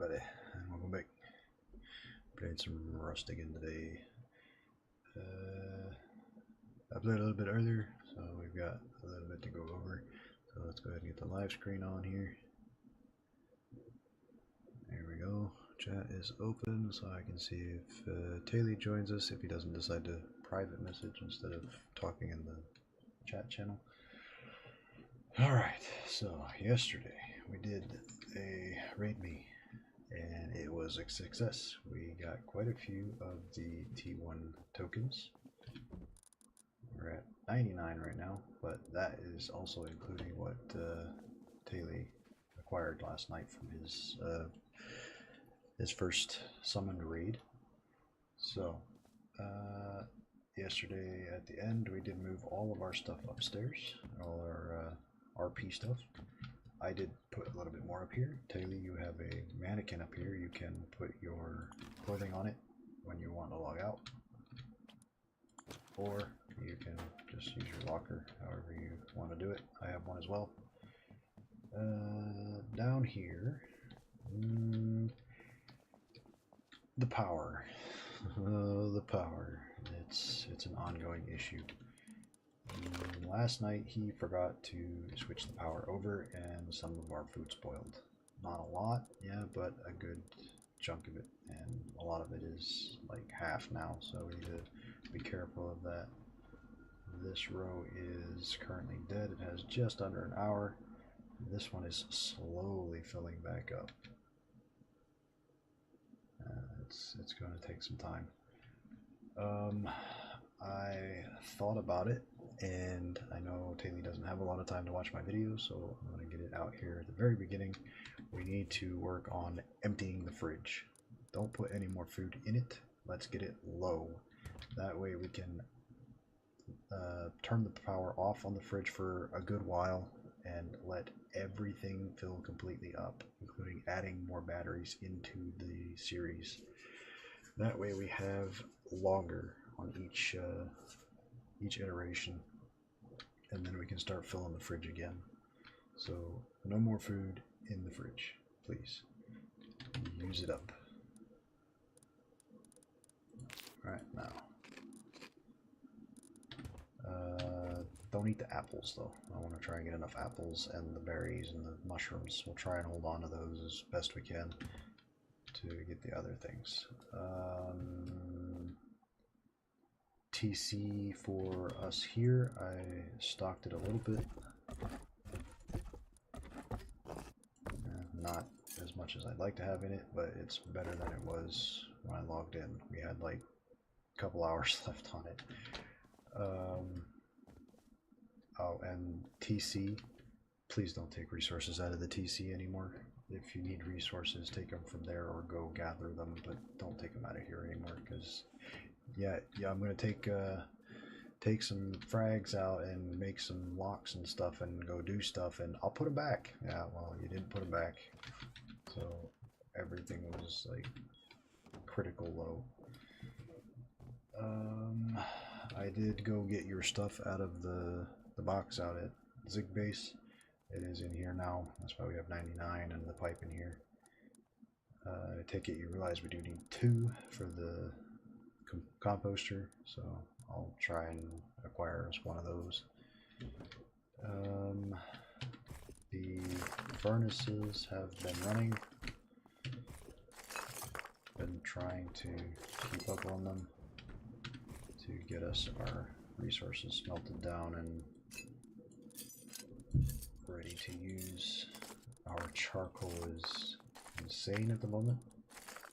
everybody, and welcome back. Playing some Rust again today. I played a little bit earlier, so we've got a little bit to go over. So let's go ahead and get the live screen on here. There we go. Chat is open, so I can see if Taylor joins us, if he doesn't decide to private message instead of talking in the chat channel. Alright, so yesterday we did a raid me, and it was a success. We got quite a few of the T1 tokens. We're at 99 right now, but that is also including what Taylor acquired last night from his first summoned raid. So yesterday at the end we did move all of our stuff upstairs, all our RP stuff. I did put a little bit more up here. Taylor, you have a mannequin up here. You can put your clothing on it when you want to log out. Or you can just use your locker, however you want to do it. I have one as well. Down here, the power. The power. It's an ongoing issue. Last night he forgot to switch the power over and some of our food spoiled. Not a lot, yeah, but a good chunk of it, and a lot of it is like half now, so we need to be careful of that. This row is currently dead. It has just under an hour. This one is slowly filling back up. It's going to take some time. I thought about it, and I know Taylor doesn't have a lot of time to watch my videos, so I'm going to get it out here at the very beginning. We need to work on emptying the fridge. Don't put any more food in it. Let's get it low. That way we can turn the power off on the fridge for a good while and let everything fill completely up, including adding more batteries into the series. That way we have longer on each iteration, and then we can start filling the fridge again. So no more food in the fridge, please. Use it up. Alright, now. Don't eat the apples though. I want to try and get enough apples and the berries and the mushrooms. We'll try and hold on to those as best we can to get the other things. TC for us here, I stocked it a little bit. Not as much as I'd like to have in it, but it's better than it was when I logged in. We had like a couple hours left on it. Oh, and TC, please don't take resources out of the TC anymore. If you need resources, take them from there or go gather them, but don't take them out of here anymore, because yeah, I'm gonna take some frags out and make some locks and stuff and go do stuff, and I'll put them back. Yeah, well, you didn't put them back, so everything was like critical low. I did go get your stuff out of the box out at Zig Base. It is in here now. That's why we have 99 and the pipe in here. I take it you realize we do need 2 for the composter, so I'll try and acquire us one of those. The furnaces have been running. Been trying to keep up on them to get us our resources smelted down and ready to use. Our charcoal is insane at the moment.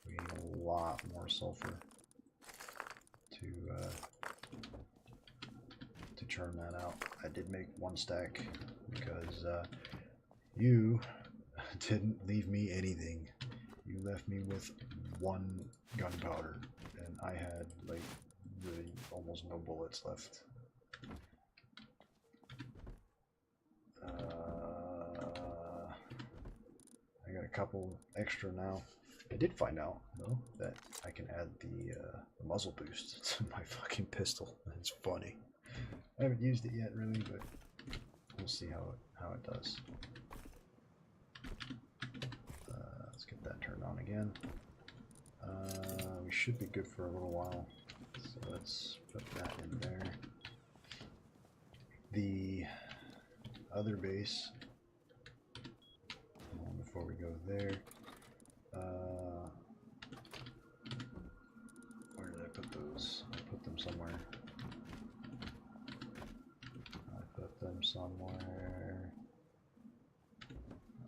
We need a lot more sulfur to churn that out. I did make 1 stack because you didn't leave me anything. You left me with 1 gunpowder, and I had like really almost no bullets left. I got a couple extra now. I did find out though that I can add the muzzle boost to my fucking pistol. It's funny. I haven't used it yet really, but we'll see how it does. Let's get that turned on again. We should be good for a little while. So let's put that in there. The other base, before we go there, where did I put those? I put them somewhere.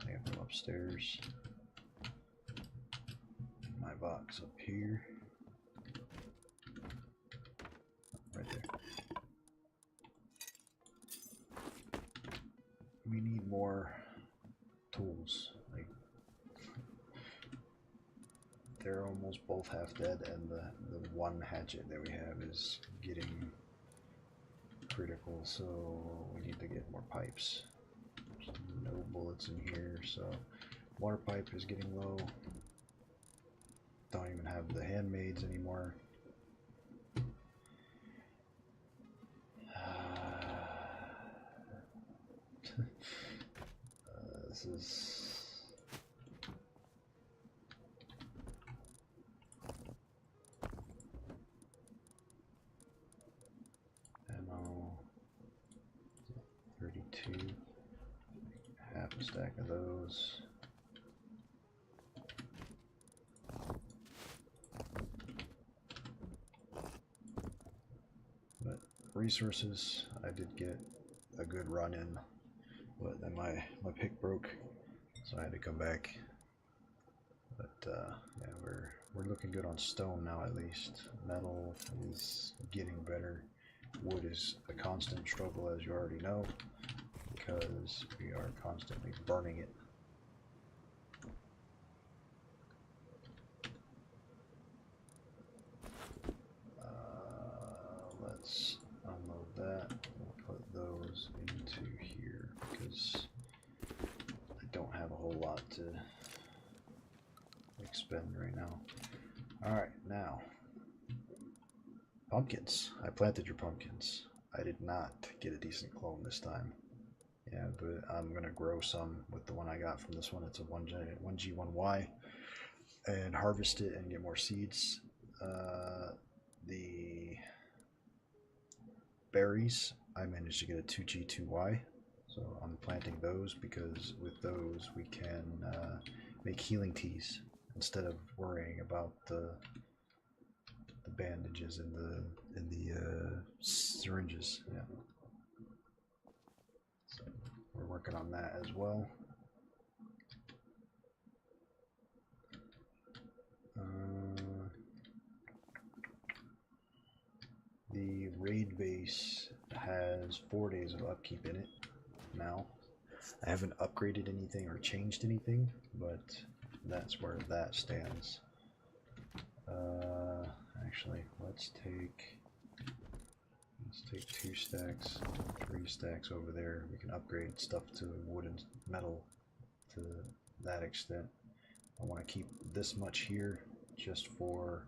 I have them upstairs. My box up here. Right there. We need more tools. Like, they're almost both half dead, and the one hatchet that we have is getting critical, so we need to get more pipes. There's no bullets in here, so water pipe is getting low. Don't even have the handmaids anymore. This is ammo. 32. Half a stack of those. But resources, I did get a good run in, but then my pick broke, so I had to come back. But yeah, we're looking good on stone now, at least. Metal is getting better. Wood is a constant struggle, as you already know, because we are constantly burning it. Let's unload that. We'll put those into here because I don't have a whole lot to expend right now. Alright, now pumpkins. I planted your pumpkins. I did not get a decent clone this time. Yeah, but I'm gonna grow some with the one I got from this one. It's a 1G 1Y, and harvest it and get more seeds. The berries, I managed to get a 2G 2Y, so I'm planting those because with those we can make healing teas instead of worrying about the bandages and the syringes. Yeah. So we're working on that as well. The raid base has 4 days of upkeep in it now. I haven't upgraded anything or changed anything, but that's where that stands. Actually, let's take 2 stacks, 3 stacks over there. We can upgrade stuff to wood and metal to that extent. I want to keep this much here just for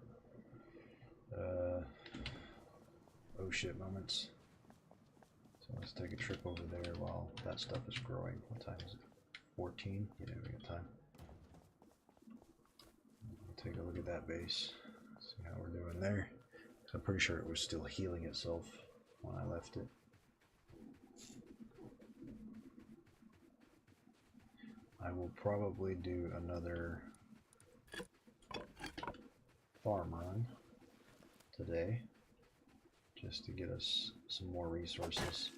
oh shit moments. So let's take a trip over there while that stuff is growing. What time is it? 14? Yeah, we got time. Take a look at that base. See how we're doing there. I'm pretty sure it was still healing itself when I left it. I will probably do another farm run today just to get us some more resources.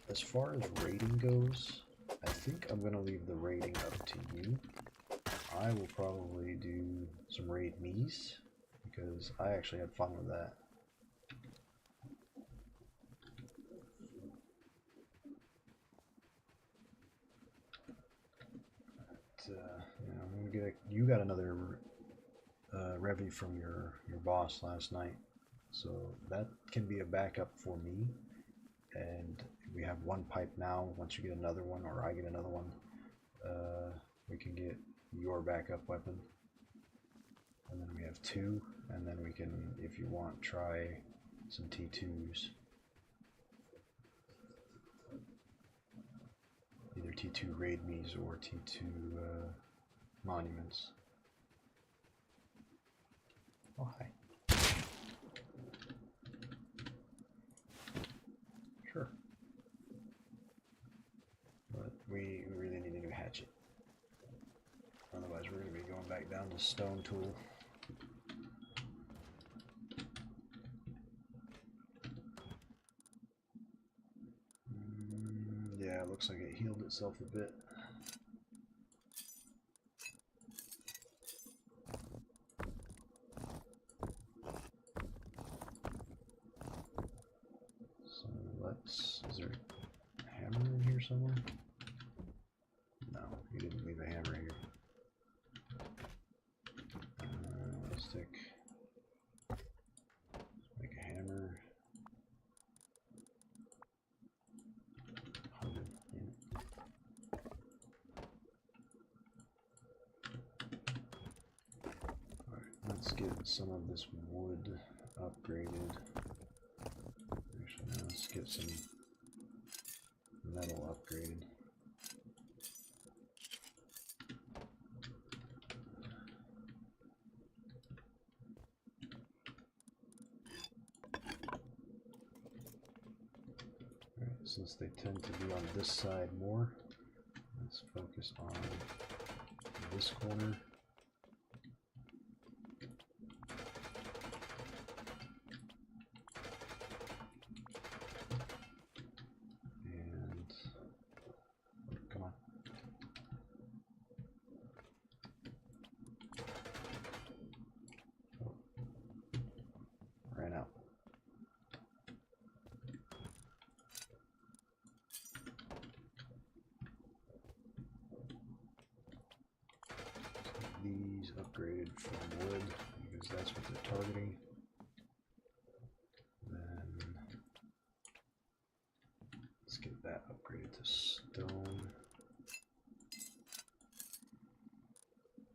As far as raiding goes, I think I'm going to leave the raiding up to you. I will probably do some raid me's because I actually had fun with that. But, I'm gonna get you got another revy from your boss last night, so that can be a backup for me. And we have 1 pipe now. Once you get another one, or I get another one, we can get your backup weapon. And then we have 2, and then we can, if you want, try some T2s. Either other T2 raid me's or T2 monuments. Oh, hi. Sure. But we really need a new hatchet. Otherwise, we're going to be going back down to stone tool. Yeah, it looks like it healed itself a bit. So let's... Is there a hammer in here somewhere? No, you didn't leave a hammer here. Let's make a hammer. 100. Alright, let's get some of this wood upgraded. Actually, no, let's get some metal upgraded. Since they tend to be on this side more, let's focus on this corner. And come on. Oh, ran out. These upgraded from wood because that's what they're targeting. Then let's get that upgraded to stone.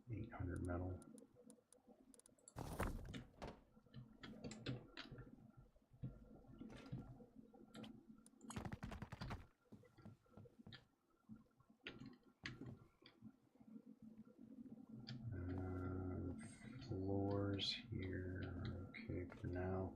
800 metal. Floors here are okay for now.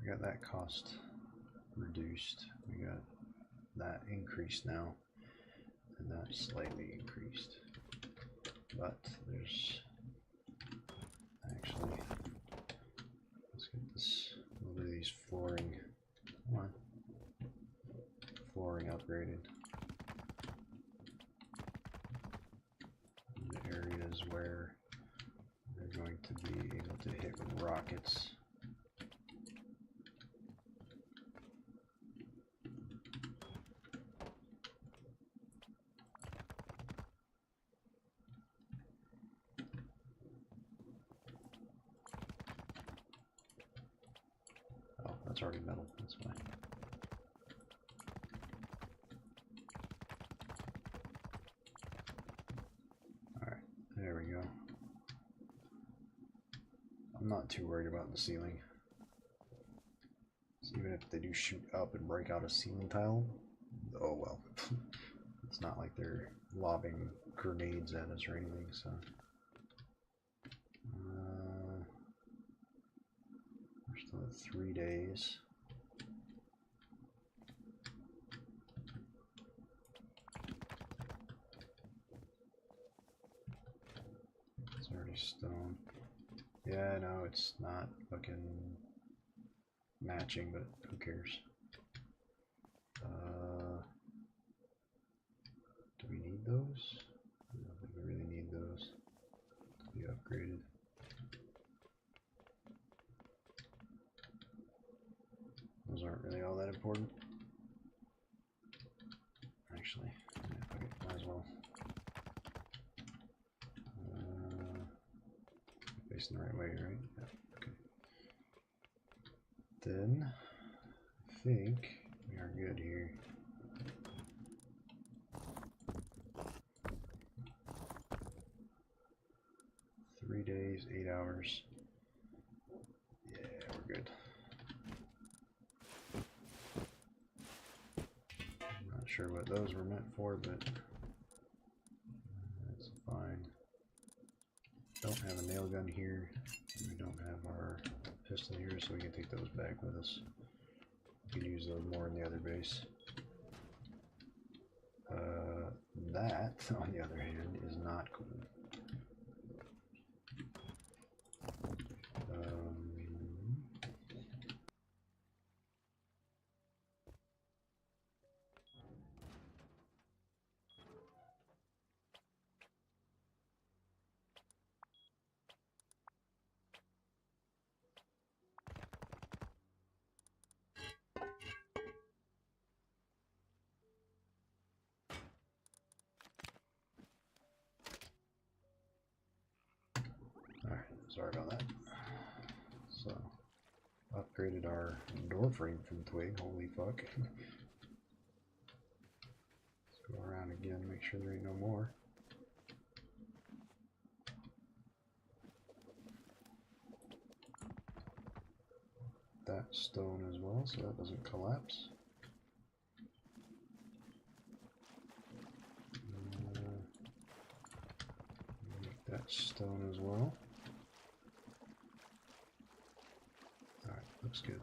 We got that cost reduced. We got that increased now, and that slightly increased. But there's actually, let's get this, a little bit of these flooring, come on, flooring upgraded. In the areas where they're going to be able to hit with rockets. Oh, that's already metal, that's fine. Alright, there we go. I'm not too worried about the ceiling. So even if they do shoot up and break out a ceiling tile, oh well. It's not like they're lobbing grenades at us or anything, so. We're still at 3 days. It's already stone. Yeah, I know it's not looking matching, but who cares? Do we need those? I don't think we really need those to be upgraded. Those aren't really all that important. Actually, yeah, okay, might as well. Facing the right way, right? Yeah, okay. Then, I think we are good here. days, 8 hours. Yeah, we're good. I'm not sure what those were meant for, but that's fine. Don't have a nail gun here. We don't have our pistol here, so we can take those back with us. We can use those more in the other base. That, on the other hand, is not cool. Alright, sorry about that. So, upgraded our door frame from twig, holy fuck. Let's go around again, make sure there ain't no more. That stone as well, so that doesn't collapse. Make that stone as well. Alright, looks good.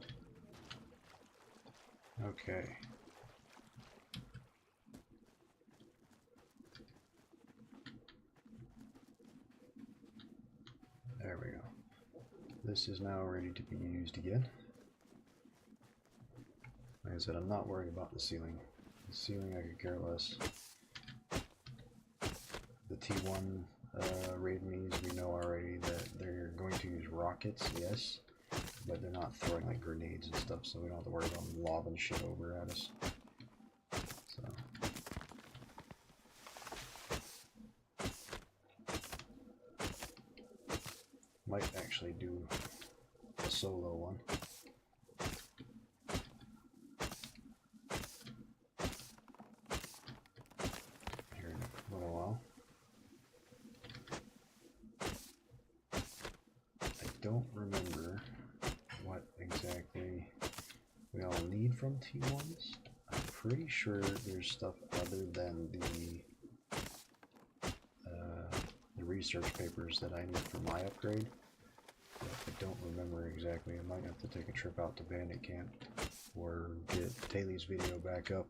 Okay. There we go. This is now ready to be used again. Like I said, I'm not worried about the ceiling. The ceiling I could care less. The T1 raid means we know already that they're going to use rockets, yes, but they're not throwing like grenades and stuff, so we don't have to worry about them lobbing shit over at us. So. Might actually do a solo one. Here in a little while. I don't remember what exactly we all need from T1s. I'm pretty sure there's stuff other than the research papers that I need for my upgrade. But I don't remember exactly. I might have to take a trip out to Bandit Camp or get Taylor's video back up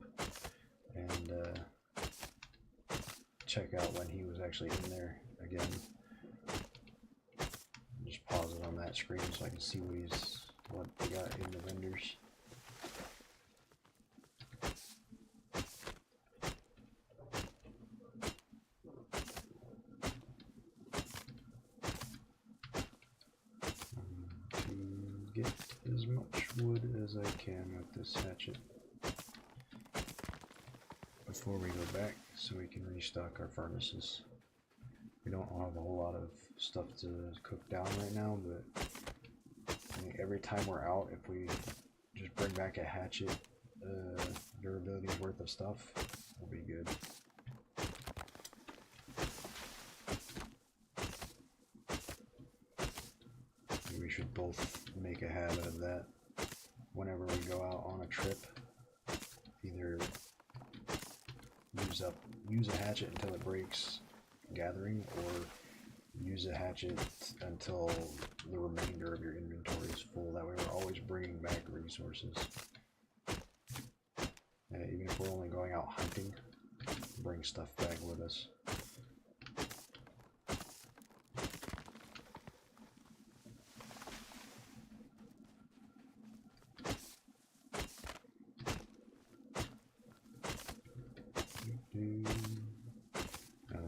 and check out when he was actually in there again. Just pause it on that screen so I can see what they got in the vendors. Get as much wood as I can with this hatchet before we go back so we can restock our furnaces. We don't have a whole lot of stuff to cook down right now, but I think every time we're out, if we just bring back a hatchet durability worth of stuff, we'll be good. We should both make a habit of that whenever we go out on a trip. Either use a hatchet until it breaks gathering, or use a hatchet until the remainder of your inventory is full. That way we're always bringing back resources. And even if we're only going out hunting, bring stuff back with us.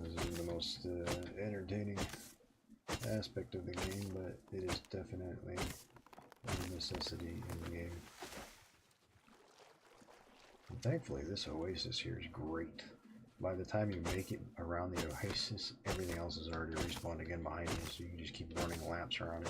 This is the most entertaining aspect of the game, but it is definitely a necessity in the game. And thankfully, this oasis here is great. By the time you make it around the oasis, everything else is already respawned again behind you, so you can just keep running laps around it.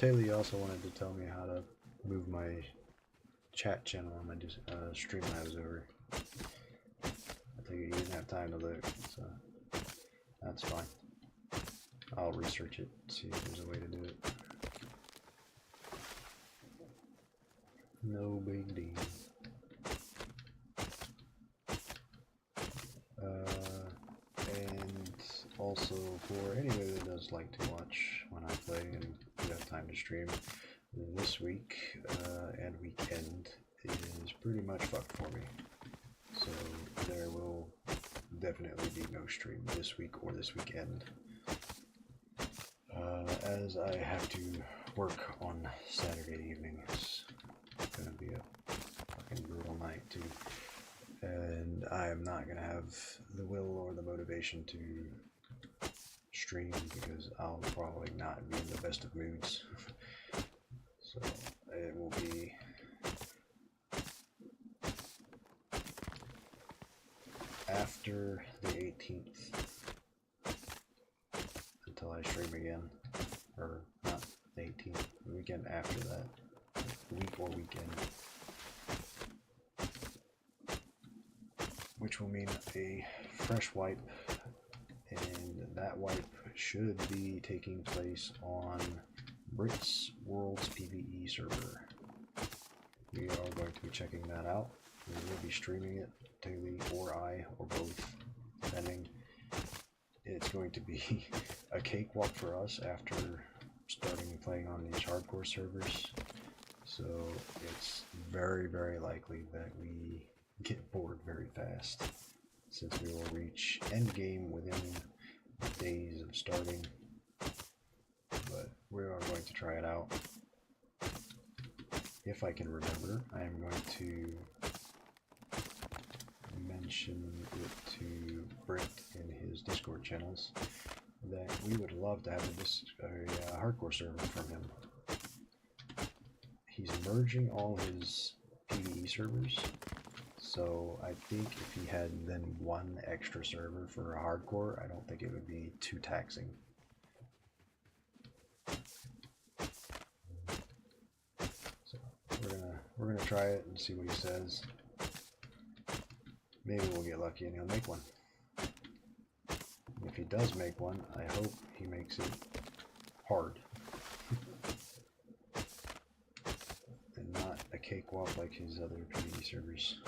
Taylor, you also wanted to tell me how to move my chat channel on my stream when I was over. I think you didn't have time to look, so that's fine. I'll research it, see if there's a way to do it. No big deal. And also for anybody that does like to watch when I play and you have time to stream, this week and weekend is pretty much fucked for me. So there will definitely be no stream this week or this weekend. As I have to work on Saturday evenings. It's gonna be a fucking brutal night too. And I am not gonna have the will or the motivation to stream because I'll probably not be in the best of moods. So it will be after the 18th until I stream again, or not the 18th, the weekend after that, week or weekend, which will mean a fresh wipe, and that wipe should be taking place on Brits World's PvE server. We are going to be checking that out. We will be streaming it, Taylor or I, or both, depending. It's going to be a cakewalk for us after starting playing on these hardcore servers. So it's very, very likely that we get bored very fast, since we will reach endgame within days of starting. But we are going to try it out. If I can remember, I am going to mention it to Britt in his Discord channels that we would love to have a hardcore server from him. He's merging all his PvE servers, so I think if he had then one extra server for a hardcore, I don't think it would be too taxing. So we're gonna try it and see what he says. Maybe we'll get lucky and he'll make one. If he does make one, I hope he makes it hard. And not a cakewalk like his other PvE servers.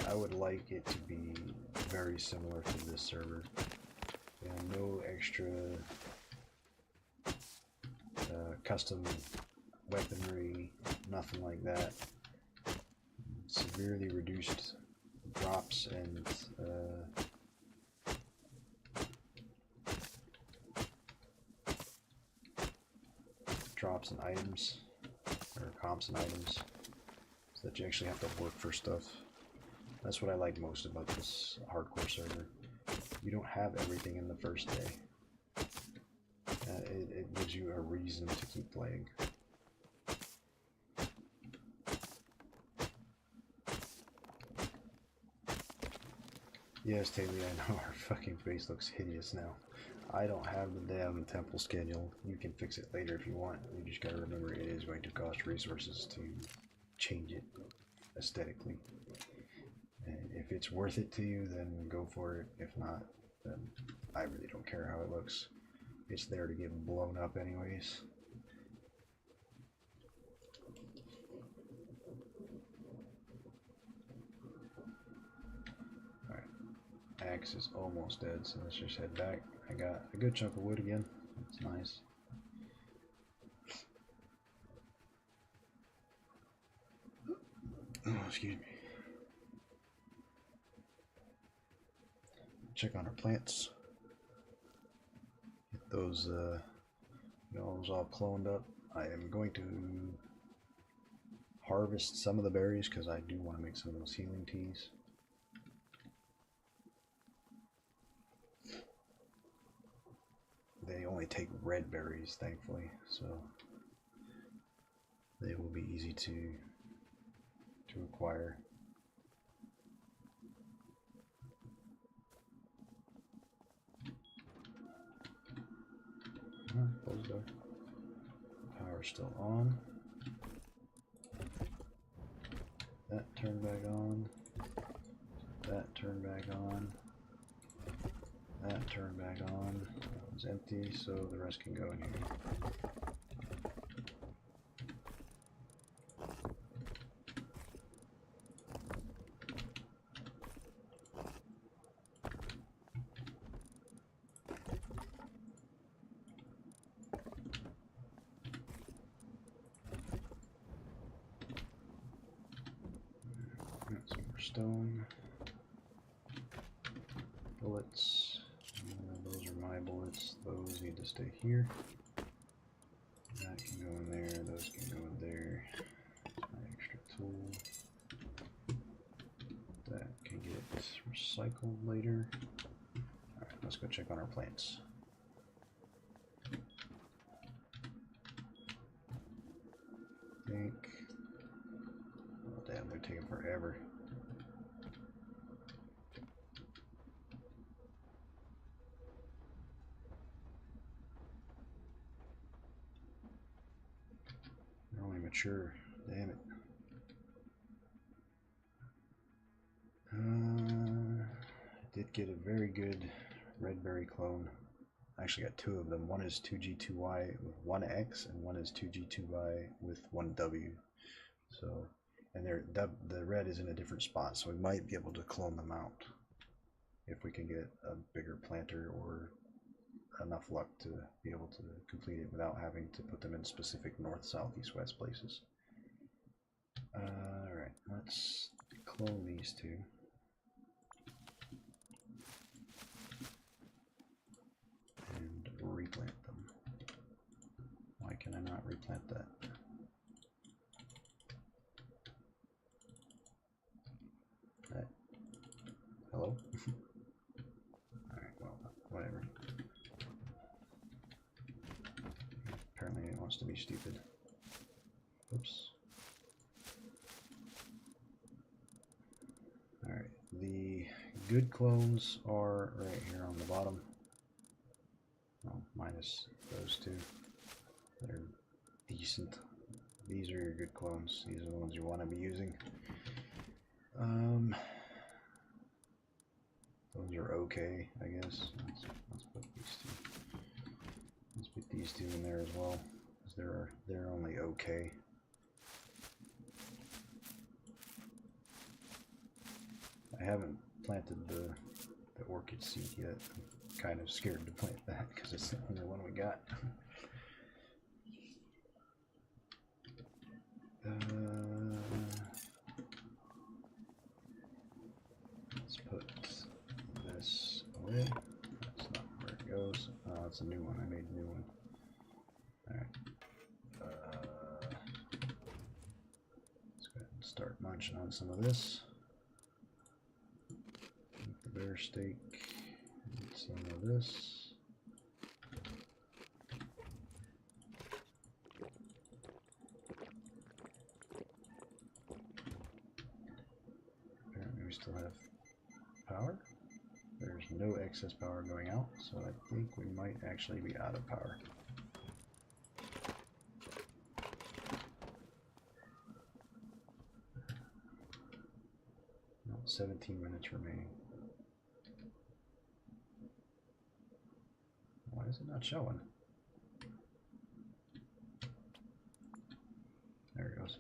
I would like it to be very similar to this server. And no extra custom weaponry, nothing like that. Severely reduced drops and items, or comps and items, so that you actually have to work for stuff. That's what I like most about this hardcore server. You don't have everything in the first day. It gives you a reason to keep playing. Yes, Taylor, I know our fucking face looks hideous now. I don't have the damn temple schedule. You can fix it later if you want. You just gotta remember it is going to cost resources to change it aesthetically. And if it's worth it to you, then go for it. If not, then I really don't care how it looks. It's there to get blown up anyways. Alright, axe is almost dead, so let's just head back. I got a good chunk of wood again. That's nice. Oh, excuse me. Check on our plants. Get those those all cloned up. I am going to harvest some of the berries because I do want to make some of those healing teas. They only take red berries, thankfully, so they will be easy to acquire. power still on. That turn back on. That turn back on. That turn back on. That was empty, so the rest can go in here. Some more stone. Bullets. Those are my bullets. Those need to stay here. That can go in there. Those can go in there. That's my extra tool. That can get recycled later. Alright, let's go check on our plants. Oh damn, they're taking forever. They're only mature. Damn it. I did get a very good red berry clone. I actually got two of them. One is 2G2Y with 1X, and one is 2G2Y with 1W. So, and the red is in a different spot, so we might be able to clone them out if we can get a bigger planter or enough luck to be able to complete it without having to put them in specific north, south, east, west places. Alright, let's clone these two. And replant them. Why can I not replant that? Hello? Alright, well, whatever. Apparently it wants to be stupid. Oops. Alright, the good clones are right here on the bottom. Well, minus those two. They're decent. These are your good clones. These are the ones you want to be using. Those are okay, I guess. Let's put these two. Let's put these two in there as well, because they're only okay. I haven't planted the orchid seed yet. I'm kind of scared to plant that because it's the only one we got. Let's put this away. That's not where it goes. Oh, it's a new one. I made a new one. Alright. Let's go ahead and start munching on some of this. Get the bear steak. Get some of this. Apparently we still have power. There's no excess power going out, so I think we might actually be out of power. No, 17 minutes remaining. Why is it not showing? There it goes.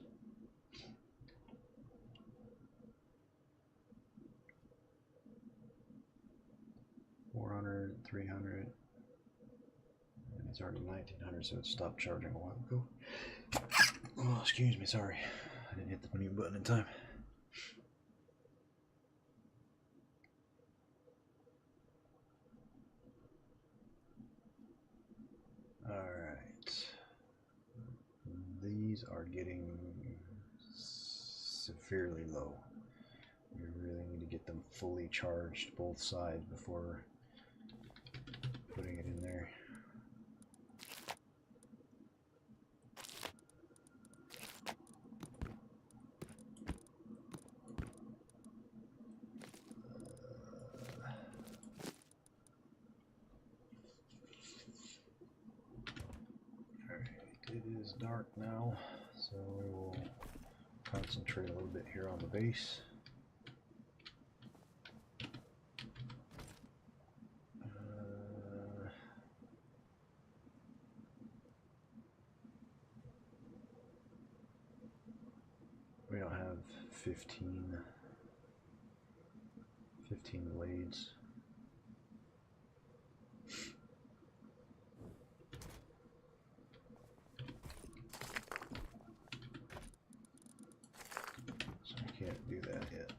$400, $300, and it's already $1,900, so it stopped charging a while ago. Oh, excuse me, sorry. I didn't hit the mute button in time. Alright. These are getting severely low. We really need to get them fully charged, both sides, before putting it in there. Alright, it is dark now, so we will concentrate a little bit here on the base. We don't have 15 blades. So I can't do that yet.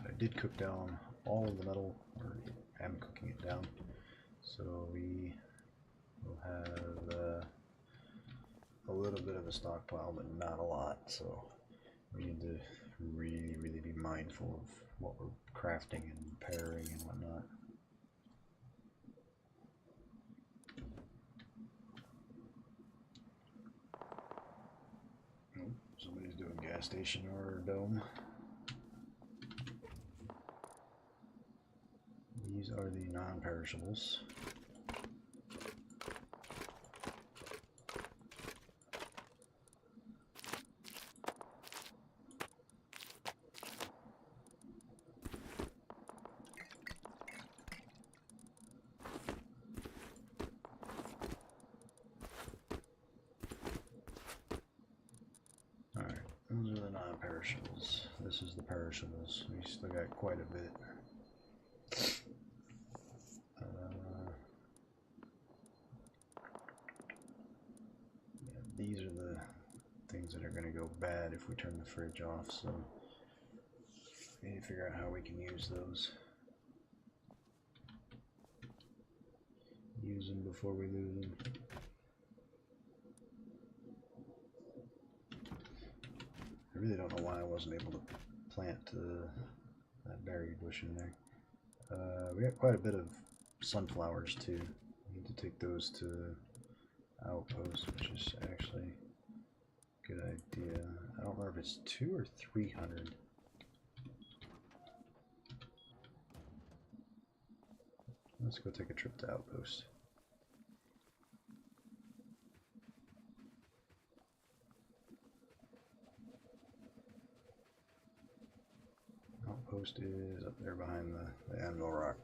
I did cook down all of the metal, or am cooking it down, so we will have a little bit of a stockpile, but not a lot. So we need to really be mindful of what we're crafting and pairing and whatnot. Oh, somebody's doing gas station or dome. These are the non-perishables. Alright, those are the non-perishables. This is the perishables. We still got quite a bit. These are the things that are going to go bad if we turn the fridge off, so we need to figure out how we can use those. Use them before we lose them. I really don't know why I wasn't able to plant that berry bush in there. We got quite a bit of sunflowers too. We need to take those to outpost, which is actually a good idea. I don't remember if it's 200 or 300. Let's go take a trip to outpost. Outpost is up there behind the anvil rock.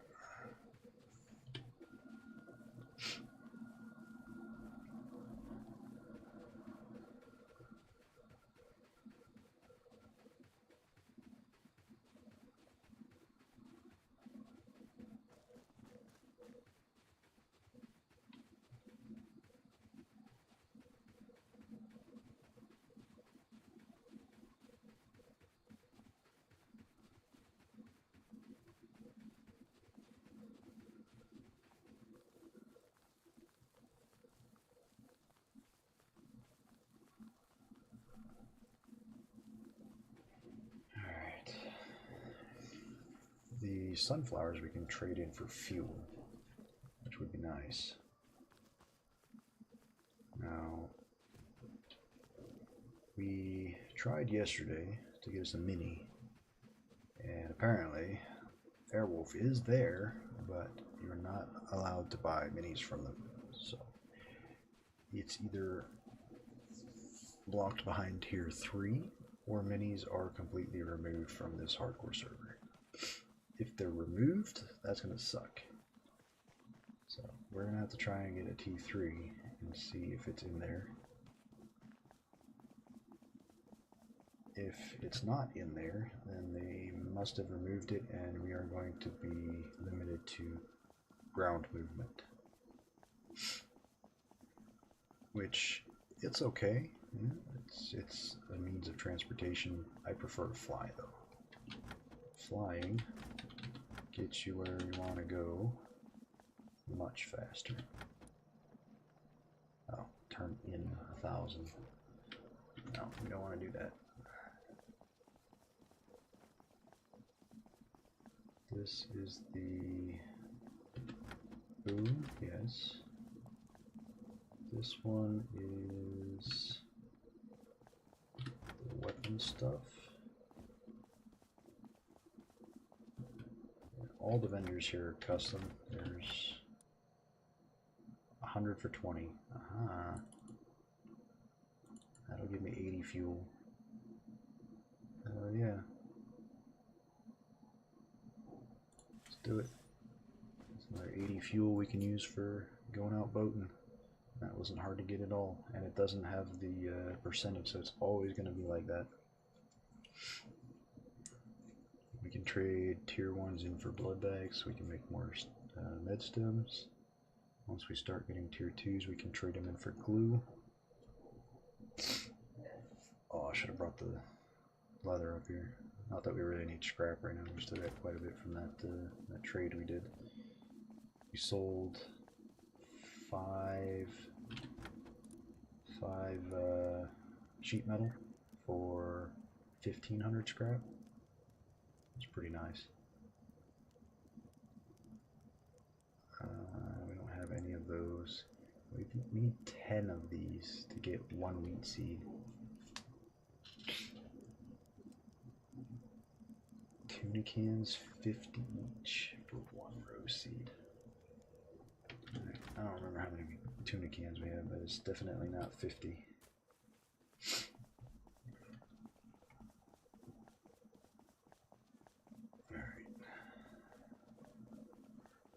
The sunflowers we can trade in for fuel, which would be nice. Now, we tried yesterday to get us a mini, and apparently Airwolf is there, but you're not allowed to buy minis from them. So it's either blocked behind tier 3 or minis are completely removed from this hardcore server. If they're removed, that's going to suck. So we're going to have to try and get a T3 and see if it's in there. If it's not in there, then they must have removed it and we are going to be limited to ground movement. Which, it's okay. It's a means of transportation. I prefer to fly though. Flying gets you where you want to go much faster. Oh, turn in 1,000. No, we don't want to do that. This is the boom, yes. This one is and stuff. All the vendors here are custom. There's 100 for 20. Aha. That'll give me 80 fuel. Yeah. Let's do it. It's another 80 fuel we can use for going out boating. That wasn't hard to get at all. And it doesn't have the percentage, so it's always going to be like that. We can trade tier 1s in for blood bags. We can make more med stems. Once we start getting tier 2s, we can trade them in for glue. Oh, I should have brought the leather up here. Not that we really need scrap right now. We still got quite a bit from that trade we did. We sold five sheet metal for 1,500 scrap. It's pretty nice. We don't have any of those. We need 10 of these to get 1 wheat seed. Tuna cans, 50 each for 1 rose seed. Right. I don't remember how many tuna cans we have, but it's definitely not 50. Alright.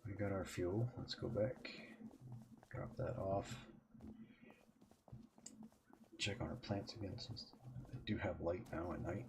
We got our fuel. Let's go back. Drop that off. Check on our plants again since I do have light now at night.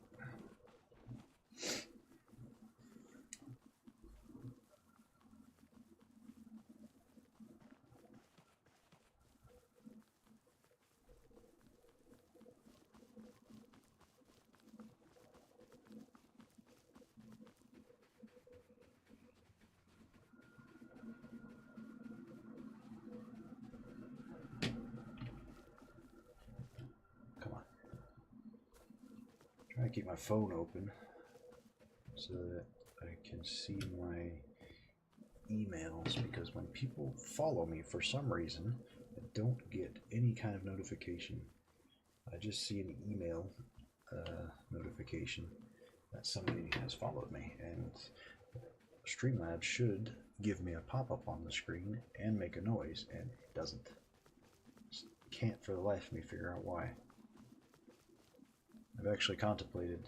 I keep my phone open so that I can see my emails, because when people follow me for some reason, I don't get any kind of notification. I just see an email notification that somebody has followed me, and Streamlabs should give me a pop-up on the screen and make a noise, and it doesn't. Just can't for the life of me figure out why. I've actually contemplated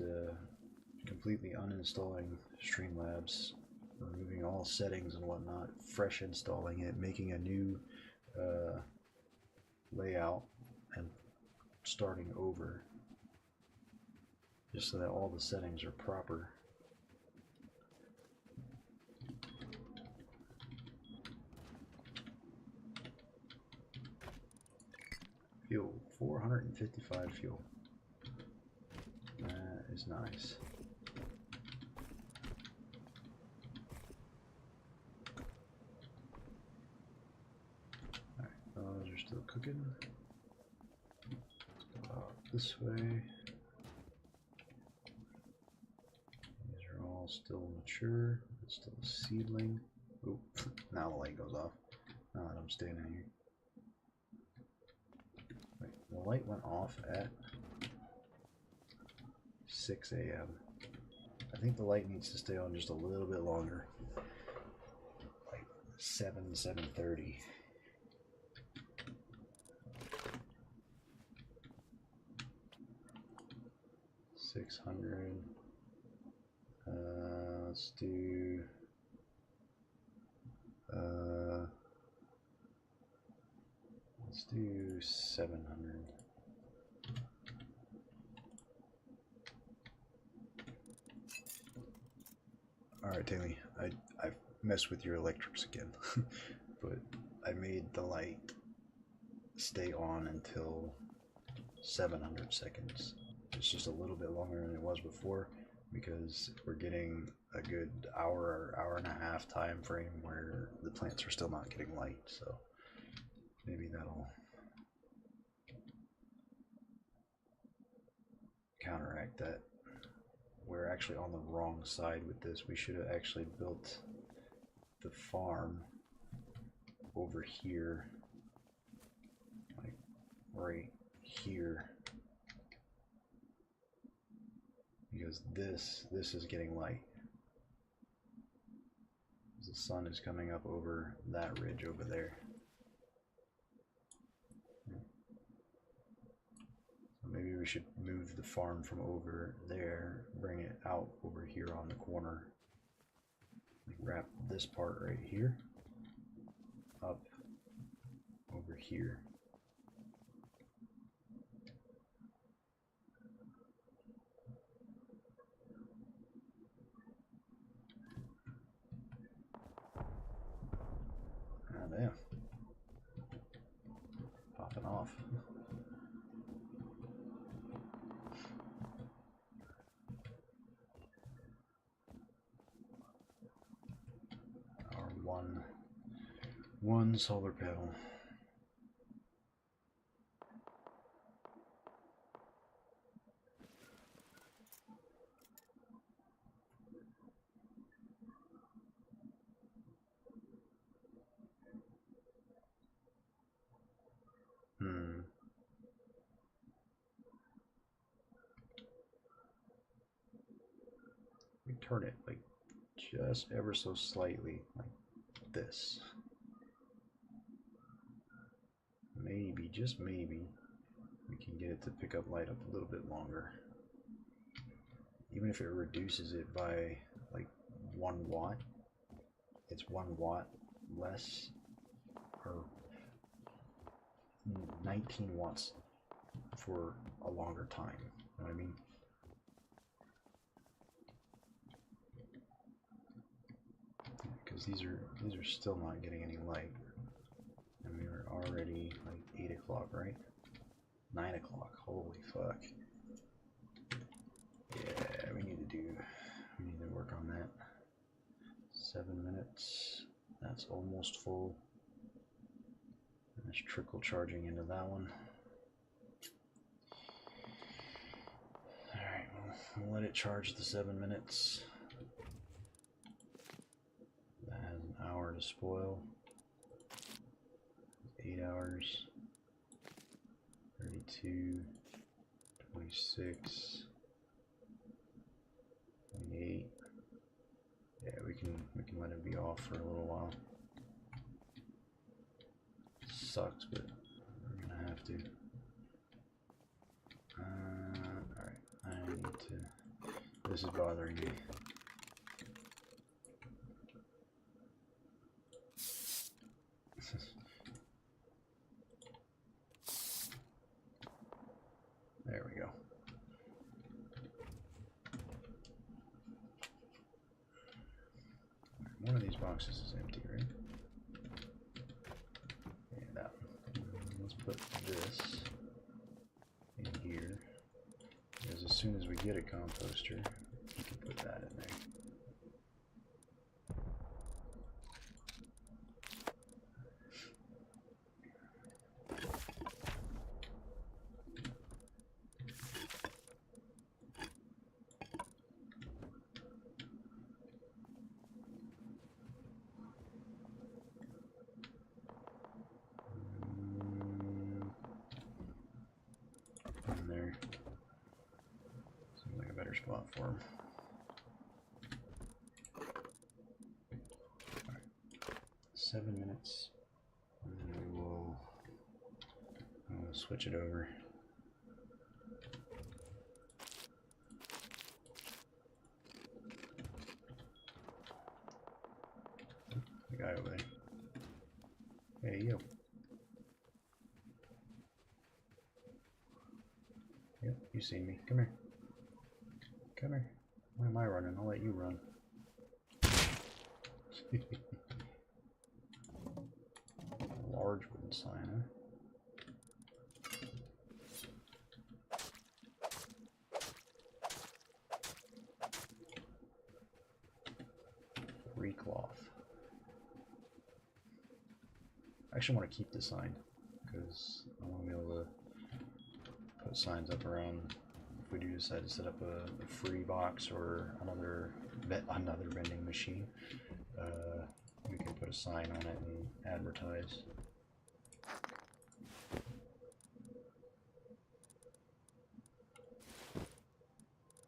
completely uninstalling Streamlabs, removing all settings and whatnot, fresh installing it, making a new layout, and starting over, just so that all the settings are proper. Fuel, 455 fuel. That is nice. Alright, those are still cooking. Let's go out this way. These are all still mature. It's still a seedling. Oop, now the light goes off. Now that I'm standing here. Wait, the light went off at 6 a.m. I think the light needs to stay on just a little bit longer, like 7:30. $600. Let's do. Let's do 700. Alright, Taylor, I messed with your electrics again, but I made the light stay on until 700 seconds. It's just a little bit longer than it was before, because we're getting a good hour and a half time frame where the plants are still not getting light, so maybe that'll counteract that. We're actually on the wrong side with this. We should have actually built the farm over here, like right here, because this is getting light. The sun is coming up over that ridge over there. So maybe we should move the farm from over there, bring it out over here on the corner. Like wrap this part right here up over here. Ah, damn. Popping off. Our one solar panel. We turn it like just ever so slightly, like this. Maybe, just maybe, we can get it to pick up light up a little bit longer. Even if it reduces it by like 1 watt, it's 1 watt less, or 19 watts for a longer time. You know what I mean? Because these are still not getting any light, and we were already like 8 o'clock, right? 9 o'clock. Holy fuck! Yeah, we need to work on that. 7 minutes. That's almost full. And there's trickle charging into that one. All right, we'll let it charge the 7 minutes. That has an hour to spoil. 8 hours. 32, 26, 28. Yeah, we can let it be off for a little while. Sucks, but we're gonna have to. Alright, I need to. This is bothering me. There we go. One of these boxes is empty, right? Yeah, that one. Let's put this in here, because as soon as we get a composter, we can put that in there. There. Seems like a better spot for him. Alright. 7 minutes. And then we'll switch it over. The guy over there. Hey, yo. Yep, you see me. Come here. Come here. Why am I running? I'll let you run. Large wooden sign, huh? Recloth. I actually want to keep the sign because I want to be able to put signs up around if we do decide to set up a free box or another vending machine. We can put a sign on it and advertise.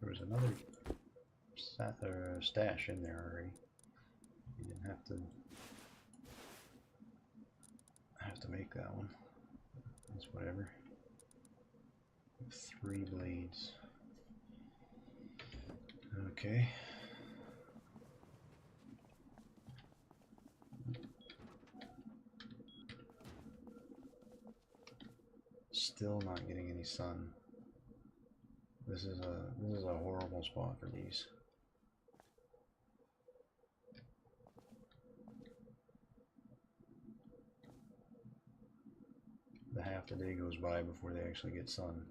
There was another stash in there already. You didn't have to make that one. That's whatever. 3 blades. Okay. Still not getting any sun. This is a horrible spot for these. The half the day goes by before they actually get sun.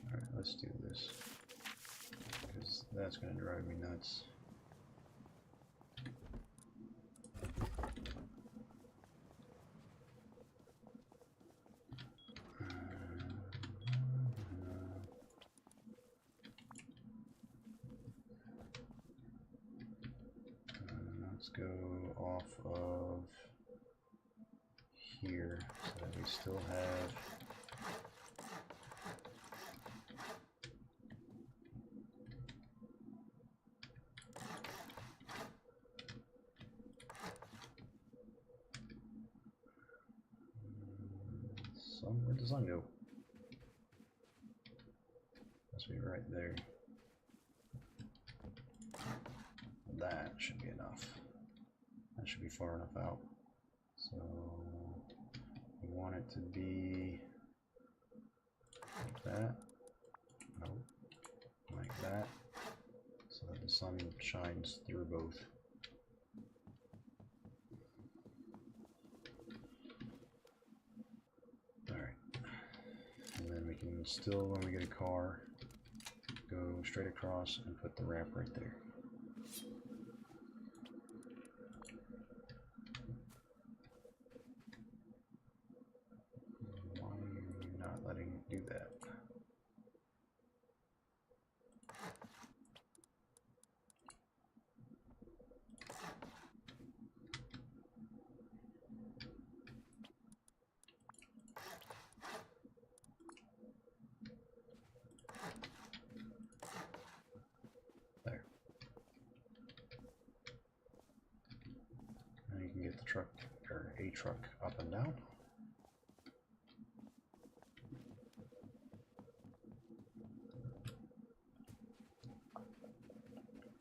Alright, let's do this, because that's going to drive me nuts. Let's go off of here so that we still have sun. Where does sun go? Must be right there. That should be enough. That should be far enough out. So we want it to be like that. Nope. Like that. So that the sun shines through both. Alright. And then we can still, when we get a car, go straight across and put the ramp right there. Do that. There. Now you can get the truck, or a truck, up and down.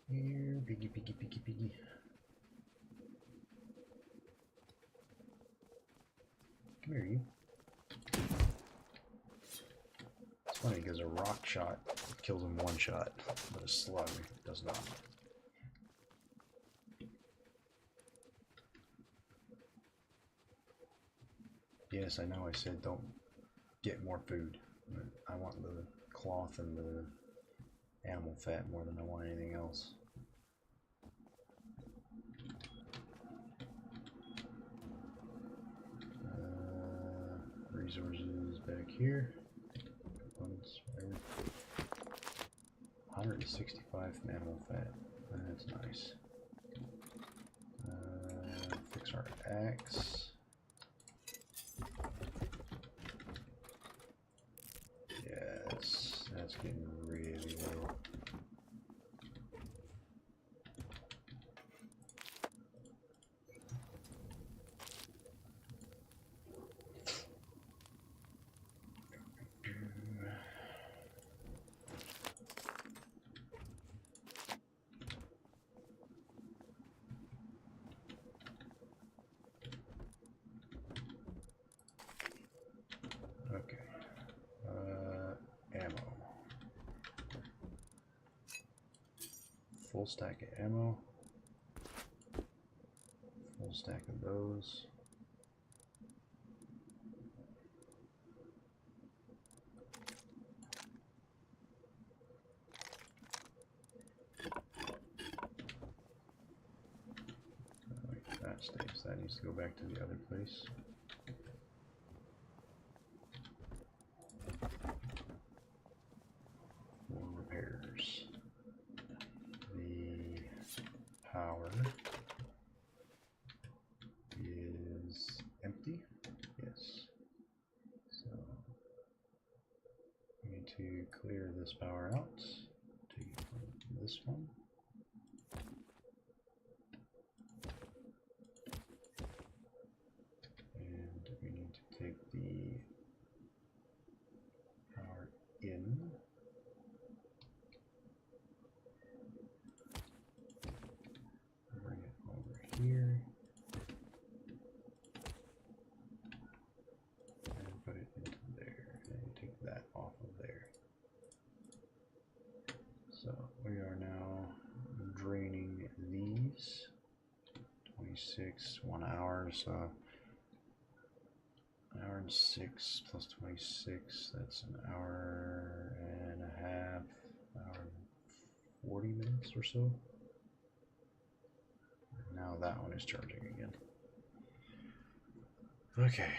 Here, piggy, piggy, piggy, piggy. Come here, you. It's funny because a rock shot kills him one shot, but a slug does not. Yes, I know I said don't get more food, but I want the cloth and the animal fat more than I want anything else. Resources back here. Components, 165 animal fat. That's nice. Fix our axe. Yeah, that's getting really low. Okay. Ammo. Full stack of ammo. Full stack of those. That stays. That needs to go back to the other place. power is empty. Yes. So we need to clear this power out. Take it from this one. And we need to take the power in. Bring it over here. And put it into there. And take that off of there. So we are now draining these. 26, 1 hour, so an hour and 6 plus 26, that's an hour and a half, hour and 40 minutes or so. Now that one is charging again. Okay,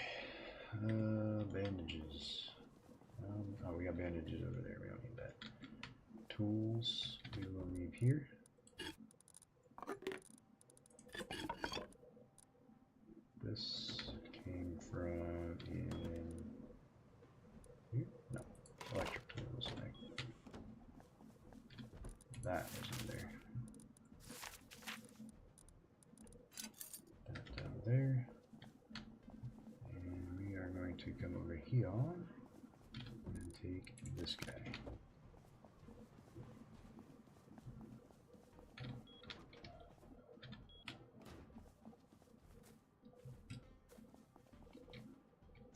bandages. Oh, we got bandages over there, we don't need that. Tools, we will leave here. This came from in here? No, electric tools. That was in there. That down there. And we are going to come over here and take this guy.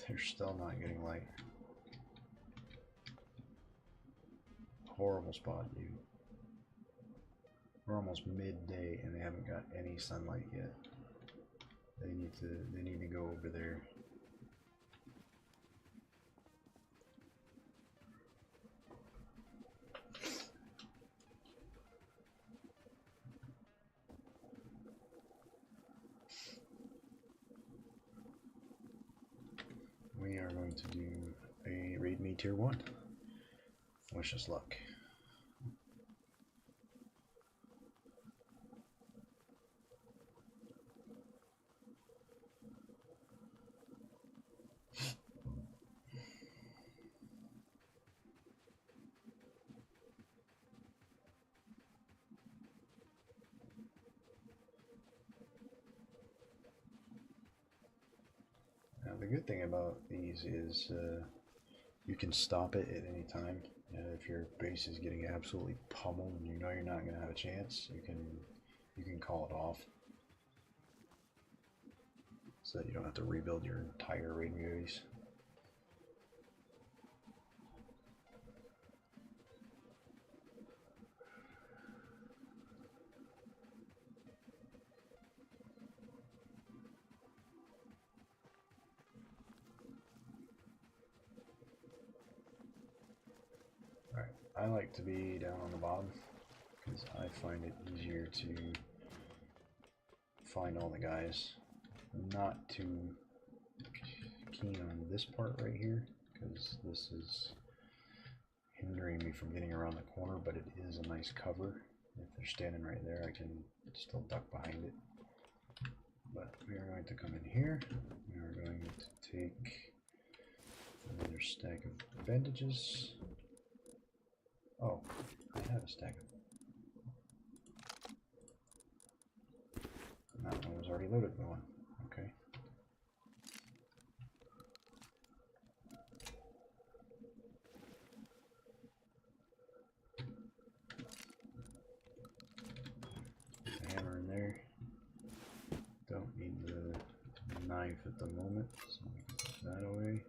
They're still not getting light. Horrible spot, dude. We're almost midday and they haven't got any sunlight yet. They need to go over there. We are going to do a raid me tier 1. Wish us luck. Now the good thing about these is you can stop it at any time. If your base is getting absolutely pummeled and you know you're not going to have a chance, you can call it off, so that you don't have to rebuild your entire raid base. Alright, I like to be down on the bottom because I find it easier to find all the guys. I'm not too keen on this part right here because this is hindering me from getting around the corner, but it is a nice cover. If they're standing right there, I can still duck behind it. But we are going to come in here. We are going to take another stack of bandages. Oh, I have a stack of them. That one was already loaded with one. Okay. The hammer in there. Don't need the knife at the moment, so we can put that away.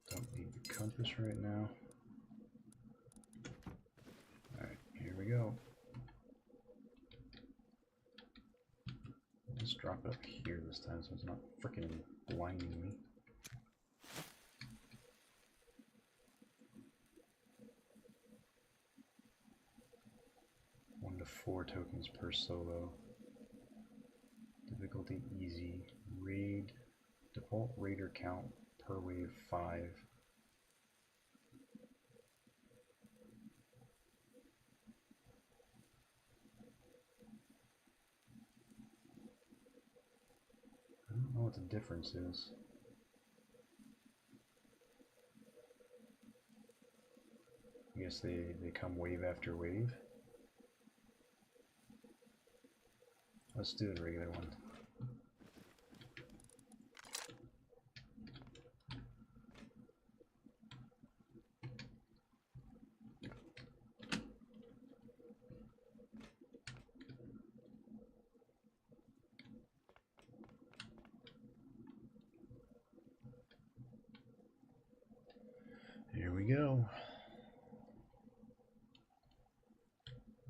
Don't need the compass right now. Alright, here we go. Let's drop it up here this time so it's not freaking blinding me. One to 4 tokens per solo. Difficulty easy. Raid. Default raider count per wave 5. don't know what the difference is. I guess they come wave after wave. Let's do a regular one. Here we go.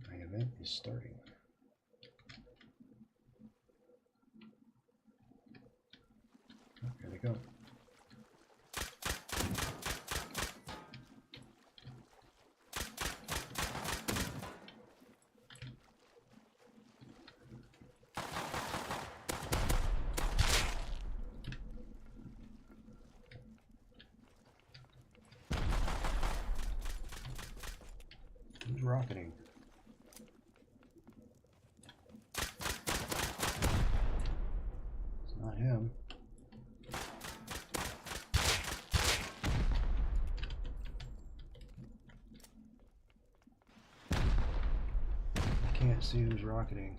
My event is starting. Oh, here they go. Who's rocketing? It's not him. I can't see who's rocketing.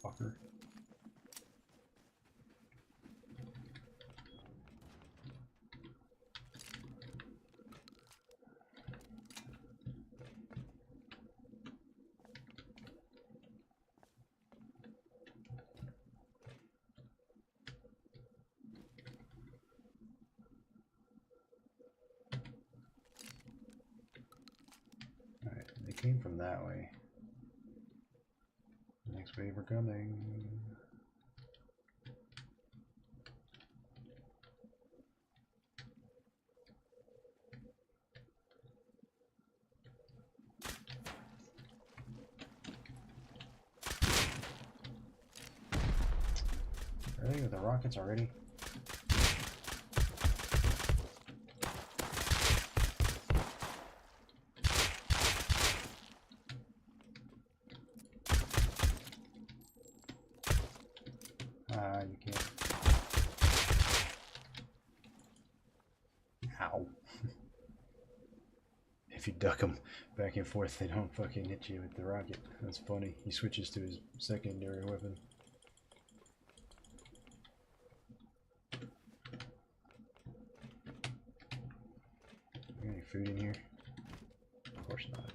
Fucker. Alright, they came from that way. Next wave are coming. Really? With the rockets already? You can't. Ow. If you duck them back and forth, they don't fucking hit you with the rocket. That's funny. He switches to his secondary weapon. Any food in here? Of course not.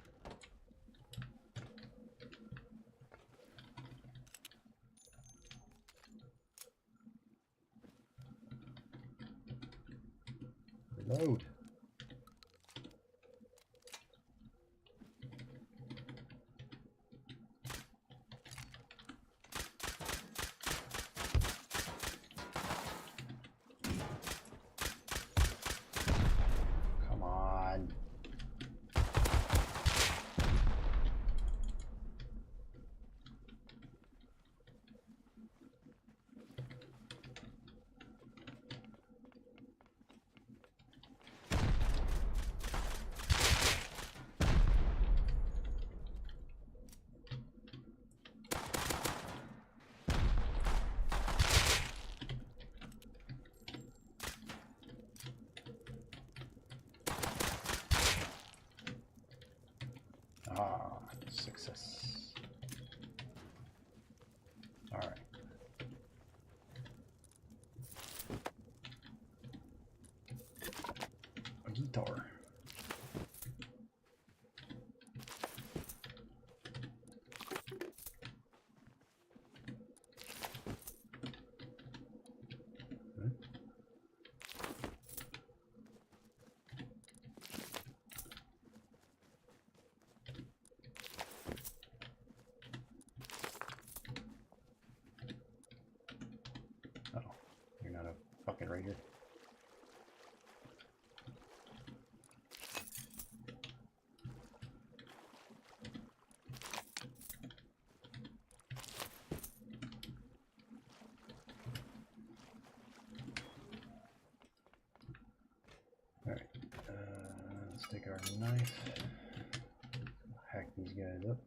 Reload. Come on. Ah, success. All right. A guitar. Hmm? Oh, you're not a fucking raider. Take our knife, hack these guys up.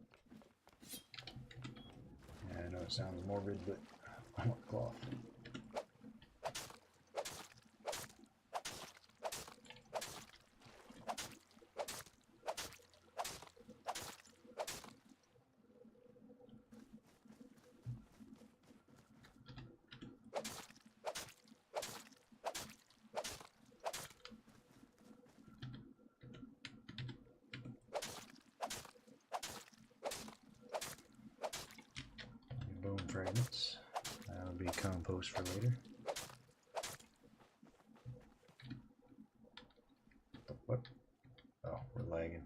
Yeah, I know it sounds morbid, but I want cloth. Bone fragments. That'll be compost for later. What? Oh, we're lagging.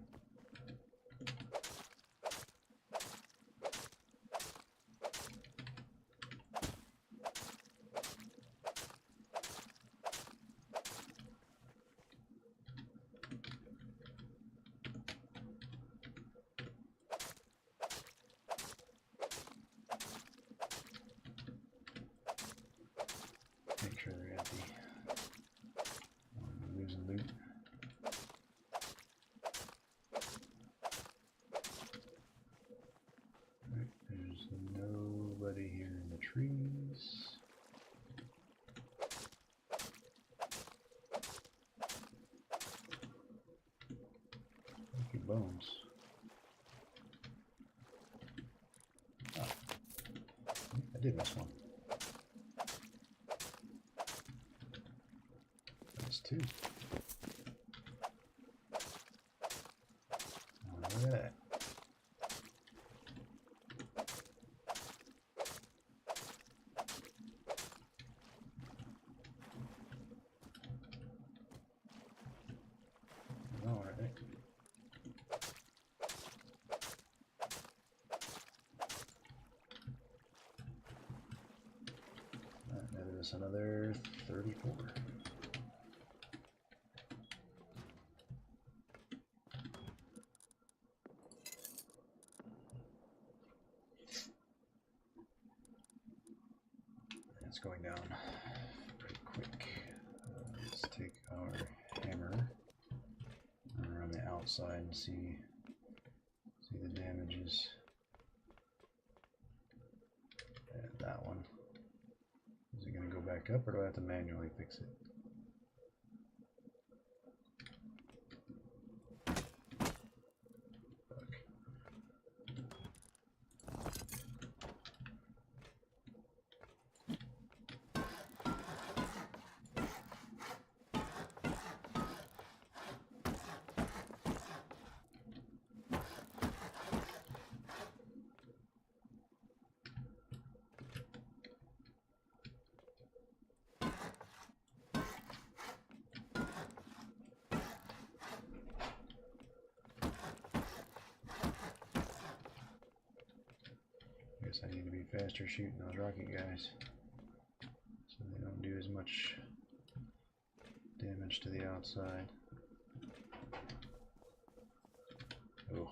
Make sure they're empty. I'm losing loot. Right, there's nobody here in the trees. Look at bones. Oh, I did miss one. That's two. Oh, look at that. All right. That is another 34. It's going down pretty quick. Let's take our hammer and run the outside and see the damages. And that one. Is it going to go back up, or do I have to manually fix it? Guess I need to be faster shooting those rocket guys so they don't do as much damage to the outside. Oh.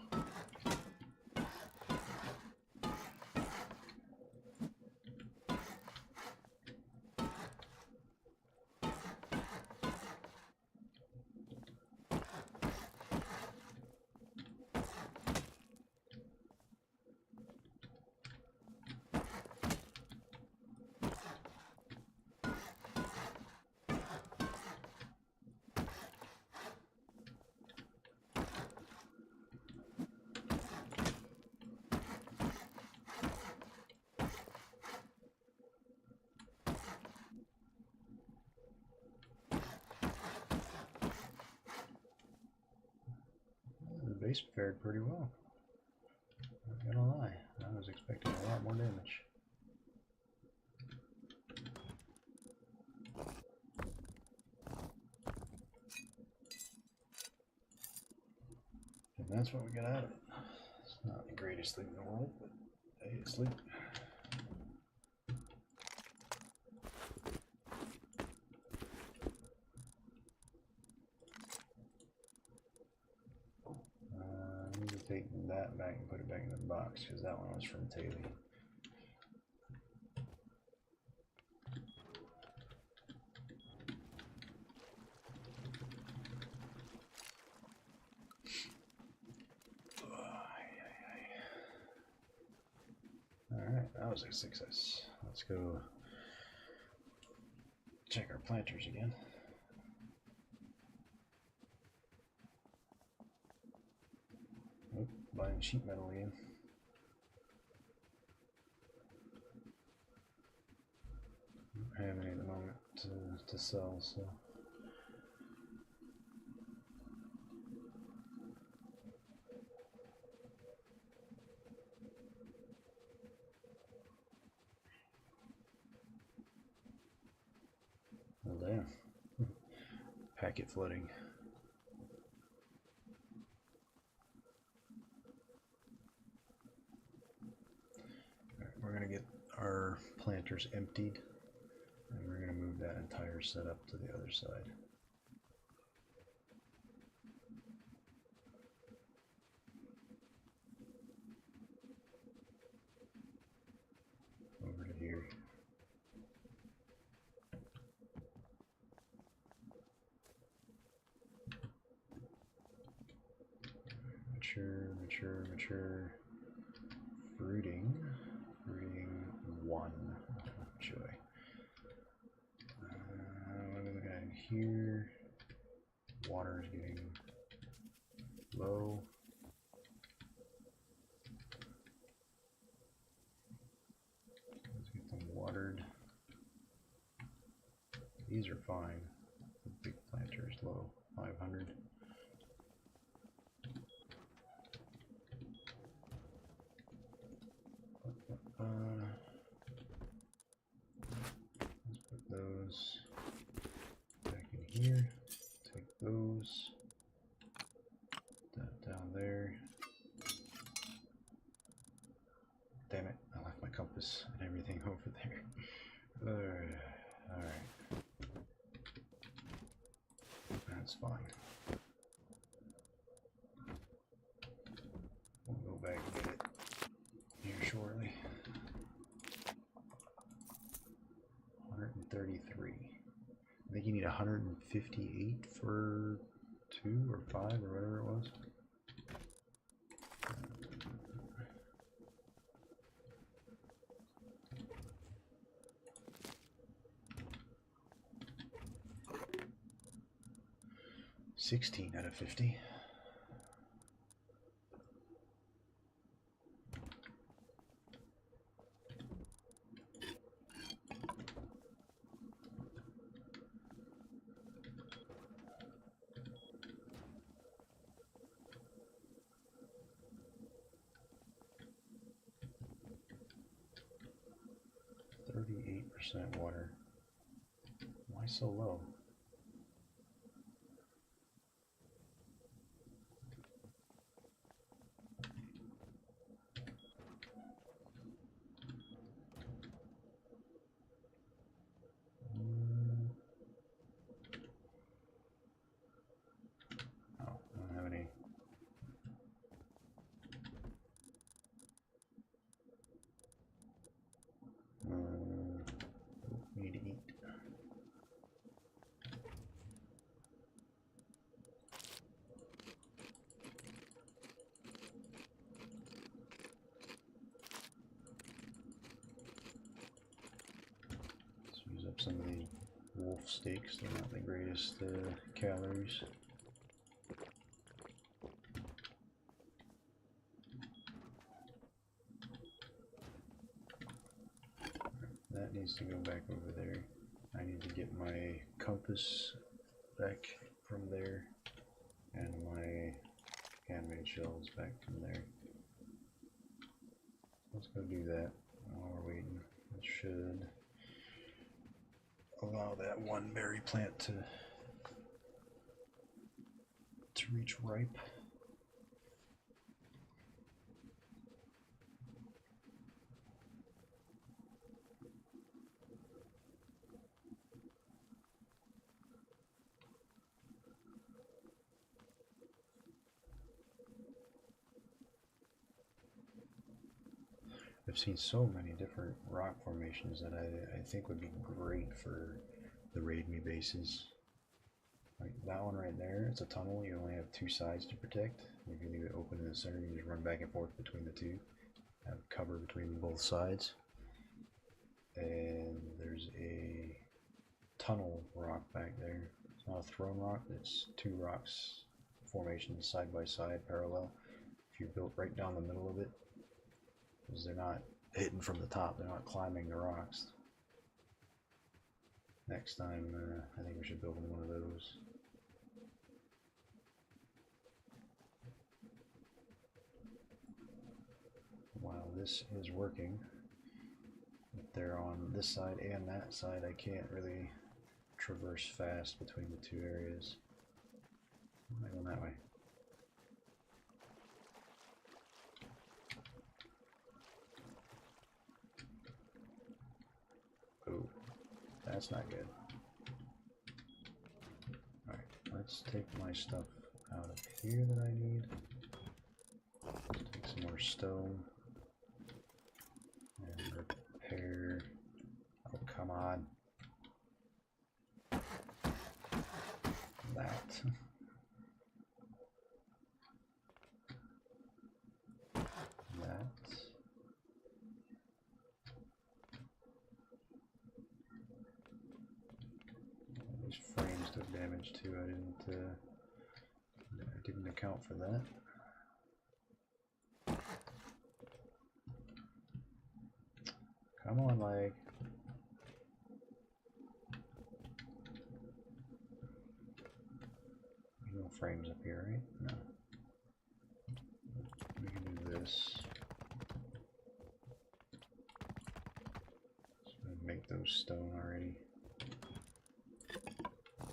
The base fared pretty well. Not gonna lie, I was expecting a lot more damage. And that's what we got out of it. It's not the greatest thing in the world, but hey, it's loot. I need to take that back and put it back in the box because that one was from Taylor. was a success. Let's go check our planters again. Oh, buying sheet metal again. Don't have any at the moment to sell, so. Well, damn. Packet flooding. Alright, we're going to get our planters emptied, and we're going to move that entire setup to the other side. Over to here. Mature. Fruiting 1. Joy. What are we looking at here? Water is getting low. Let's get them watered. These are fine. The big planter is low, 500. Let's put those back in here. Take those. That down there. Damn it, I left my compass and everything over there. Alright. That's fine. We'll go back and get it here shortly. 133. I think you need 158 for 2 or 5 or whatever it was. $16 out of 50. %, water. Why so low? Oh, I don't have any. Need to eat. Let's use up some of the wolf steaks. They're not the greatest calories. That needs to go back over there. I need to get my compass back from there and my handmade shells back from there. Let's go do that while we're waiting. It should allow that one berry plant to reach ripe. I've seen so many different rock formations that I think would be great for the raid me bases. Like that one right there, it's a tunnel, you only have 2 sides to protect. You can leave it open in the center, you just run back and forth between the two. Have cover between both sides. and there's a tunnel rock back there. It's not a throne rock, it's two rocks formations side by side parallel. If you built right down the middle of it, because they're not hitting from the top, they're not climbing the rocks. Next time, I think we should build one of those. While this is working, if they're on this side and that side, I can't really traverse fast between the two areas. I'm going that way. Oh, that's not good. Alright, let's take my stuff out of here that I need. Take some more stone. And repair. Oh, come on. That. That. These frames took damage too. I didn't account for that. Come on, leg. There's no frames up here, right? No. We can do this. So make those stone already.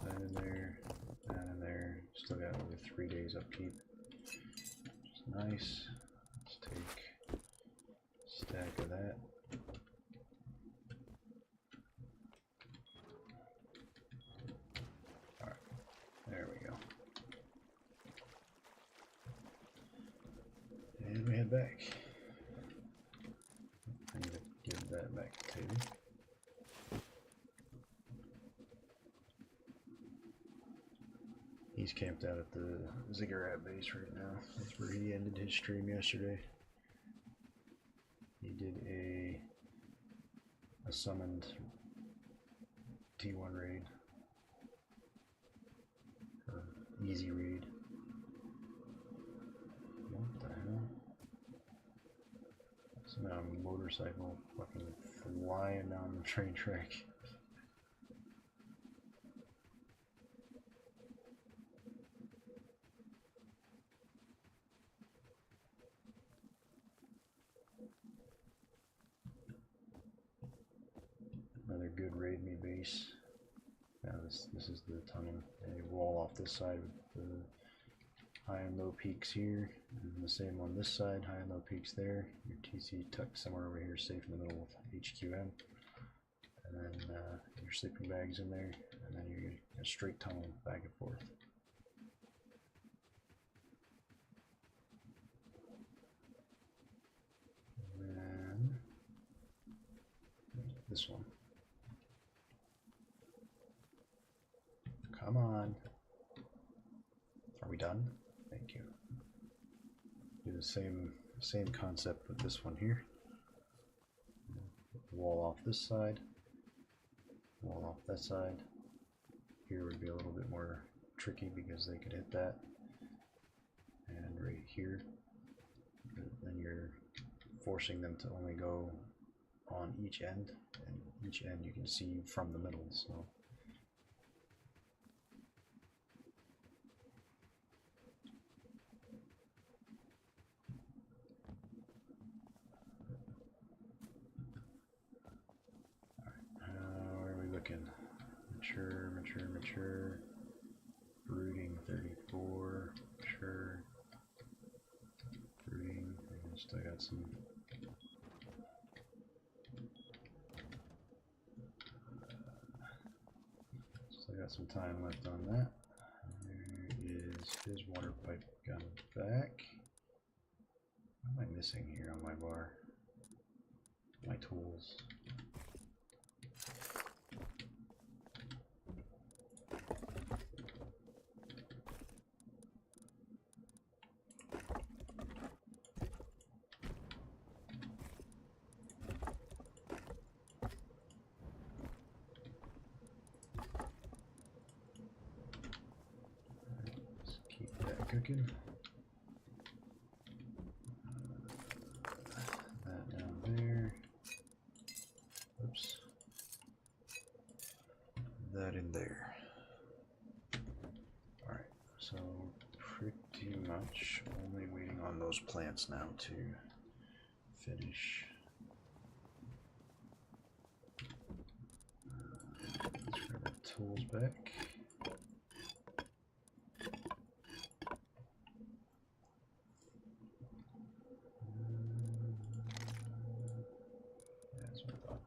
That in there, that in there. Still got over 3 days upkeep. Which is nice. Let's take a stack of that. There we go. And we head back. I need to give that back to Taylor. He's camped out at the Ziggurat base right now. That's where he ended his stream yesterday. He did a summoned T1 raid. Easy read. What the hell? Some motorcycle fucking flying down the train track. Another good raid me base. Now this is the tunnel. And you wall off this side with the high and low peaks here, and the same on this side, high and low peaks there. Your TC tucked somewhere over here, safe in the middle of HQM, and then your sleeping bags in there, and then you get a straight tunnel back and forth. And then this one. Come on. Are we done? Thank you. Do the same concept with this one here. Wall off this side. Wall off that side. Here would be a little bit more tricky because they could hit that. And right here, then you're forcing them to only go on each end, and each end you can see from the middle. So. Mature, mature, mature. Brooding 34. Mature. Brooding. And still got some. Still got some time left on that. There is his water pipe gun back. What am I missing here on my bar? My tools. cooking. That down there. Oops. That in there. Alright, so pretty much only waiting on those plants now to finish. Let's grab our tools back. That's what I thought.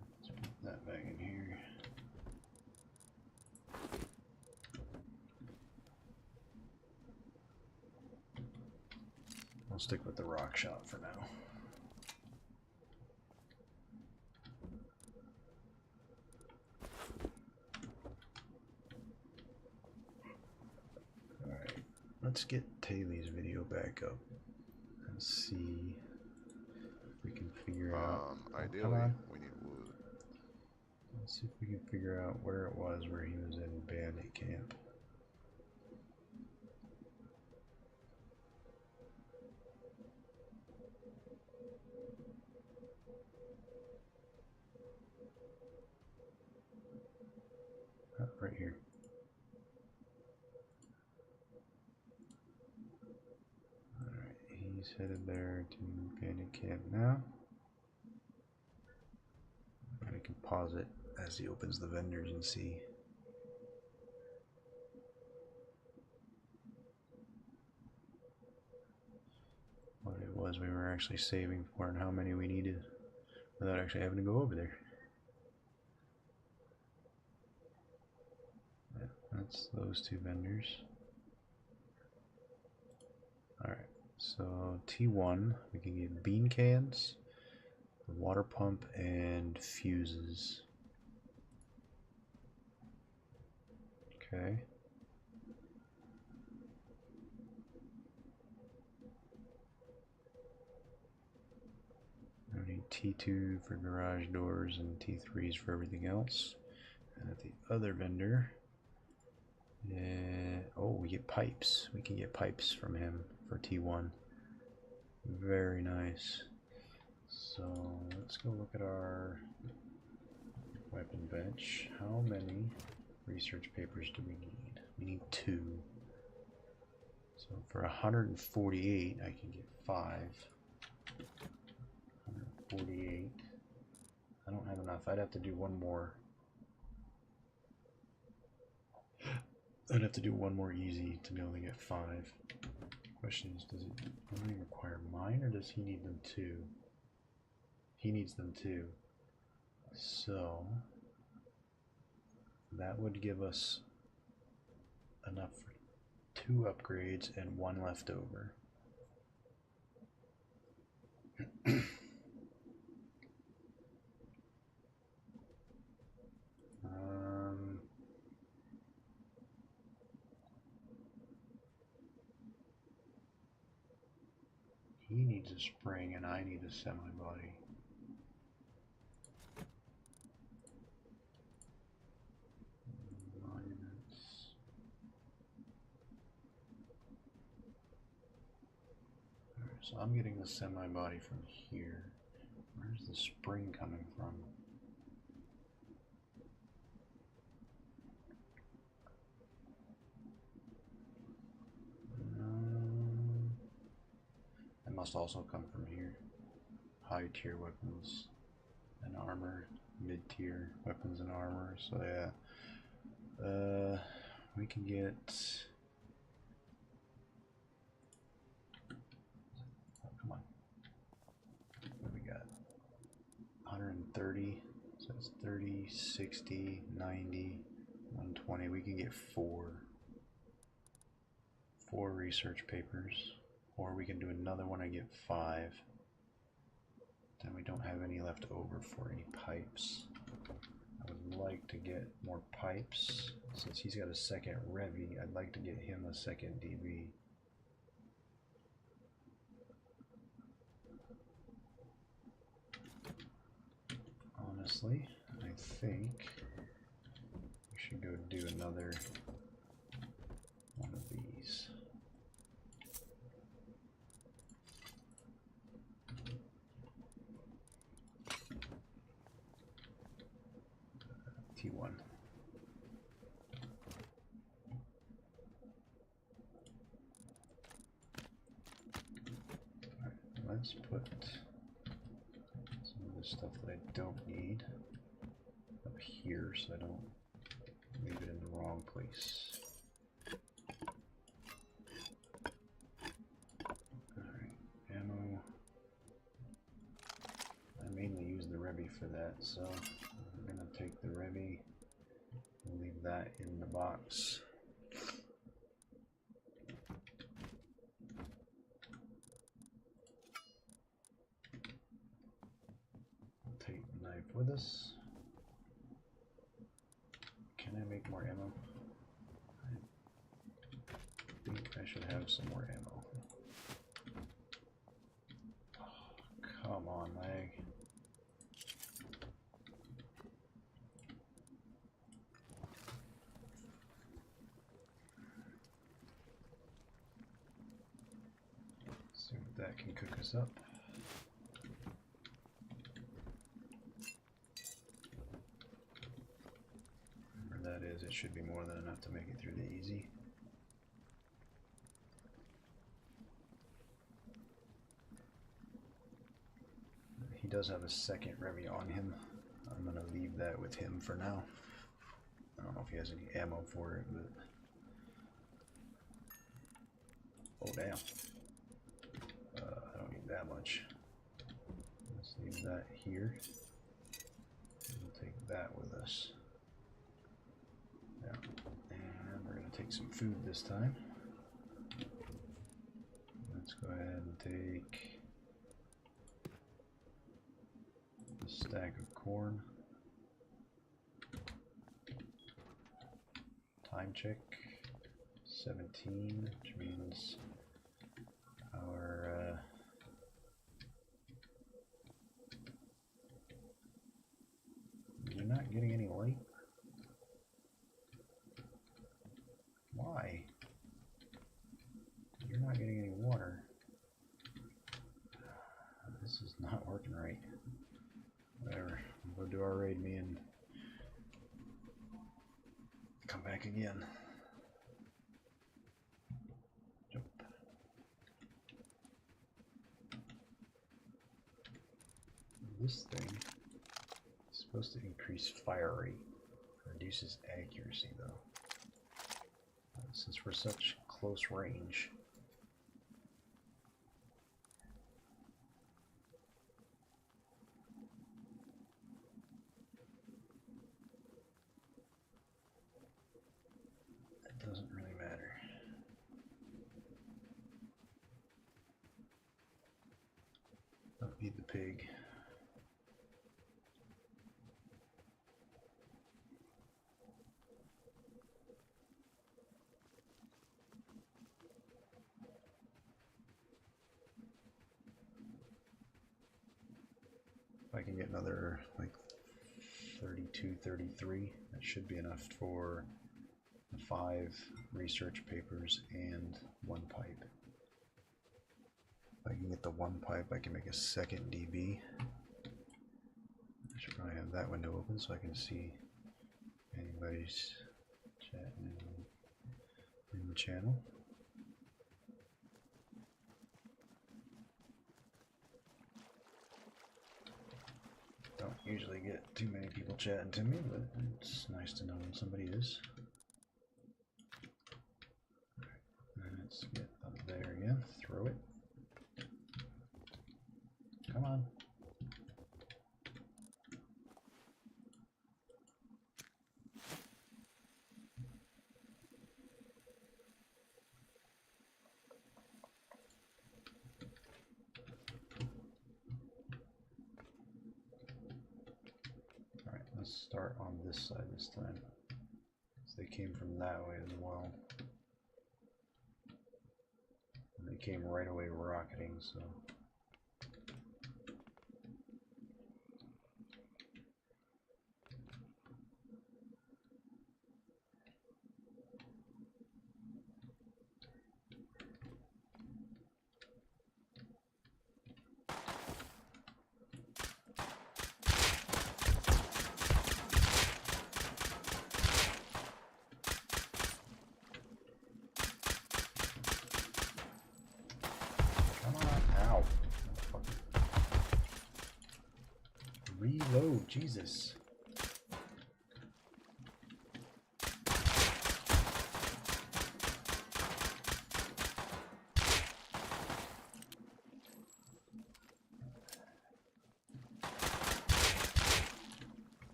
Let's put that back in here. I'll stick with the rock shop for now. Alright, let's get Taylor's video back up and see if we can figure out. Ideally, we need wood. Let's see if we can figure out where it was where he was in bandit camp. Right here. Alright, he's headed there to bandit camp now. I can pause it as he opens the vendors and see. What it was we were actually saving for and how many we needed without actually having to go over there. That's those two vendors. Alright, so T1, we can get bean cans, the water pump, and fuses. Okay. I need T2 for garage doors and T3s for everything else. And at the other vendor, oh, we get pipes. We can get pipes from him for T1. Very nice. So let's go look at our weapon bench. How many research papers do we need? We need 2. So for 148, I can get 5. 148. I don't have enough. I'd have to do one more. I'd have to do one more easy to be able to get 5. Question is, does it only require mine or does he need them too? He needs them too. So that would give us enough for 2 upgrades and 1 left over. He needs a spring and I need a semi-body. Monuments. Alright, so I'm getting the semi-body from here. Where's the spring coming from? It must also come from here. High tier weapons and armor, mid tier weapons and armor. So yeah, we can get. Oh, come on. What do we got? 130. So it's 30, 60, 90, 120. We can get 4 research papers. Or we can do another one and get 5. Then we don't have any left over for any pipes. I would like to get more pipes. Since he's got a second Revy, I'd like to get him a second DB. Honestly, I think we should go do another one of T1. Let's put some of this stuff that I don't need up here so I don't leave it in the wrong place. Alright, ammo. I mainly use the Rebby for that, so I'm going to take the Rebby and leave that in the box. Take the knife with us. Can I make more ammo? I think I should have some more ammo. Oh, come on, lag. See what that can cook us up. That is, it should be more than enough to make it through the easy. He does have a second Rebby on him. I'm going to leave that with him for now. I don't know if he has any ammo for it, but... Oh, damn. I don't need that much. Let's leave that here. We'll take that with us. Yeah. And we're going to take some food this time. Let's go ahead and take a stack of corn. Time check 17, which means our you're not getting any light. Why? You're not getting any water. This is not working right. Whatever. We'll go do our raid, me, and come back again. Jump. This thing is supposed to increase fire rate. Reduces accuracy, though. Since we're such close range. It doesn't really matter. Don't feed the pig. If I can get another like 32, 33, that should be enough for 5 research papers and 1 pipe. If I can get the 1 pipe, I can make a second DB. I should probably have that window open so I can see anybody's chatting in the channel. Don't usually get too many people chatting to me, but it's nice to know when somebody is. Let's get up there again, throw it. Come on. Alright, let's start on this side this time. They came from that way as well. And they came right away rocketing, so. Reload, Jesus.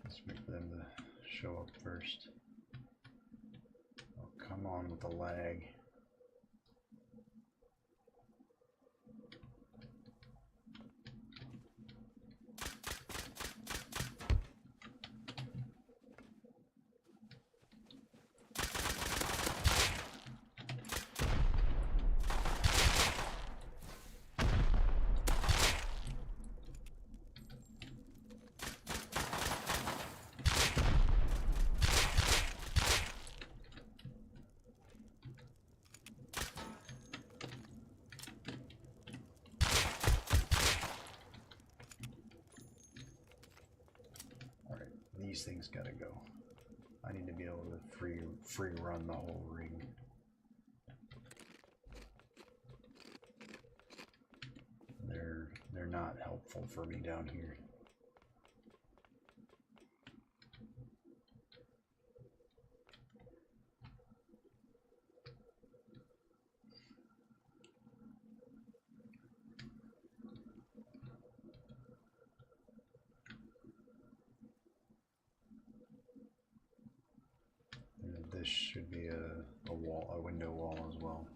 Let's wait for them to show up first. Oh, come on with the lag. These things gotta go. I need to be able to free run the whole ring. They're not helpful for me down here. This should be a wall, a window wall as well.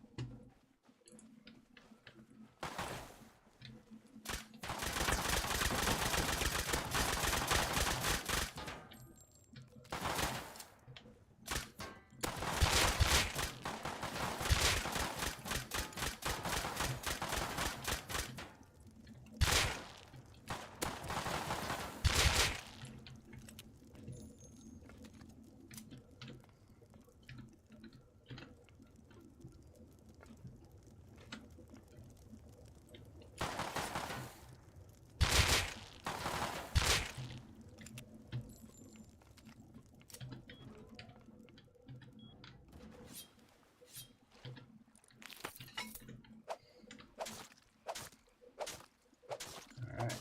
Alright.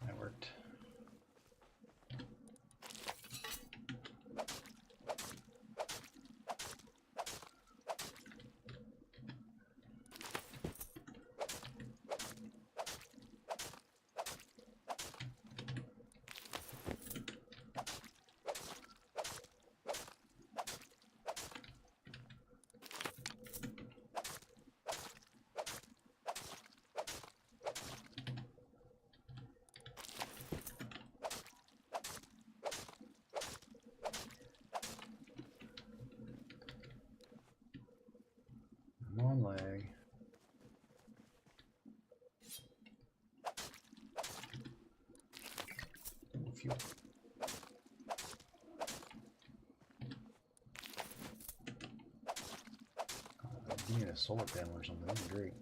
That worked. Come on, lag. Phew. You need a solar panel or something. That'd be great.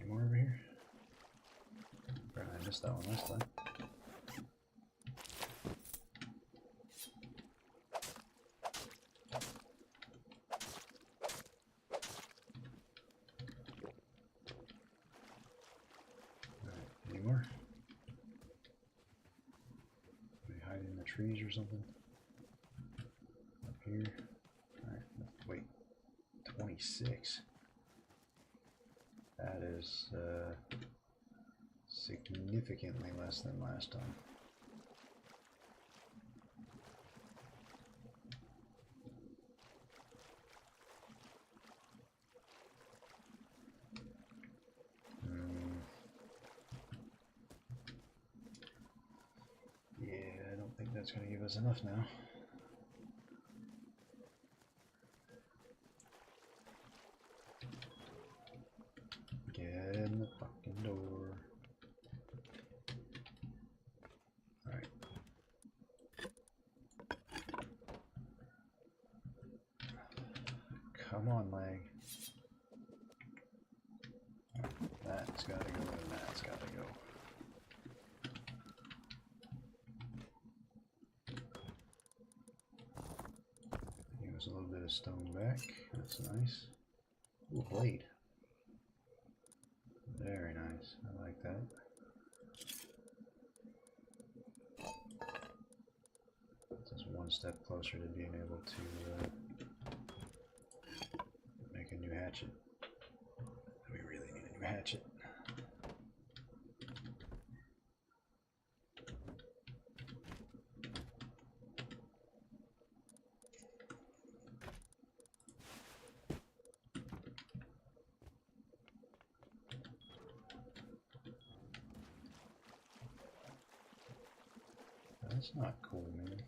More over here. I missed that one last time. anymore. They hide in the trees or something. Up here. Alright, wait. 26. That is significantly less than last time. Yeah, I don't think that's going to give us enough now. Get in the fucking door. Alright. Come on, leg. That's gotta go and that's gotta go. Give us a little bit of stone back. That's nice. Ooh, blade. Very nice. I like that. Just one step closer to being able to make a new hatchet. We really need a new hatchet. That's not cool, man.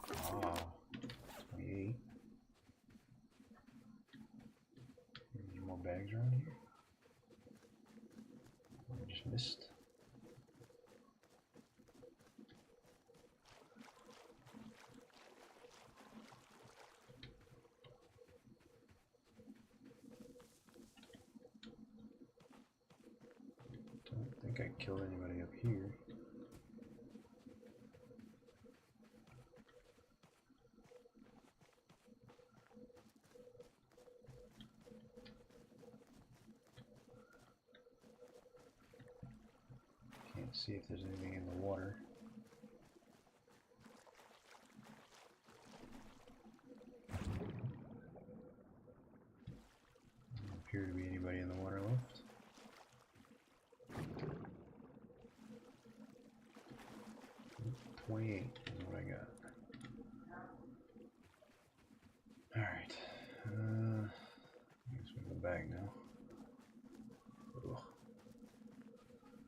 Ah, 28. Any more bags around here? I just missed. Don't think I killed anybody up here. Can't see if there's anything in the water. Doesn't appear to be anybody in the water left. Oop, 28 is what I got. Alright. I guess we go back now. Ugh.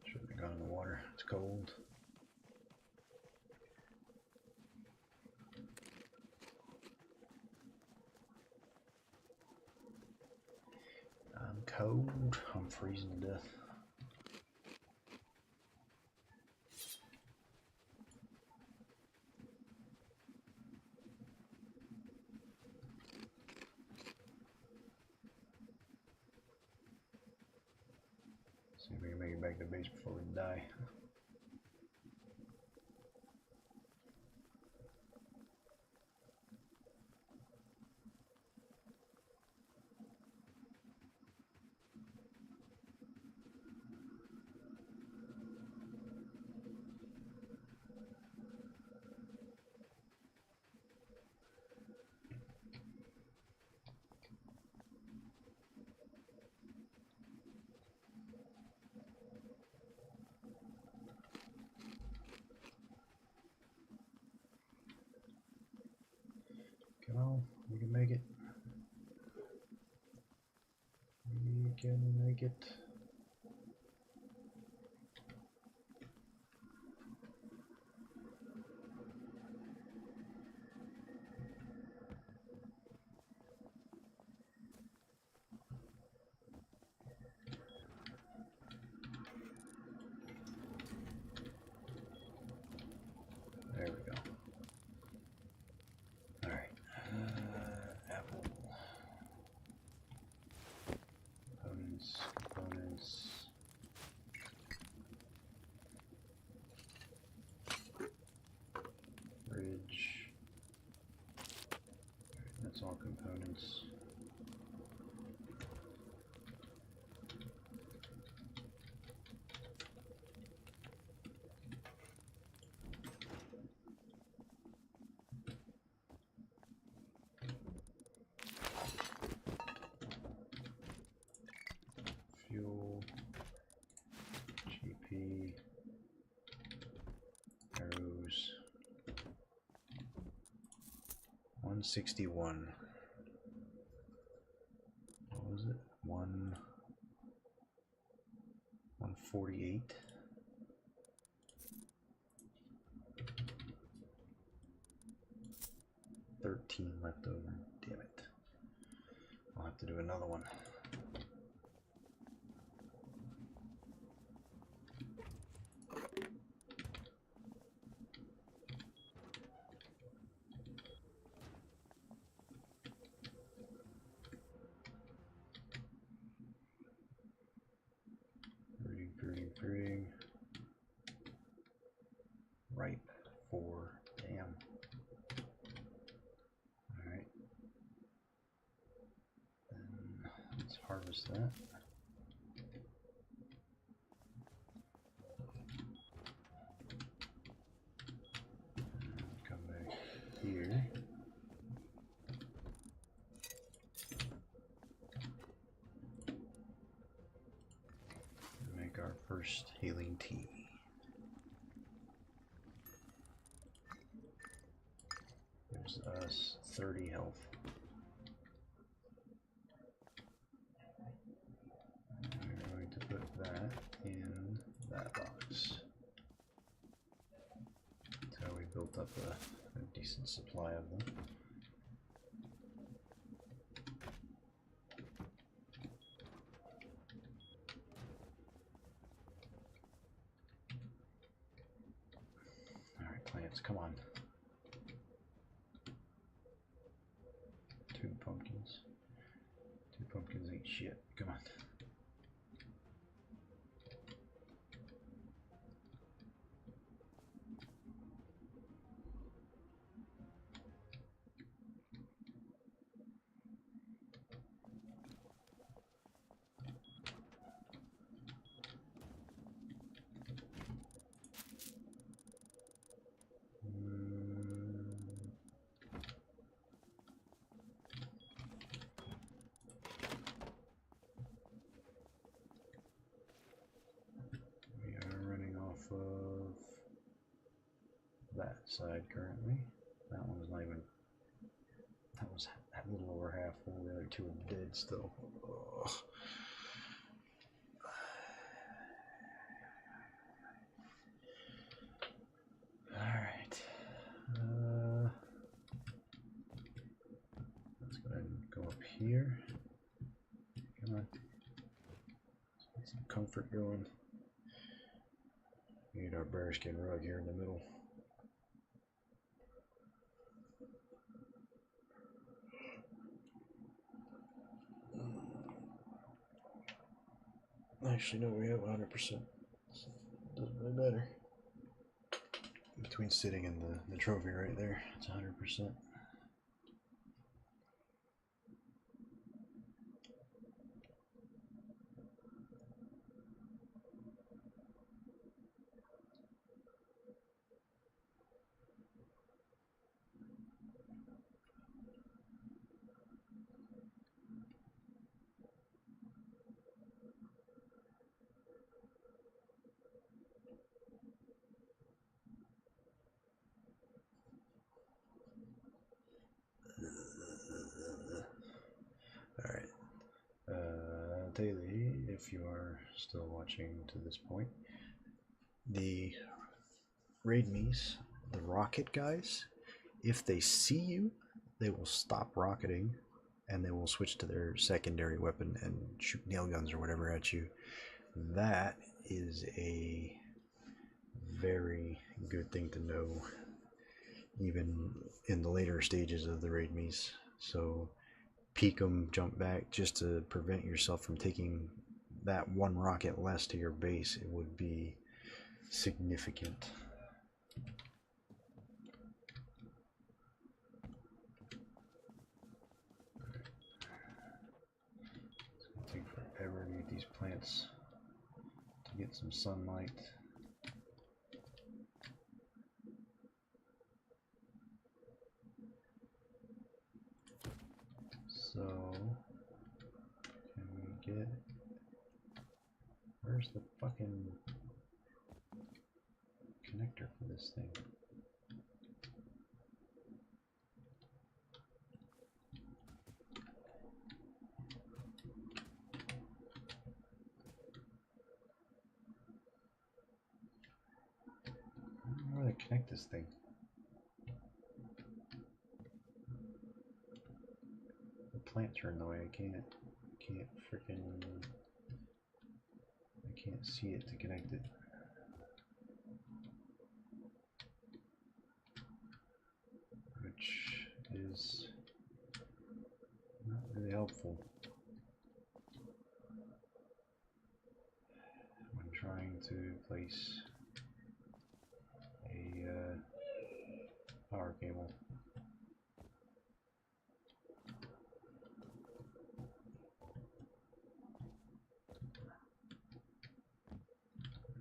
Shouldn't have gone in the water. It's cold. I'm cold. I'm freezing to death. See if we can make it back to base before we die. Come on, we can make it. We can make it. There we go. Alright. Apple. Components. Bridge. Alright, that's all components. 161. What was it? 148. $13 left over. Damn it. I'll have to do another one. Breeding. Ripe for damn. Alright. Then let's harvest that. Come back here. Make our first healing tea. Gives us 30 health. We're going to put that in that box. That's how we built up a decent supply of them. Alright, plants, come on. 2 pumpkins. 2 pumpkins ain't shit. Come on. Of that side currently. That one's not even, that was a little over half full. The other 2 are dead still. Ugh. Alright. Let's go ahead and go up here. Come on. Let's get some comfort going. Need our bearskin rug here in the middle. Actually, no, we have 100%. So doesn't really matter. Between sitting and the trophy right there, it's 100%. Alright. Daily, if you are still watching to this point, the raid me's, the rocket guys, if they see you, they will stop rocketing and they will switch to their secondary weapon and shoot nail guns or whatever at you. That is a very good thing to know, even in the later stages of the raid me's. So peek them, jump back, just to prevent yourself from taking that 1 rocket less to your base. It would be significant. It's going to take forever to get these plants to get some sunlight. So, can we get, where's the fucking connector for this thing? connect this thing? The plants are in the way. I can't freaking. I can't see it to connect it. Which is not really helpful when trying to place a power cable.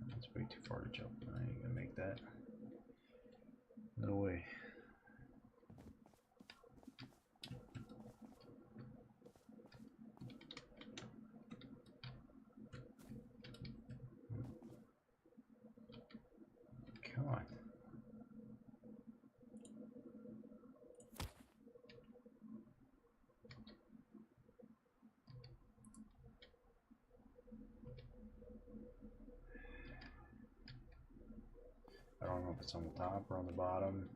That's way too far to jump. I ain't gonna make that. No way. Come on. I don't know if it's on the top or on the bottom.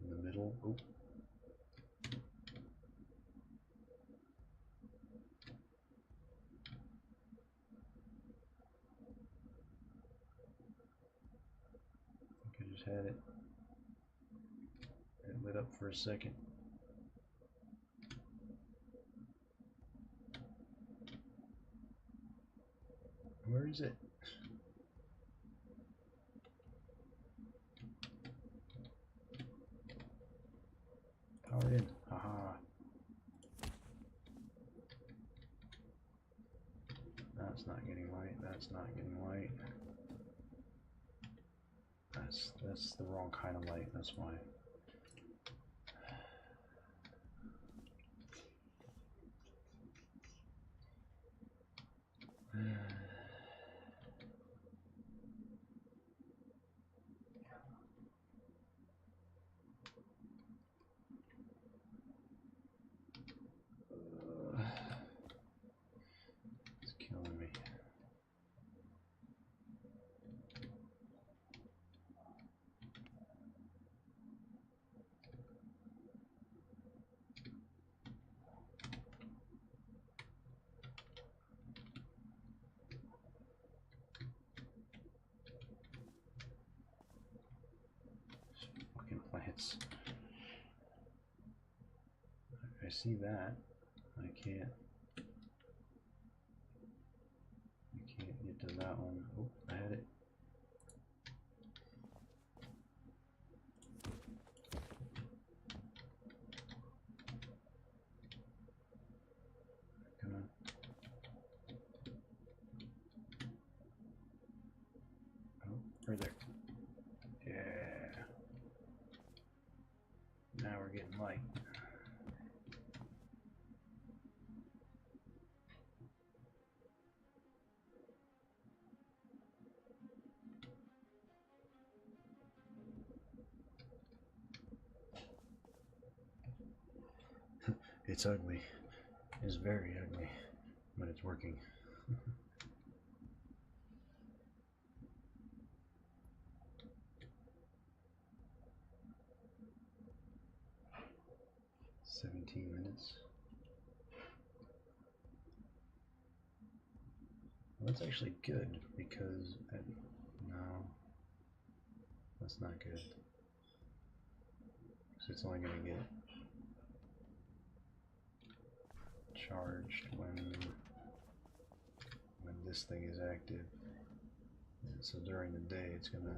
In the middle. Oh. I think I just had it. It lit up for a second. Where is it? Power in. Haha. That's not getting light. That's not getting light. That's the wrong kind of light. That's why. It's killing me. Fucking plants. I see that. I can't get to that one. Oh, I had it. Come on. Oh, right there. Yeah. Now we're getting light. It's ugly. It's very ugly, but it's working. 17 minutes. Well, that's actually good because no, that's not good. So it's only going to get charged when this thing is active. And so during the day, it's going to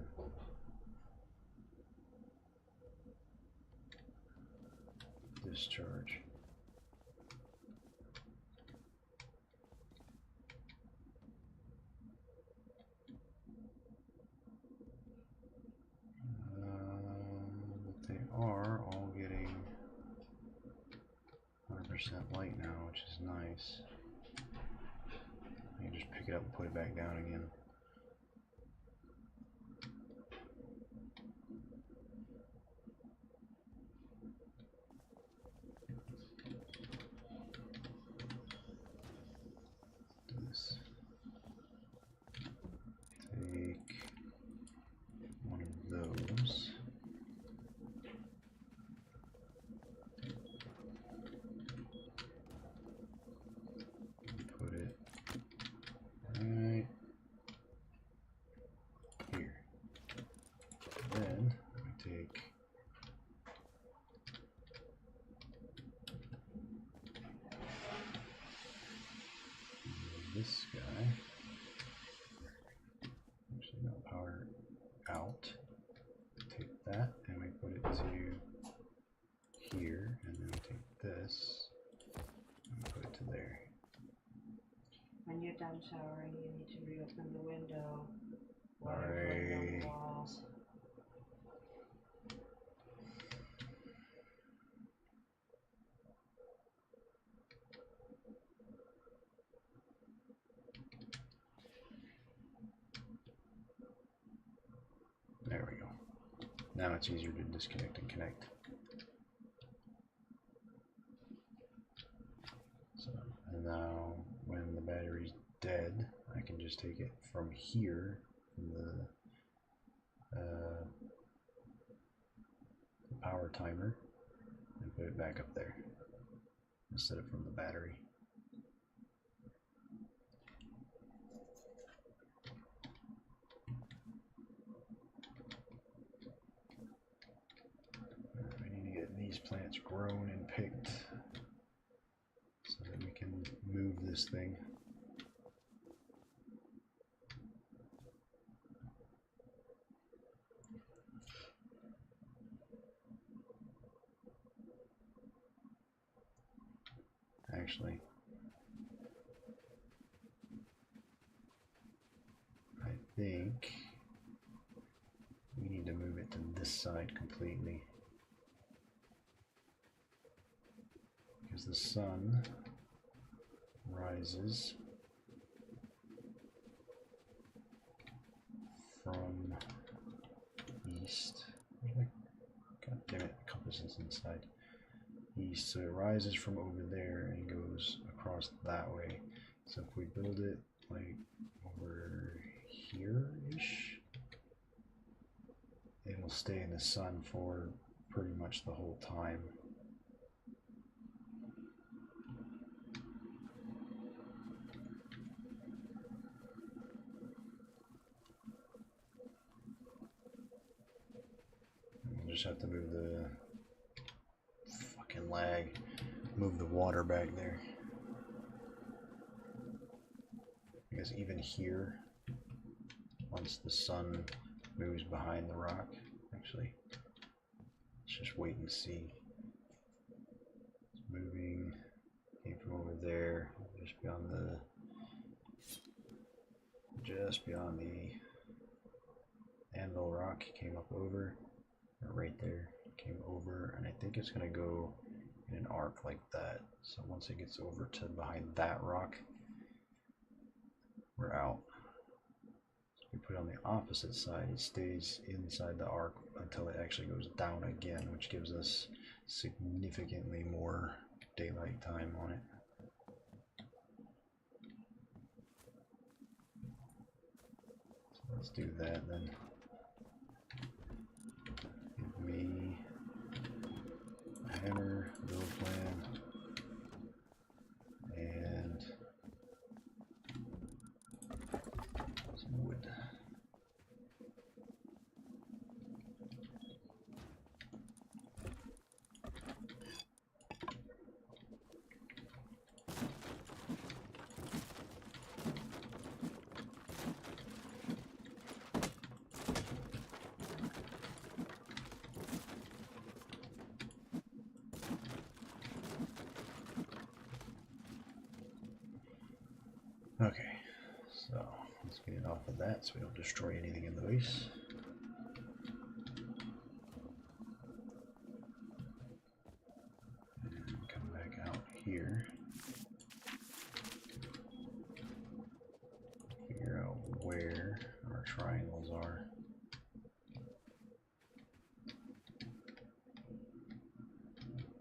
discharge. But they are all getting 100% light now, which is nice. I can just pick it up and put it back down again. Do this. that, and we put it to here, and then we take this and put it to there. When you're done showering, you need to reopen the window. Sorry. On the walls. There we go. Now it's easier to disconnect and connect. So, and now when the battery's dead, I can just take it from here, from the power timer, and put it back up there instead of from the battery. We need to get these plants grown and picked so that we can move this thing. Actually, I think we need to move it to this side completely, because the sun rises from east. God damn it, the compass is inside. East, so it rises from over there and goes across that way. So if we build it like over here-ish, it will stay in the sun for pretty much the whole time. We'll just have to move the lag, move the water back there, because even here, once the sun moves behind the rock, actually, let's just wait and see. It's moving, came from over there, just beyond the anvil rock, came up over, right there, came over, and I think it's gonna go in an arc like that. So once it gets over to behind that rock, we're out. So we put it on the opposite side, it stays inside the arc until it actually goes down again, which gives us significantly more daylight time on it. So let's do that then. Give me a hammer, build plan, and some wood. Okay, so let's get it off of that so we don't destroy anything in the base. And come back out here. Figure out where our triangles are.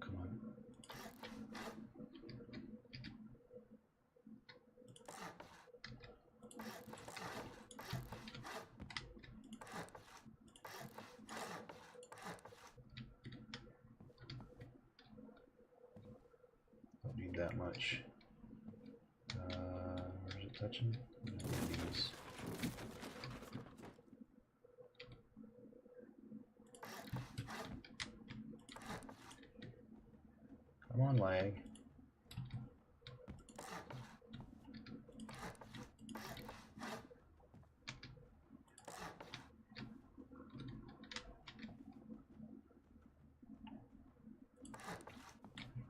Come on. Don't need that much. Where's it touching? These. Come on, lag.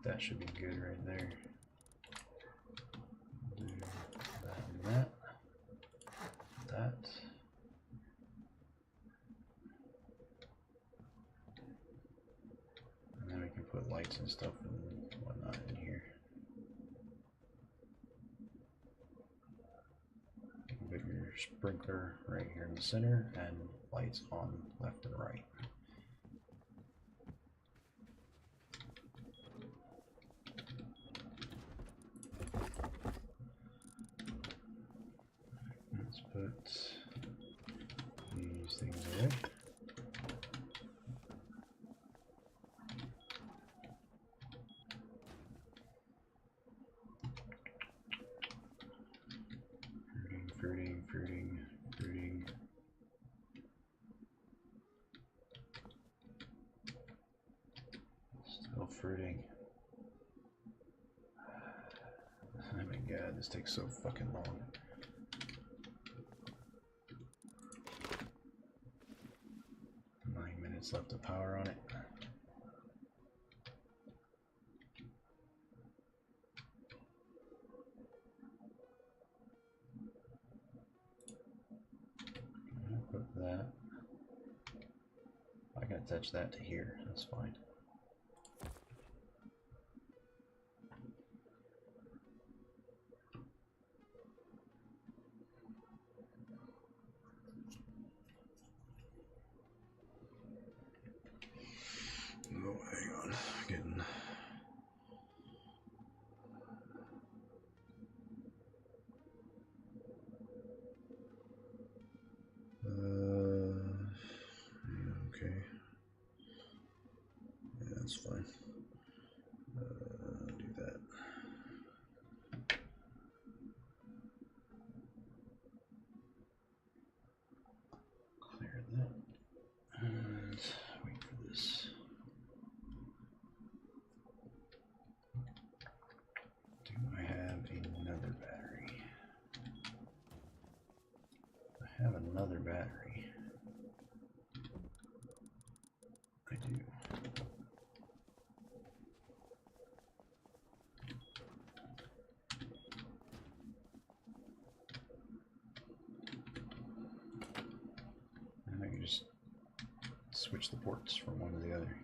That should be good right there. Do that and that. That. And then we can put lights and stuff and whatnot in here. Put your sprinkler right here in the center and lights on left and right. Let's put these things away. Fruiting. Still fruiting. Oh my god, this takes so fucking long. Minutes left of power on it. Put that. I can attach that to here. That's fine. Oh, hang on. Getting. Okay. Yeah, that's fine. Do that. Clear that. And wait for this. Do I have another battery? I have another battery. I do. And I can just switch the ports from one to the other.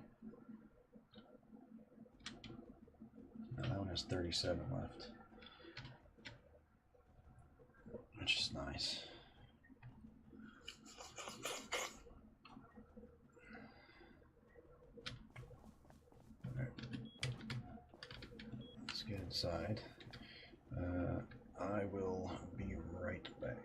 Now that one has 37 left, which is nice. Alright. Let's get inside. I will be right back.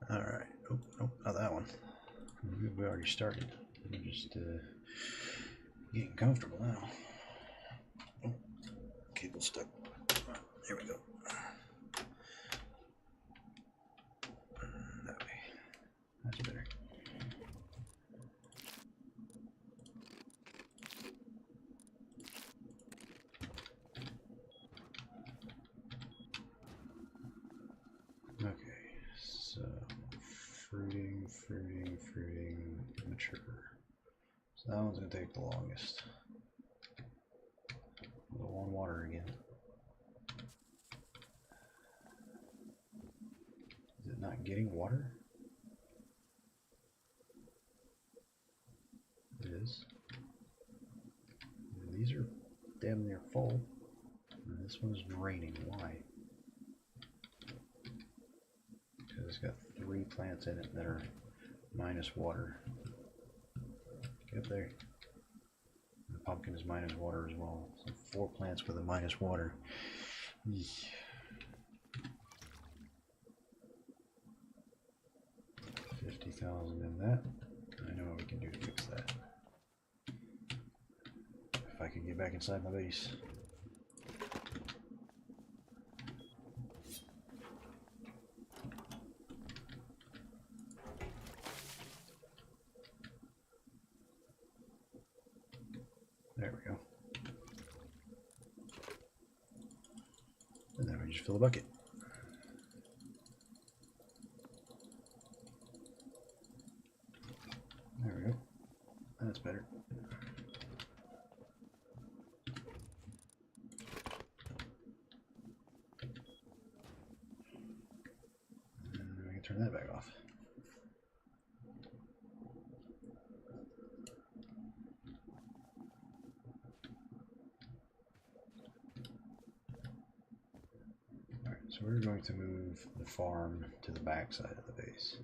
Alright. Oh, nope, not that one. We already started. We're just getting comfortable now. Oh, cable stuck. There we go. That way. That's better. Okay, so fruiting, mature. So that one's gonna take the longest. Low on water again. Is it not getting water? It is. These are damn near full. And this one's draining. Why? Because it's got 3 plants in it that are minus water. Get up there. The pumpkin is minus water as well. So 4 plants with a minus water. Eesh. 50,000 in that. I know what we can do to fix that. If I could get back inside my base. There we go. And then we just fill the bucket. There we go. That's better. And we can turn that back off. So we're going to move the farm to the back side of the base,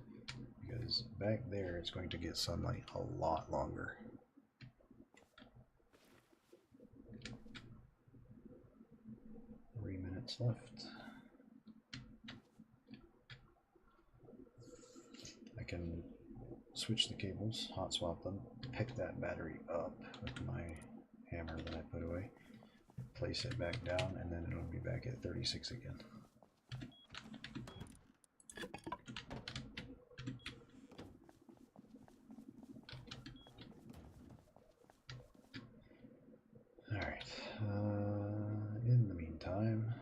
because back there it's going to get sunlight a lot longer. Minutes left. I can switch the cables, hot swap them, pick that battery up with my hammer that I put away, place it back down, and then it'll be back at 36 again. Alright, in the meantime,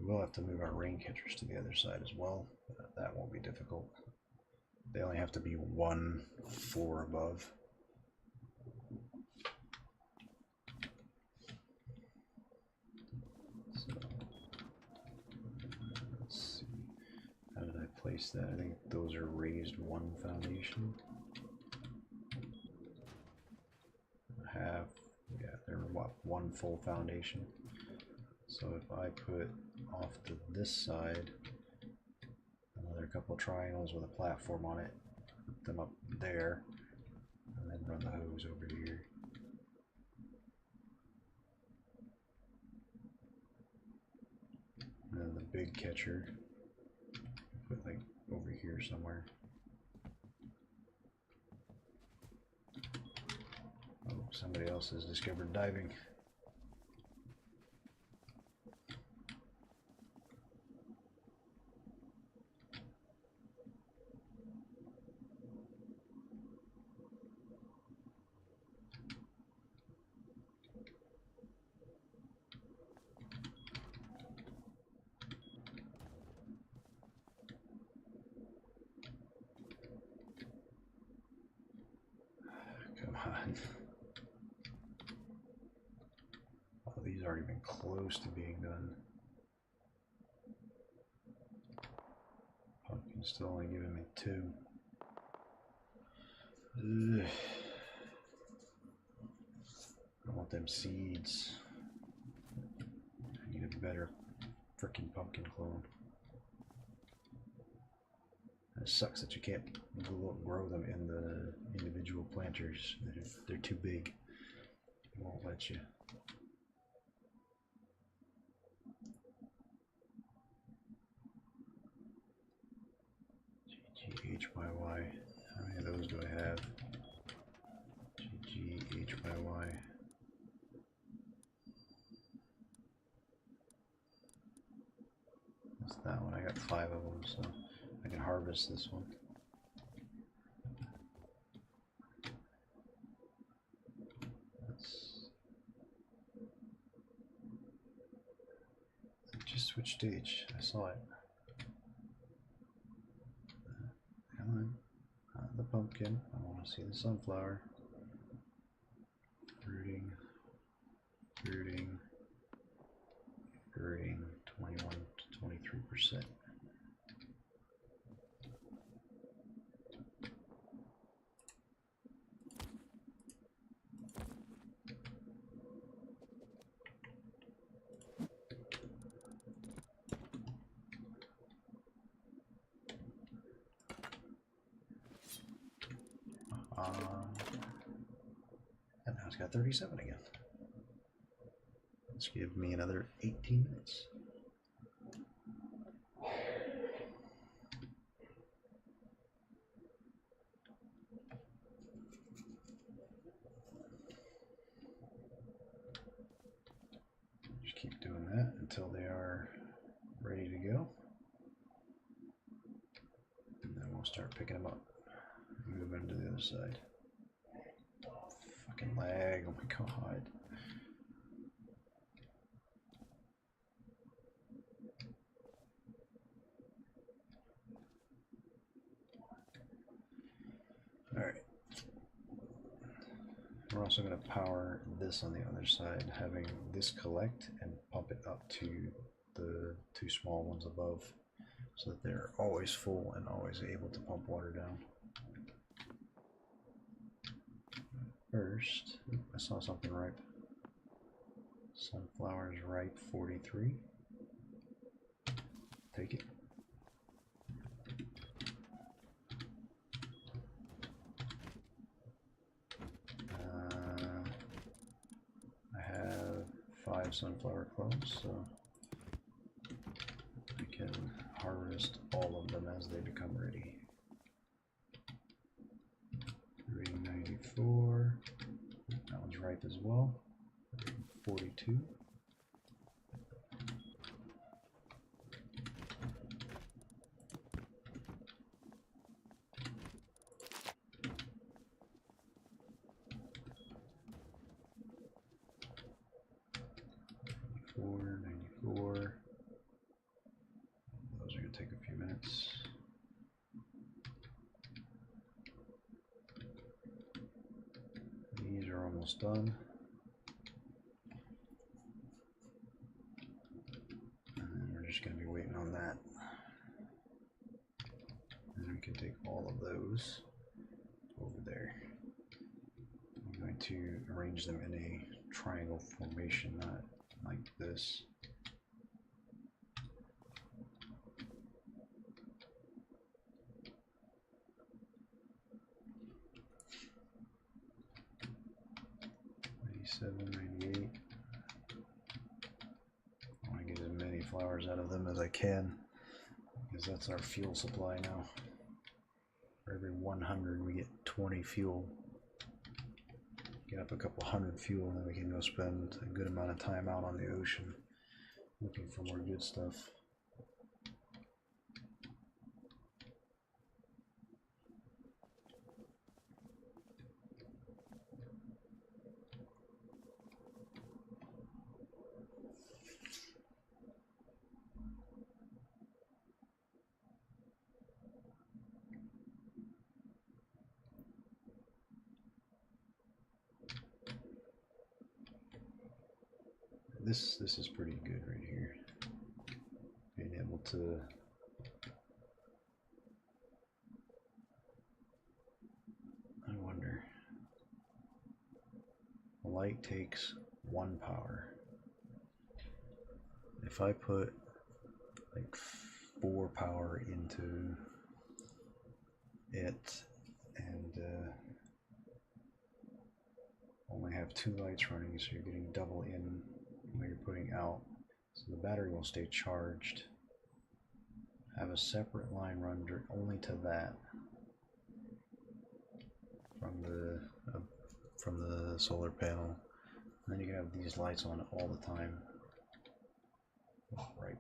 we will have to move our rain catchers to the other side as well, but that won't be difficult. They only have to be 1 floor above. So, let's see. How did I place that? I think those are raised 1 foundation. Half, yeah, they're what, 1 full foundation. So if I put off to this side another couple of triangles with a platform on it, put them up there, and then run the hose over here. And then the big catcher, put like over here somewhere. Oh, somebody else has discovered diving. Come on. Oh, these aren't even close to being done. Pumpkin's still only giving me 2. Ugh. I want them seeds. I need a better freaking pumpkin clone. It sucks that you can't grow them in the individual planters. They're too big. It won't let you. HYY. How many of those do I have? GG, HYY. That's that one. I got 5 of them, so I can harvest this one. Just switch stage. I saw it. Come on. Not the pumpkin. I want to see the sunflower. Fruiting. Fruiting. Fruiting. 21 to 23%. And now it's got 37 again. Let's give me another 18 minutes. Just keep doing that until they are ready to go. And then we'll start picking them up. Move into the other side. Fucking lag, oh my god. Alright. We're also going to power this on the other side, having this collect and pump it up to the 2 small ones above, so that they're always full and always able to pump water down. First, I saw something ripe. Sunflowers ripe 43. Take it. I have 5 sunflower clones, so I can harvest all of them as they become ready. 394. That one's ripe as well. 42. Those are going to take a few minutes. These are almost done. And then we're just going to be waiting on that. And we can take all of those over there. I'm going to arrange them in a triangle formation, not like this. $97.98. I want to get as many flowers out of them as I can, because that's our fuel supply now. For every 100 we get 20 fuel. Get up a couple hundred fuel, and then we can go spend a good amount of time out on the ocean looking for more good stuff. This is pretty good right here. Being able to I wonder. Light takes 1 power. If I put like 4 power into it and only have 2 lights running, so you're getting double in when you're putting out, so the battery will stay charged have a separate line run only to that from the solar panel. And then you can have these lights on all the time. Oh, ripe.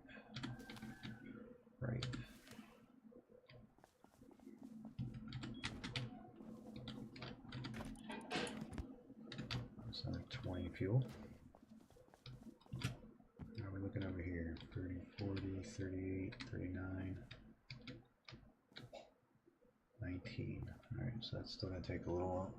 That's another 20 fuel. How are we looking over here? 30, 40, 38, 39, 19. Alright, so that's still going to take a little while.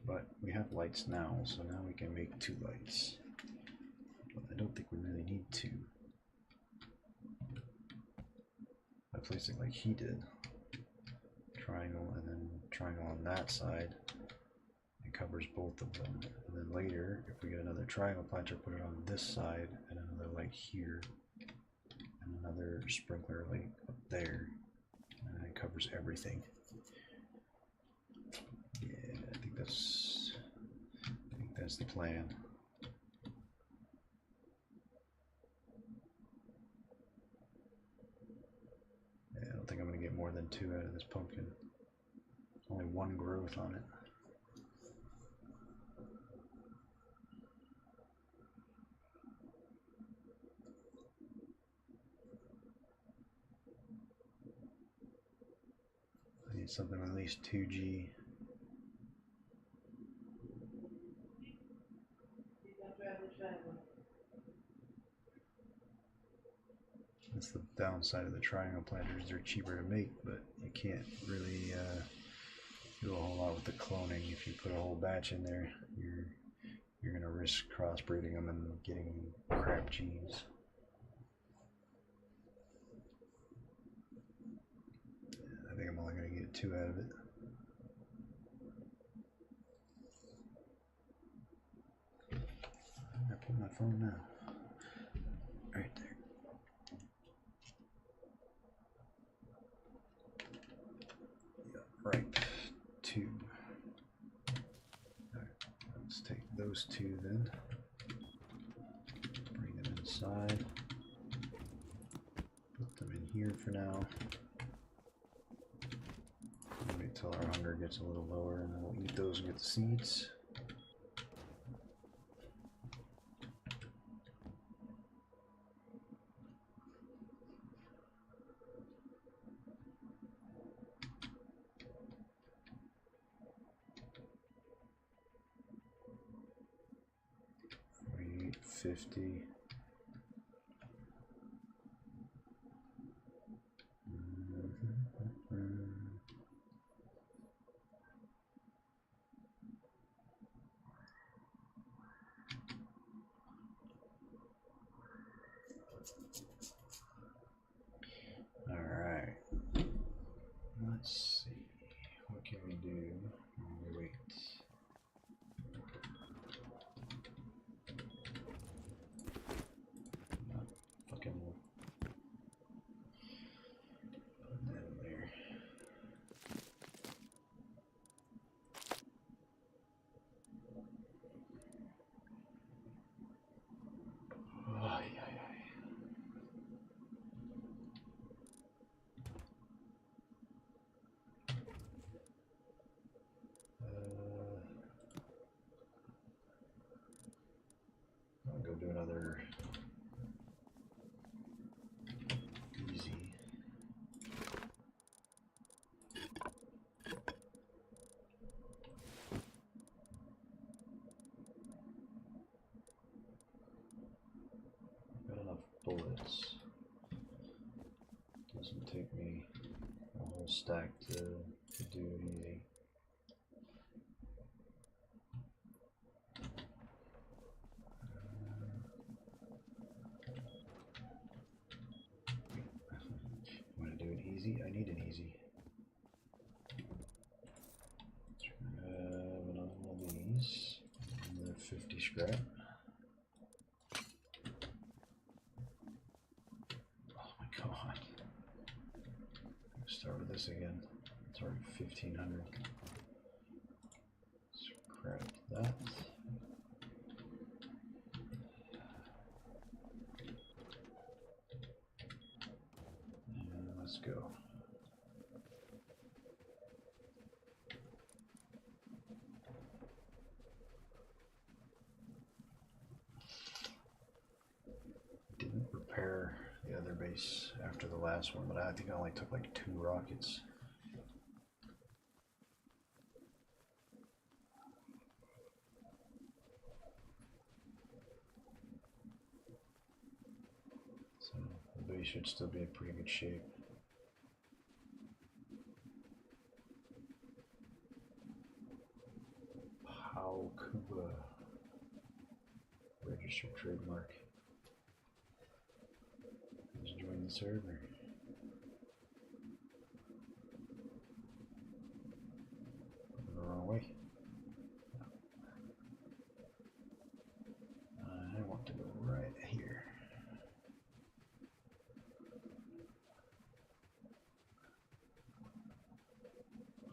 But we have lights now, so now we can make 2 lights. But I don't think we really need to. I place it like he did. Triangle and then triangle on that side. It covers both of them. And then later, if we get another triangle planter, put it on this side and another light here. And another sprinkler light up there. And then it covers everything. Yeah, I think that's the plan. Yeah, I don't think I'm going to get more than 2 out of this pumpkin. Only 1 growth on it. I need something with at least 2G. That's the downside of the triangle planters. They're cheaper to make, but you can't really do a whole lot with the cloning. If you put a whole batch in there, you're gonna risk crossbreeding them and getting crap genes. I think I'm only gonna get 2 out of it. I put my phone now. Right there. Right, 2. Alright, let's take those 2 then. Bring them inside. Put them in here for now. Wait till our hunger gets a little lower and then we'll eat those and get the seeds. Wait, 50. Alright, let's see, what can we do? Wait. Not fucking put that in there. Oh, yeah. I'll go do another easy. Got enough bullets. Doesn't take me a whole stack to do it easy. Want to do it easy? I need it easy. Grab another one of these. Another 50 scrap. Oh my god. Start with this again. It's already 1500. Let's Let's go. Didn't repair the other base after the last one, but I think I only took like 2 rockets. So the base should still be in pretty good shape. How Kuba registered trademark. Just join the server. The wrong way. I want to go right here.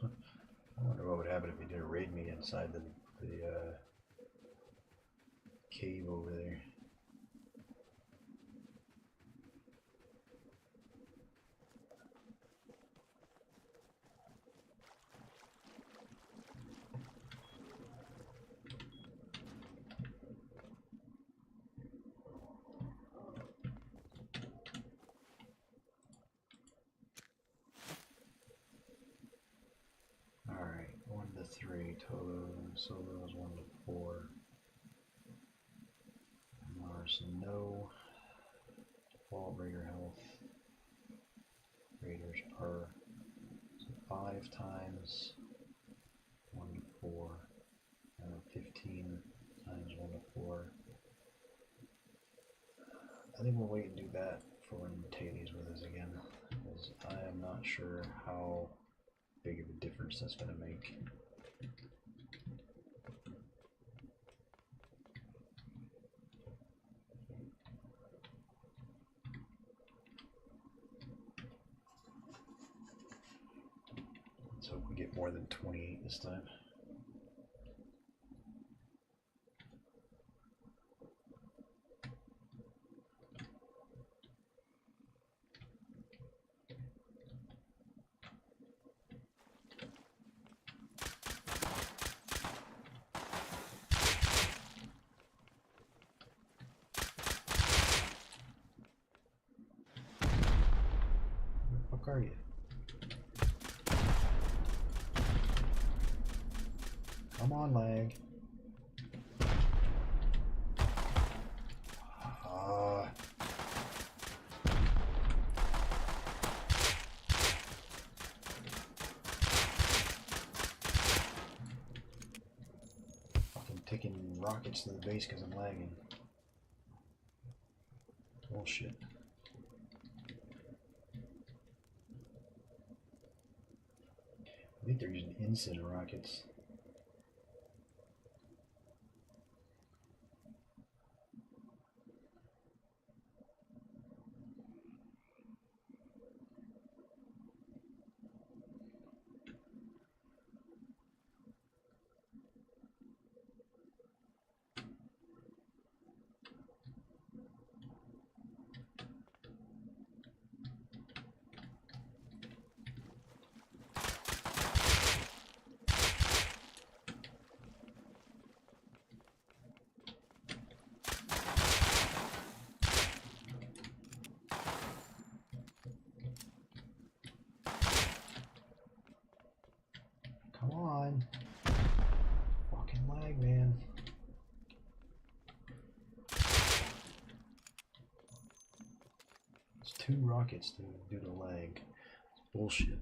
I wonder what would happen if he did a raid me inside the cave over there. Alright, 1 to 3 total, solos 1 to 4. Mars, no. Default raider health. Raiders per. So 5 times 1 to 4. 15 times 1 to 4. I think we'll wait and do that for when Taylor's with us again, because I am not sure how big of a difference that's going to make. Let's hope we get more than 28 this time. Where are you? Come on, lag. Fucking taking rockets to the base because I'm lagging. Bullshit. I think they're using instant rockets. Come on. Fucking lag, man. It's 2 rockets due to lag. It's bullshit.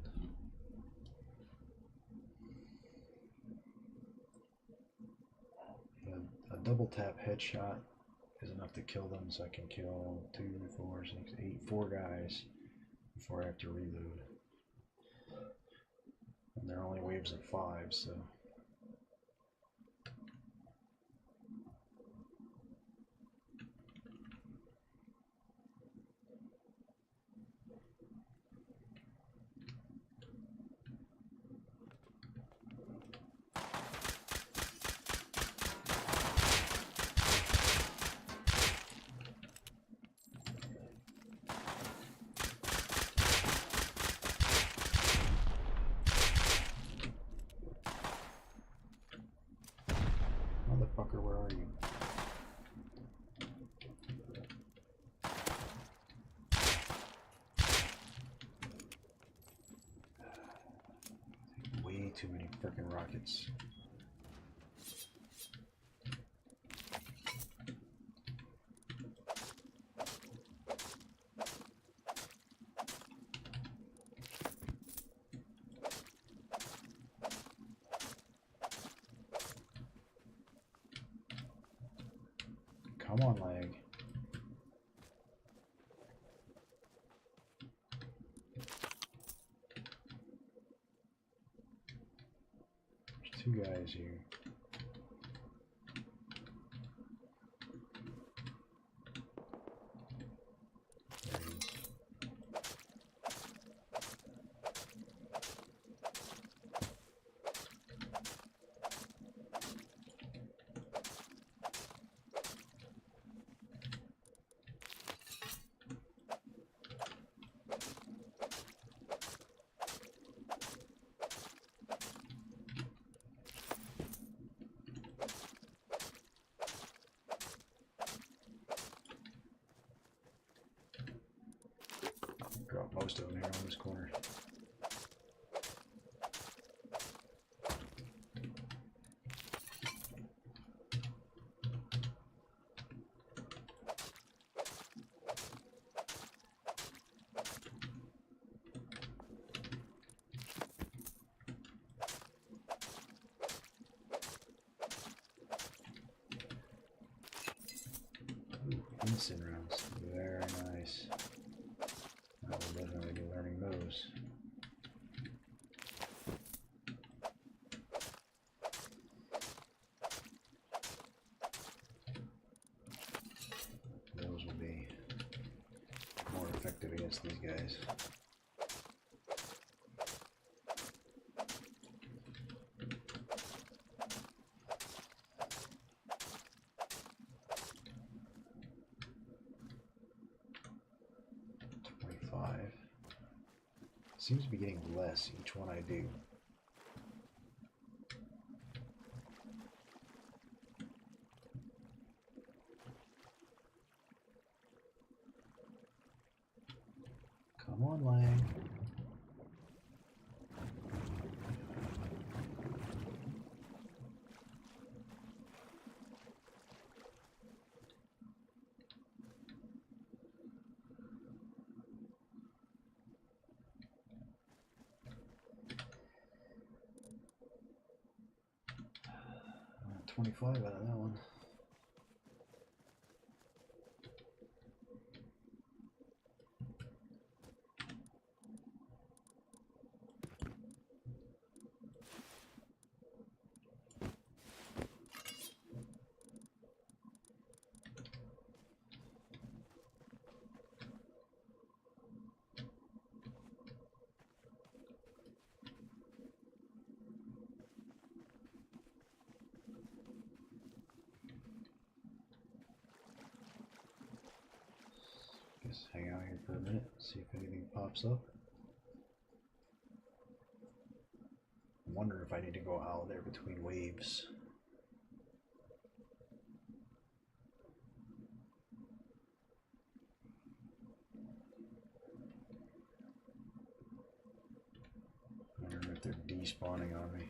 A double tap headshot is enough to kill them, so I can kill 2, 4, 6, 8, 4 guys before I have to reload. And they're only waves of 5, so. Motherfucker, where are you? Way too many freaking rockets. Come on, lag. There's two guys here. There he is. Drop most of them here on this corner. Ooh, instant rounds. Very nice. I will definitely be learning those. Those will be more effective against these guys. Seems to be getting less each one I do. Come on, Lang. Uh, 25 out of that one. Just hang out here for a minute, see if anything pops up. I wonder if I need to go out there between waves. I wonder if they're despawning on me.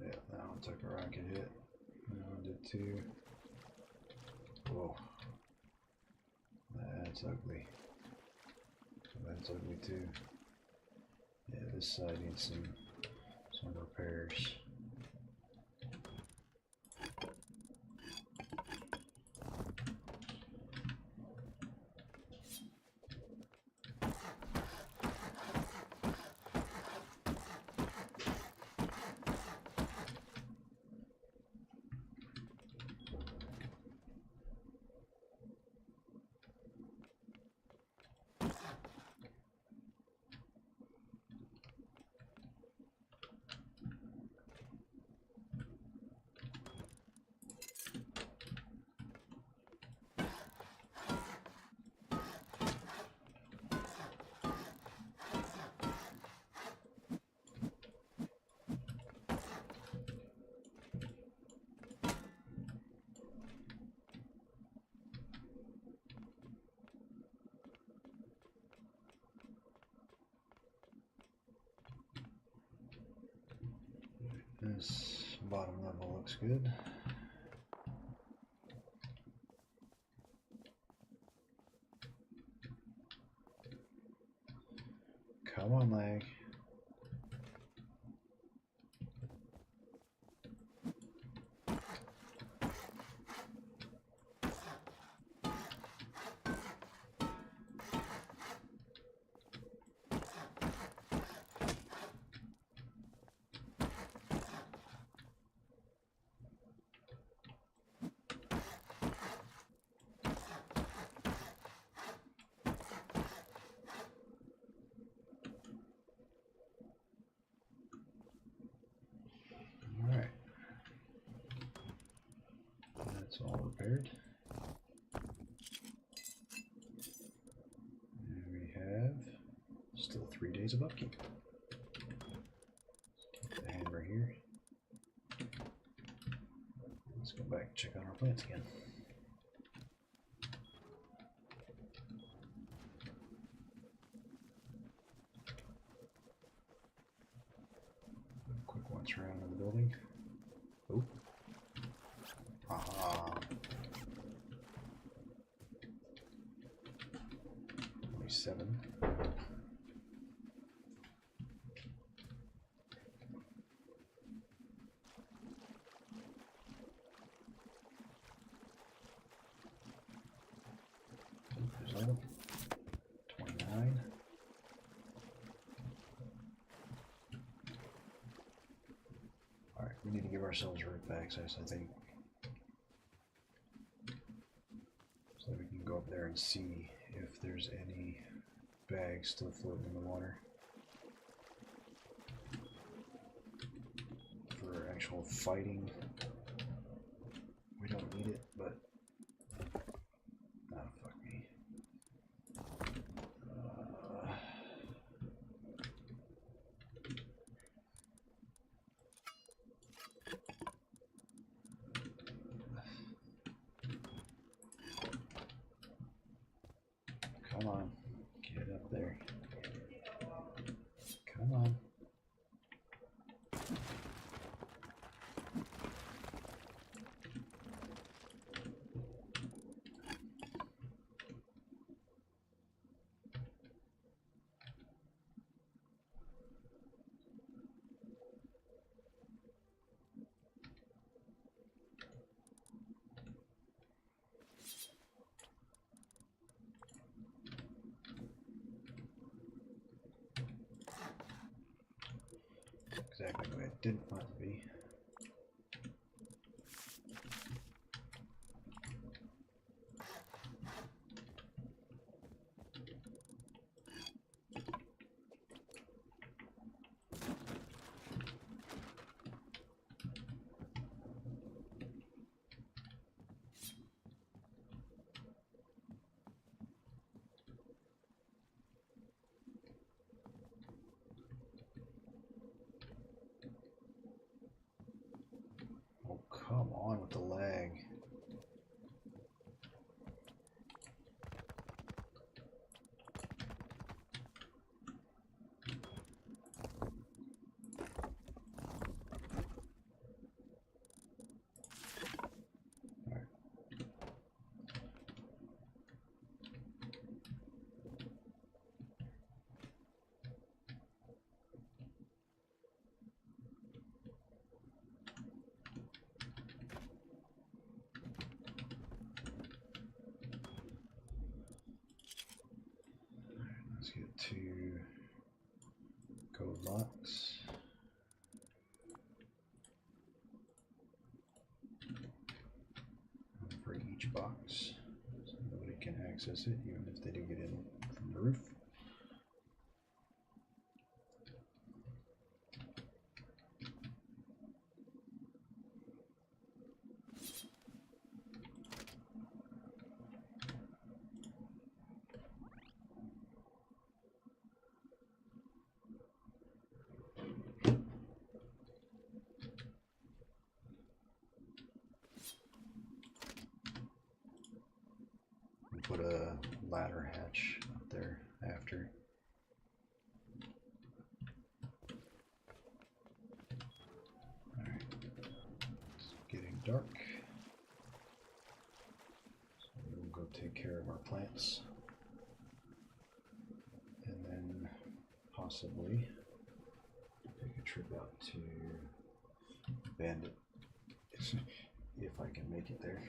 Yeah, that one took a rocket hit. That one did too. Whoa. That's ugly. That's ugly too. Yeah, this side needs some repairs. This bottom level looks good. Come on, lag. Alright. That's all repaired. And we have still 3 days of upkeep. Put the hammer here. Let's go back and check on our plants again. Quick once around in the building. Oh. Aha. Only 7. Krizalium. 29. Alright, we need to give ourselves root access, I think. So that we can go up there and see if there's any bags still floating in the water. For actual fighting, we don't need it, but oh, fuck me. Come on, get up there. Come on. Exactly the way it didn't want to be. Oh, come on with the lag. Alright. Let's get to code locks. For each box, so nobody can access it, even if they do get in from the roof. Put a ladder hatch up there after. Alright. dark. So we'll go take care of our plants. And then possibly take a trip out to Bandit. If I can make it there.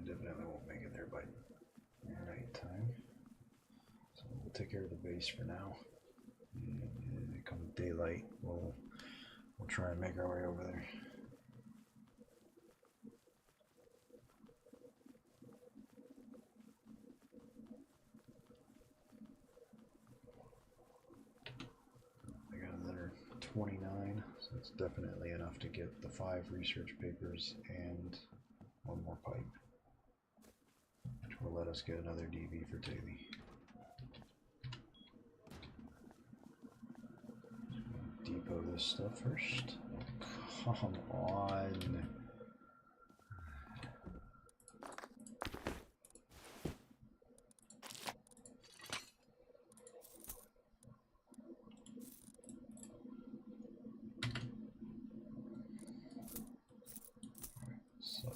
Definitely won't make it there by nighttime. So we'll take care of the base for now. And come daylight, we'll try and make our way over there. I got another 29, so it's definitely enough to get the 5 research papers and 1 more pipe, which will let us get another DV for Taylor. Depot this stuff first. Oh, come on. So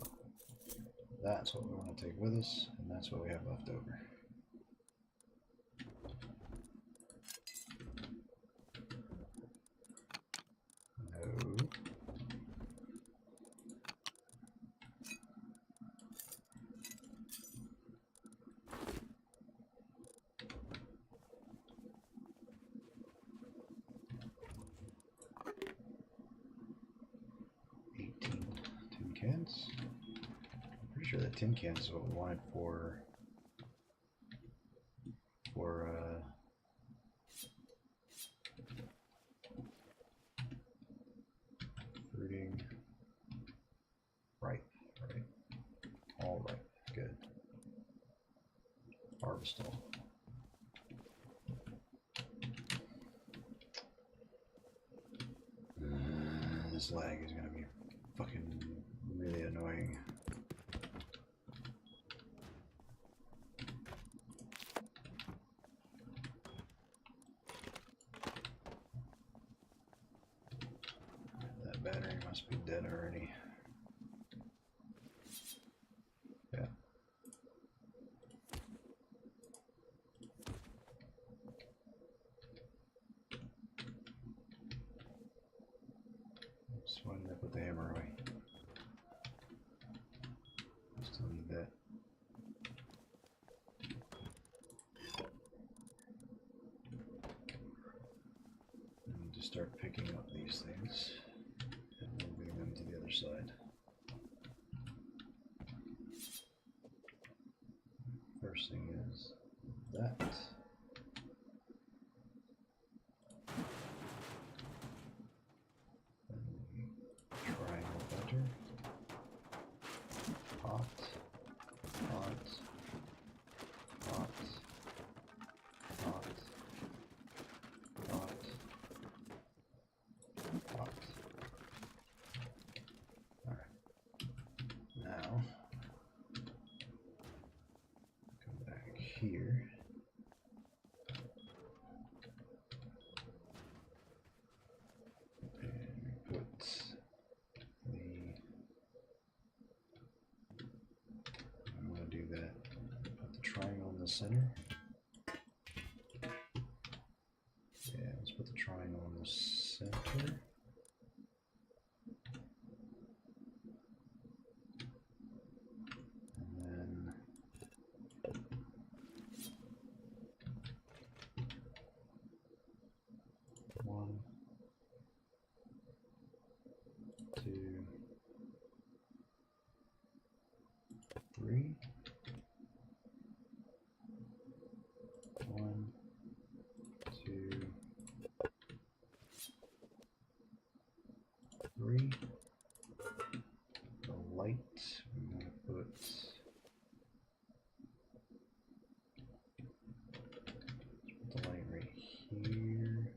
that's what we want to take with us, and that's what we have left over. No. Tin cans. I'm pretty sure that tin cans is what we wanted for fruiting. Right. All right. Good. Harvest all. This lag is gonna be fucking really annoying. That battery must be dead already. Yeah. Oops, why did I put the hammer away? Still need that. I need to start picking up these things and moving them to the other side. First thing is that. Triangle filter. Hot. Hot. Hot. Hot. Hot. Hot. Alright. Now come back here. And put I want to do that. Put the triangle in the center. Yeah, let's put the triangle in the center. And then one, two, three. One, two, three. light. I'm going to put the light right here.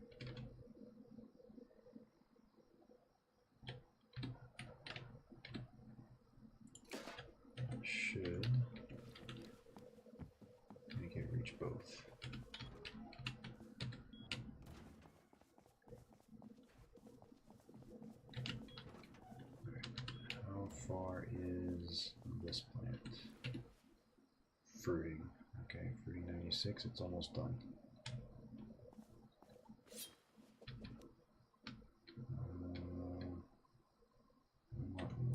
Should make it reach both. How far is this plant? Fruiting. Okay, fruiting 96, it's almost done.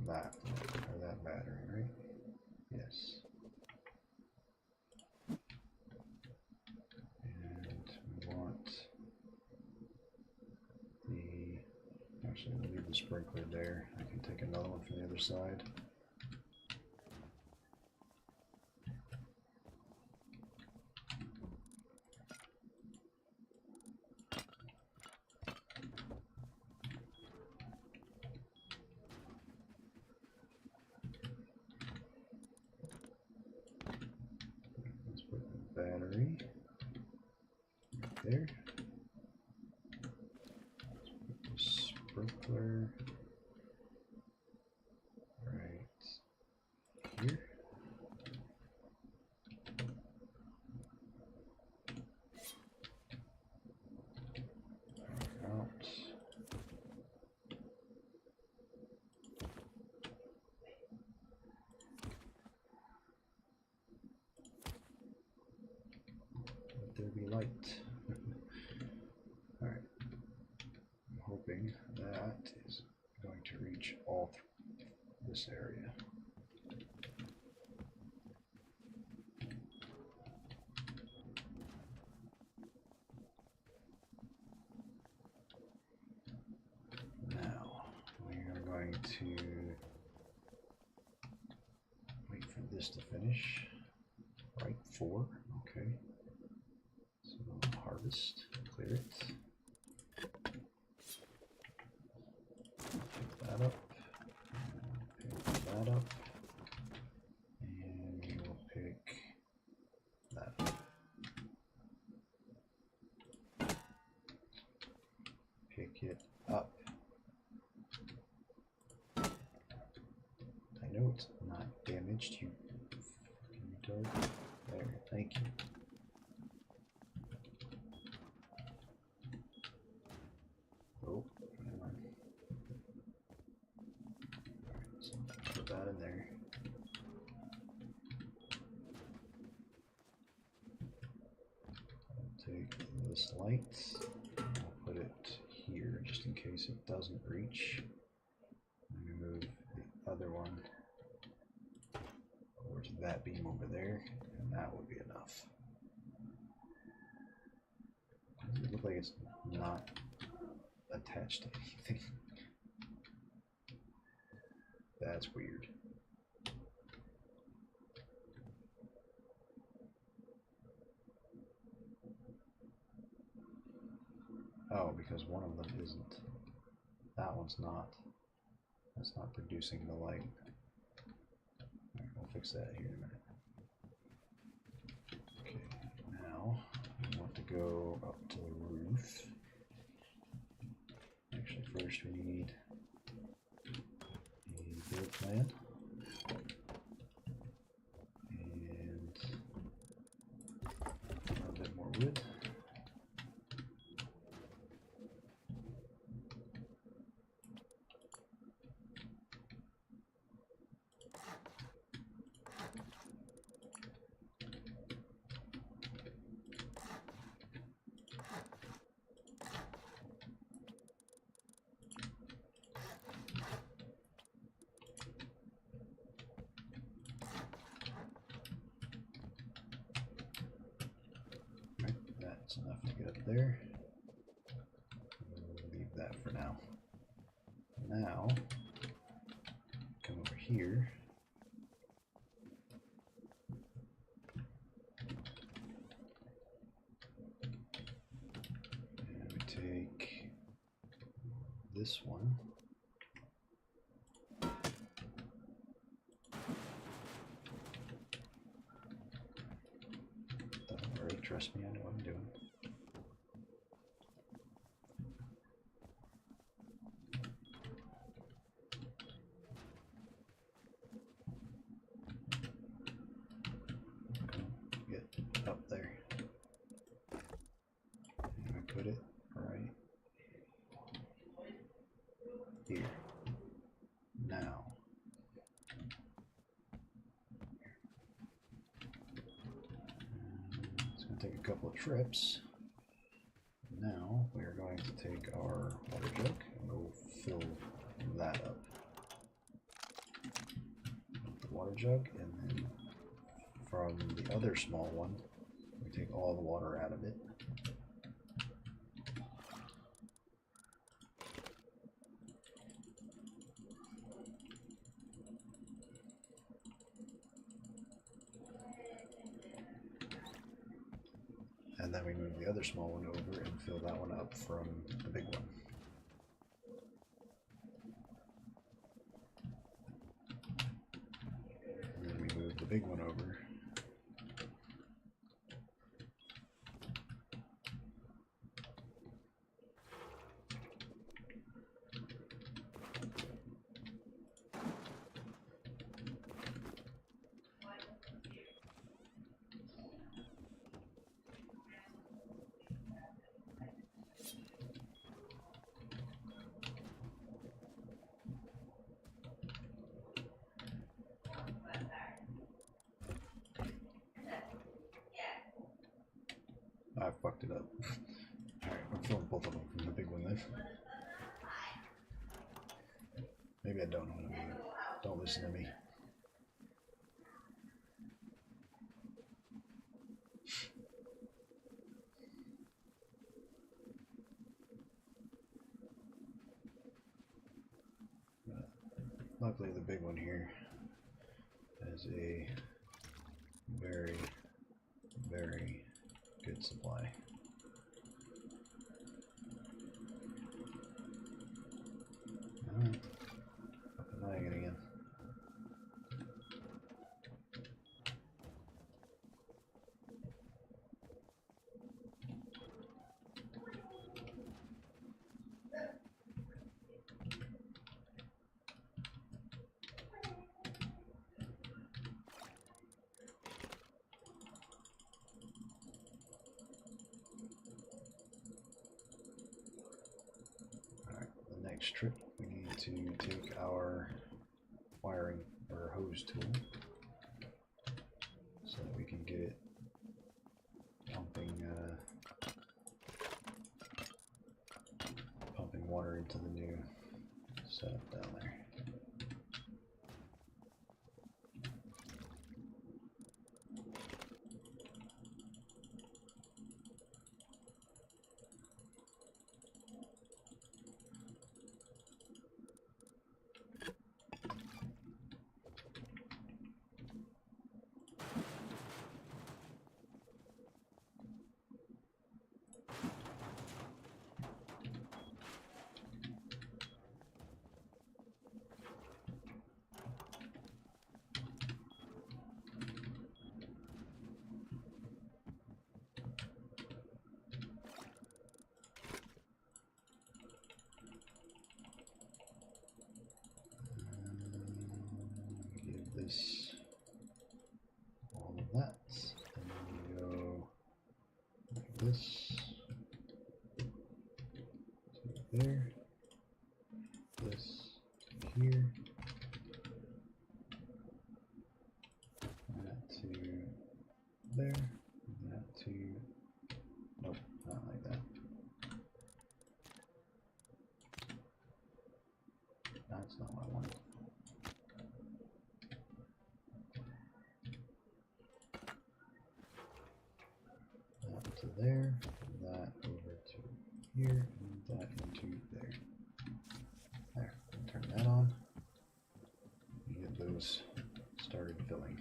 That, or that battery, right? Yes. And we want the, actually we'll leave the sprinkler there. I can take another one from the other side. Let's put the battery right there. Let's put the sprinkler right here. Out. Let there be light. Alright. I'm hoping that is going to reach all through this area. Now, we are going to wait for this to finish. Right, 4, okay. So harvest, clear it. Pick that up. Pick that up. And we will pick that up. Pick it up. I know it's not damaged, you fucking retard. There, thank you. Oh, never mind. Alright, so put that in there. I'll take this light, I'll put it here just in case it doesn't reach. Let me move the other one over to that beam over there, and that will be enough. Does it look like it's not attached to anything? That's weird. Oh, because one of them isn't. That one's not. That's not producing the light. Alright, we'll fix that here in a minute. Okay, now we want to go up to the roof. Actually, first we need a build plan. And a little bit more wood. That's enough to get up there. We'll leave that for now. Now, come over here. And we take this one. trust me, I know what I'm doing. Get up there. And I put it right here. Now. It's going to take a couple of trips. Now we are going to take our water jug and go fill that up. The water jug, and then from the other small one, we take all the water out of it. And then we move the other small one over and fill that one up from the big one. And then we move the big one over. I fucked it up. Alright, I'm filling both of them from the big one then. Maybe I don't know what I'm doing. Don't listen to me. Luckily the big one here has a very, very good supply. Alright, fucking lagging again. Next trip, we need to take our wiring or hose tool so that we can get it pumping water into the new setup down there. This, all of that, and then we go like this to there, this to here, that to there, that to, nope, not like that. That's not what I wanted. To there, that over to here, and that into there. There, turn that on. You get those started filling.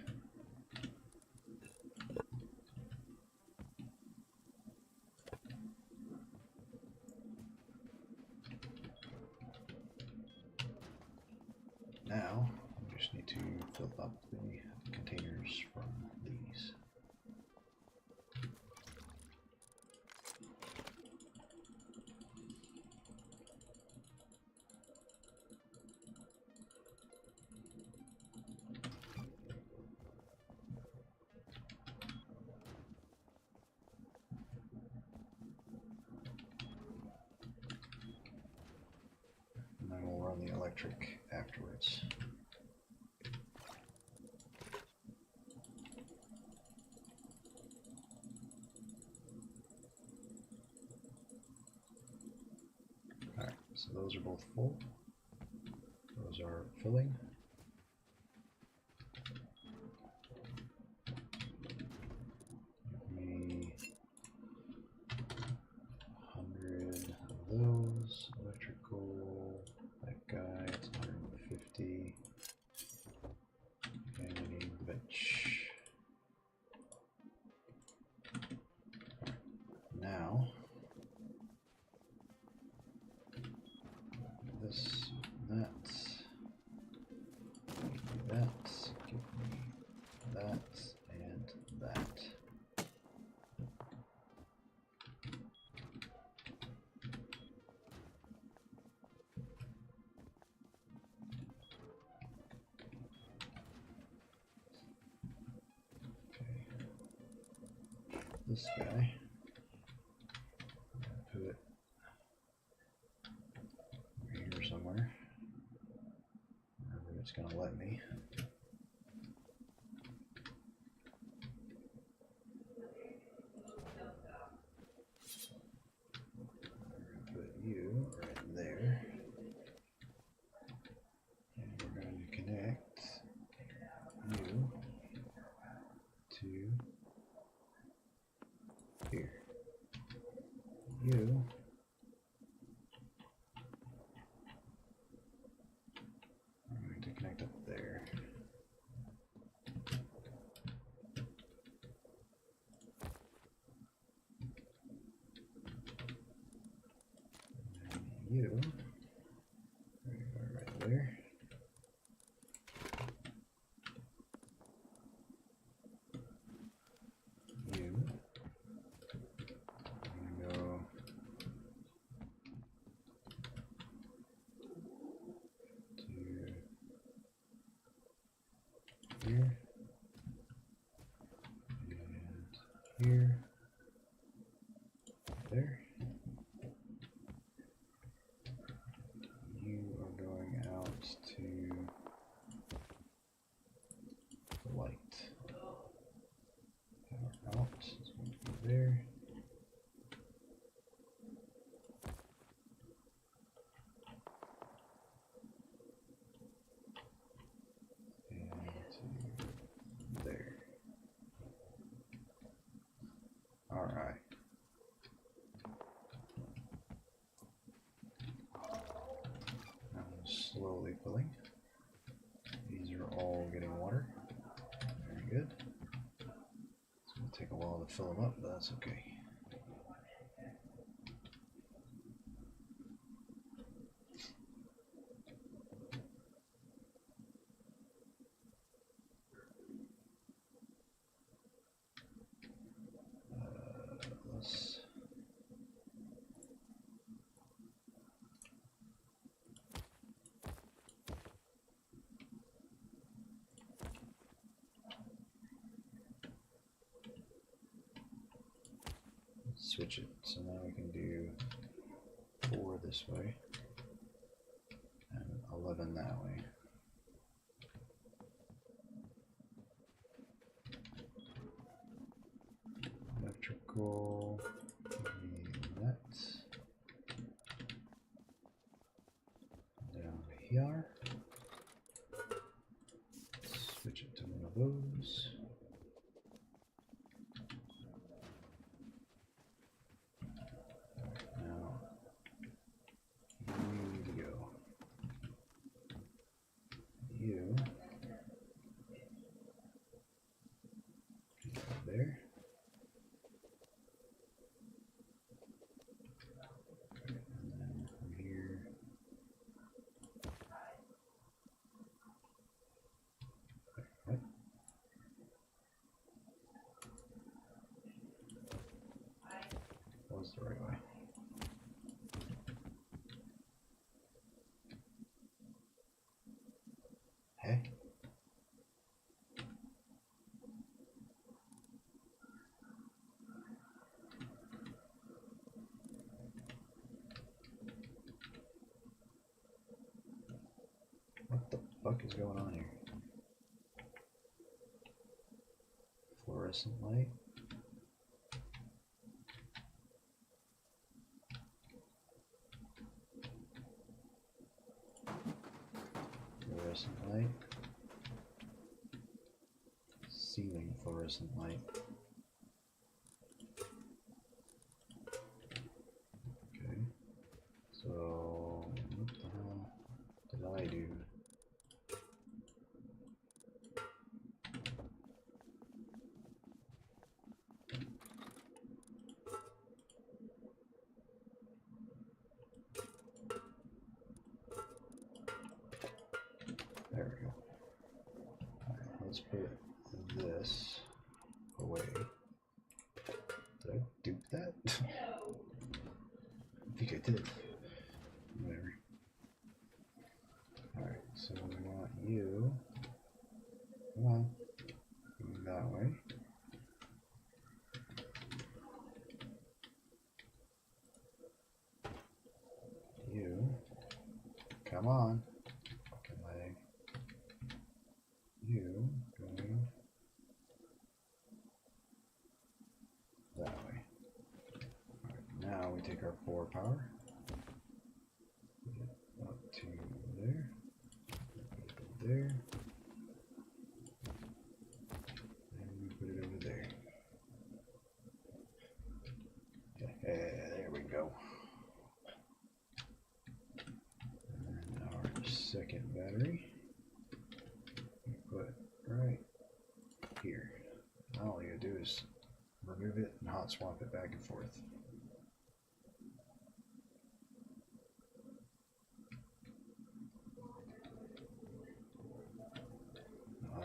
Now, we just need to fill up the containers from these. electric afterwards. Alright, so those are both full. Those are filling. Give me 100 of those. Electrical. That guy, it's 150. And I need the bench. Now, this, that, give me that, and that. Okay. This guy, put it here somewhere, wherever it's going to let me. Put you right there, and we're going to connect you to here. You are going to connect up there. And you are right there. You I'm gonna go to here and here, there. You are going out to the light. Power out, it's going to be there. And to there. Alright. Now I'm slowly filling. These are all getting water. Very good. It's going to take a while to fill them up, but that's okay. Let's switch it. So now we can do 4 this way and 11 that way. Electrical, give me that. Down here. Switch it to one of those. Now, you need to go. You go there. And then from here, right? That was the right way. Hey. fuck is going on here? Fluorescent light. Fluorescent light. Ceiling fluorescent light. Okay. So what the hell did I do? There we go. Alright, let's put this away. Did I dupe that? I think I did. Whatever. Alright, so we want you. Come on. Going that way. You. Come on. Fucking leg. You going that way. Alright, now we take our 4 power. Put it up to there. Put it there. And we put it over there. There we go. And our second battery we put right here. Now all you do is remove it and hot swap it back and forth.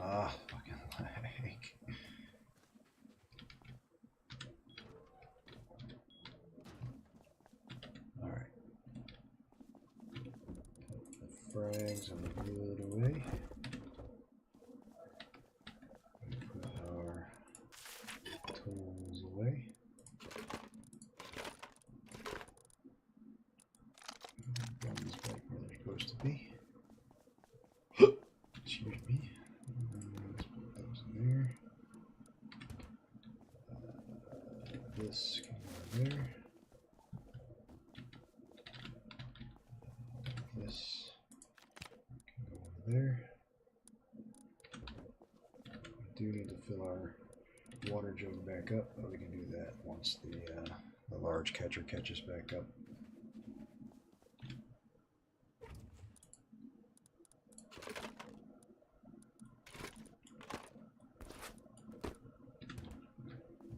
Ah, fucking lag. Alright. Put the frags and the wood away. Put our tools away. Guns back where they're supposed to be. Excuse me. Let's put those in there. This can go there. This can go over there. We do need to fill our water jug back up, but we can do that once the large catcher catches back up.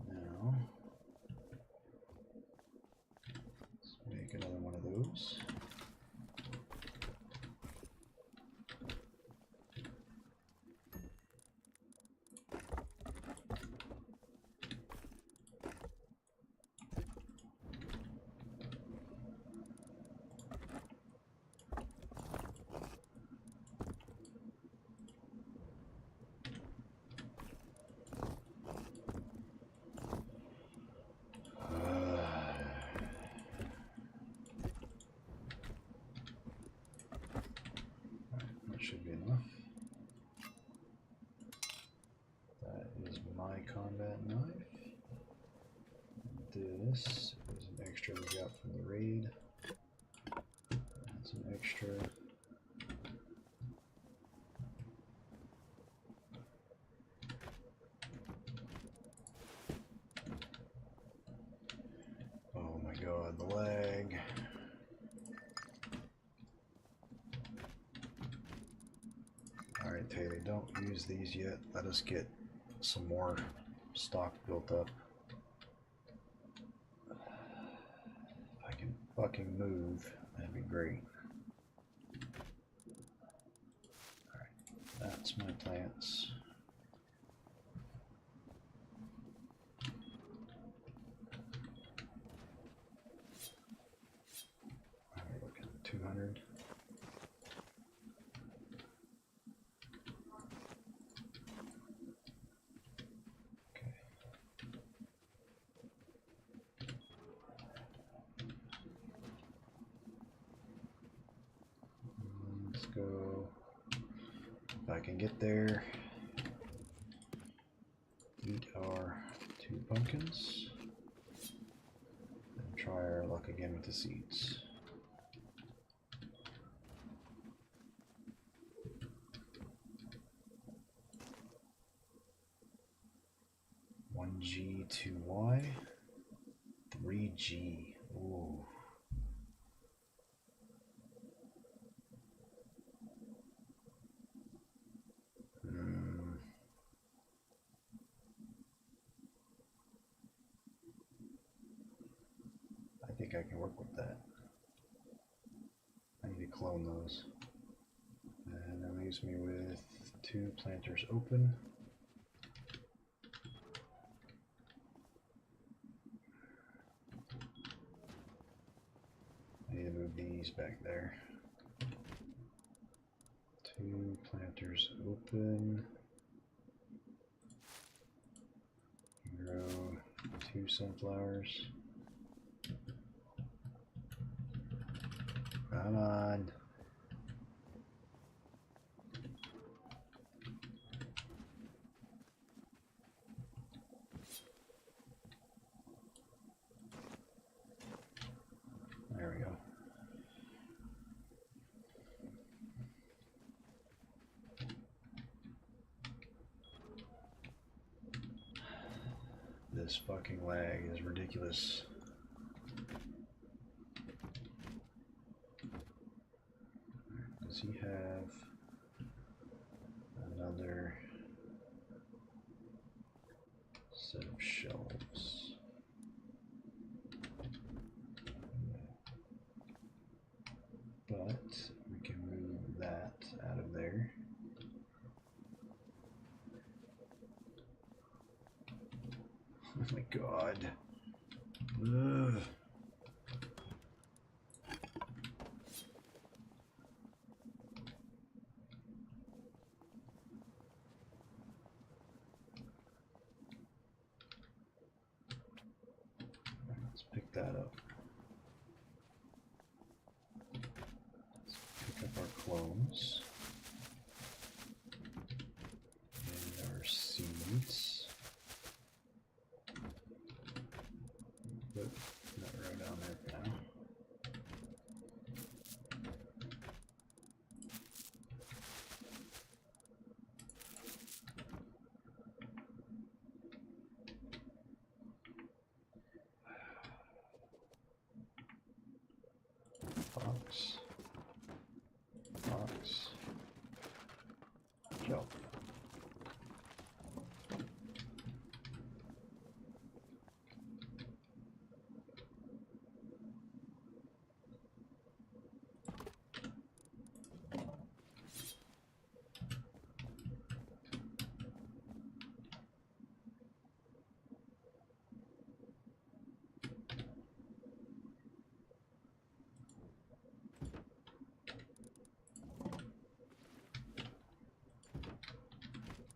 Now, let's make another one of those. That should be enough. That is my combat knife. This is an extra we got from the raid. That's an extra. Oh my god, the lag. Alright, Taylor, don't use these yet. Let us get some more stock built up. If I can fucking move, that'd be great. Alright, that's my plants. Alright, look at 200. Go If I can get there, eat our 2 pumpkins, and try our luck again with the seeds. G, 2Y, 3G. Ooh. I think I can work with that. I need to clone those. And that leaves me with 2 planters open. I need to move these back there. 2 planters open. Grow 2 sunflowers. Come on. There we go. This fucking lag is ridiculous. Does he have another set of shelves? But we can move that out of there. Oh my god. Ugh. Let's pick that up. Let's pick up our clones and our seeds. Put that right down there for now. Box. Box. Shelf.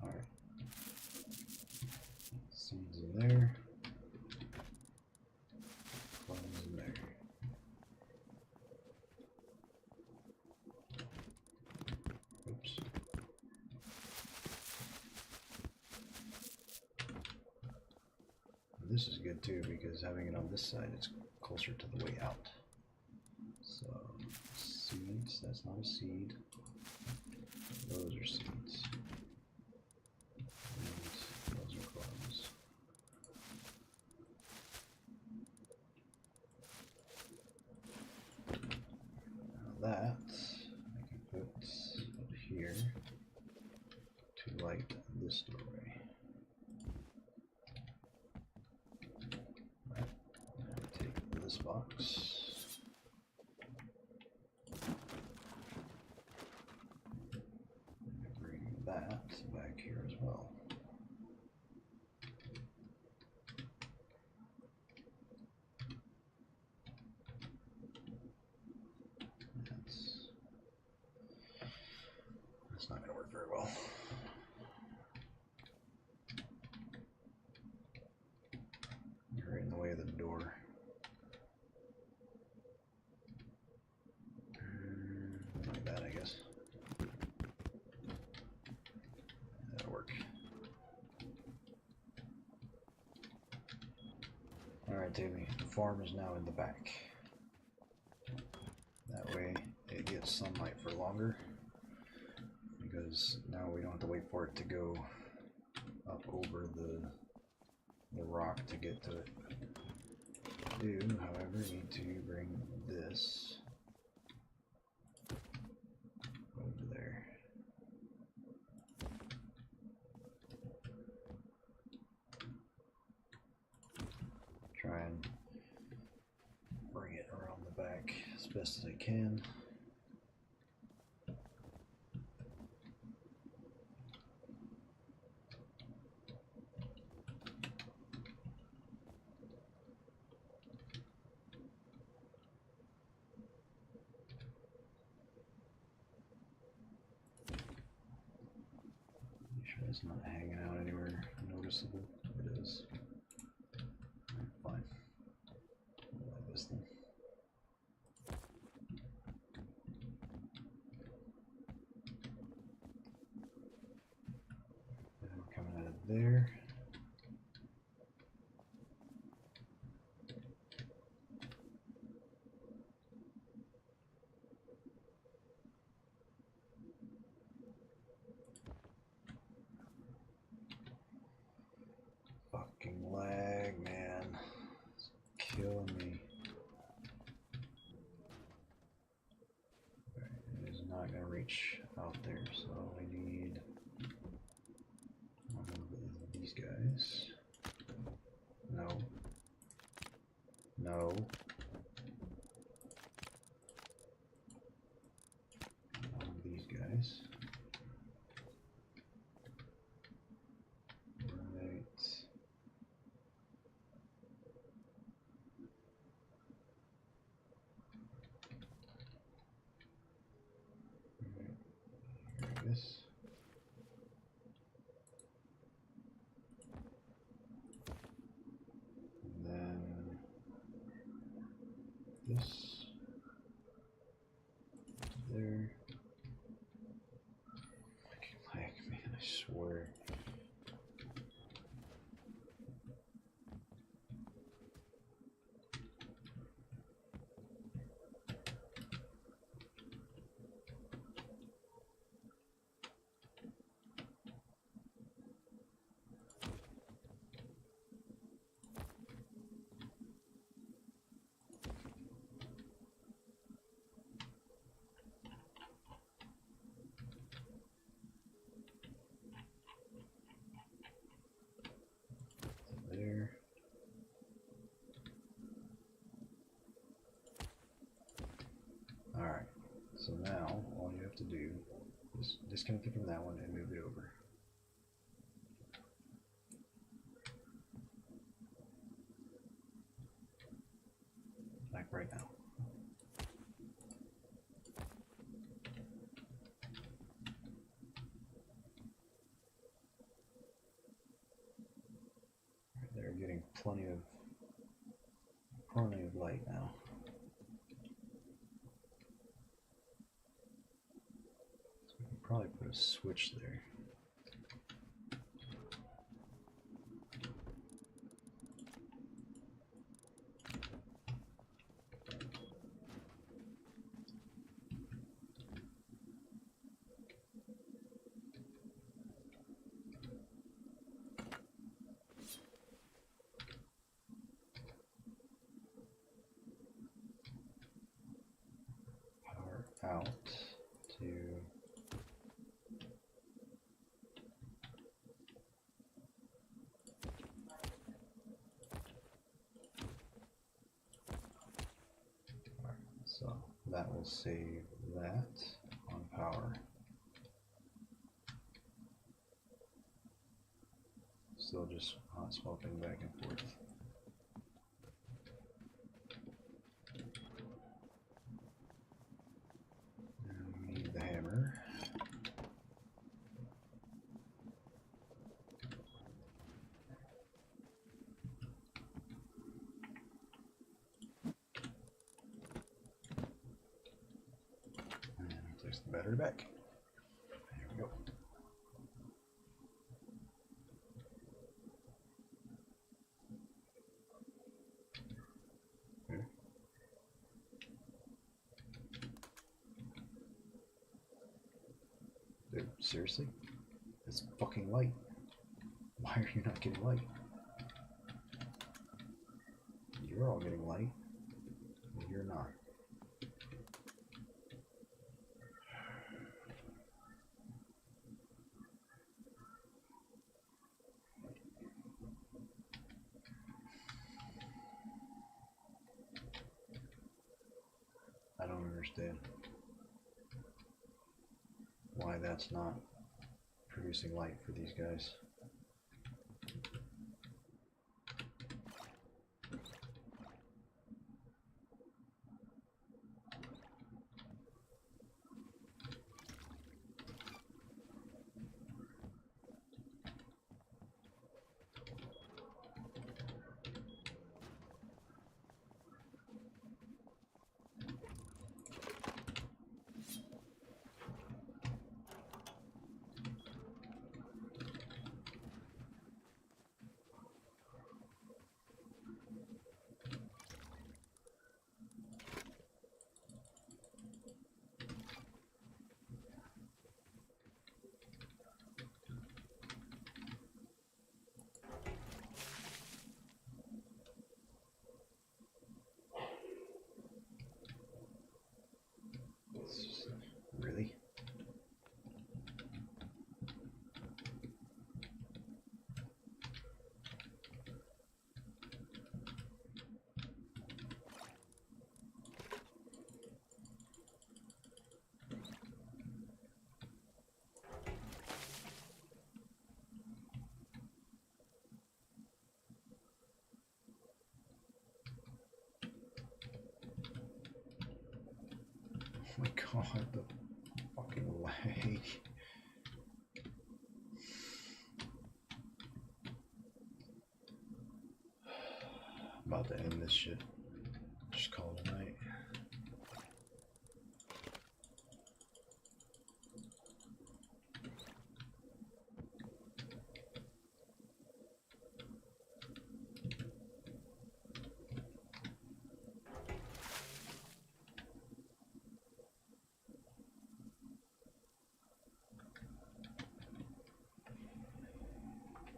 Alright. Seeds in there. Clones in there. Oops. This is good too because having it on this side is closer to the way out. So, seeds, that's not a seed. Those are seeds. And those are clones. Now that I can put up here to light this doorway. Right. And take this box. That back here as well. That's not going to work very well. You're in the way of the door. Like that, I guess. Alright, Tammy, the farm is now in the back. That way it gets sunlight for longer, because now we don't have to wait for it to go up over the rock to get to it. Do, however, need to bring this over there. Try and bring it around the back as best as I can. Make sure it's not hanging out anywhere noticeable. It is. Fine. Like this thing. And we're coming out of there. Fucking lag, man. It's killing me. It is not going to reach out there, so I need one of these guys. No. No. One of these guys. Right. This. And then this. There. Fucking lag, man, I swear. There. Alright, so now all you have to do is disconnect it from that one and move it over. Like right now. They're getting plenty of light now. So we can probably put a switch there. Out to so that will save that on power. Still just hot swapping back and forth. The battery back. There we go. Seriously? It's fucking light. Why are you not getting light? You're all getting light. You're not. I don't understand why that's not producing light for these guys. Really? Oh my god, the fucking lag. I'm about to end this shit. Just call it a night.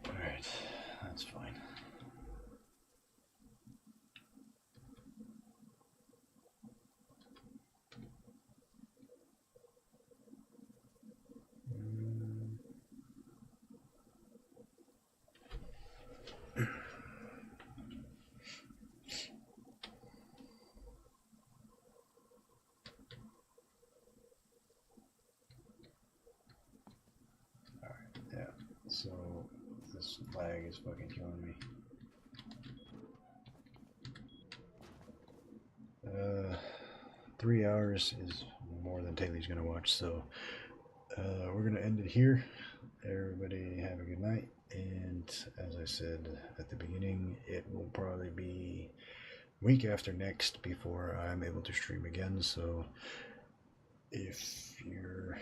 Alright, that's fine. Yeah, so this lag is fucking killing me. 3 hours is more than Taylor's gonna watch, so we're gonna end it here. Everybody have a good night, and as I said at the beginning, it will probably be week after next before I'm able to stream again, so if you're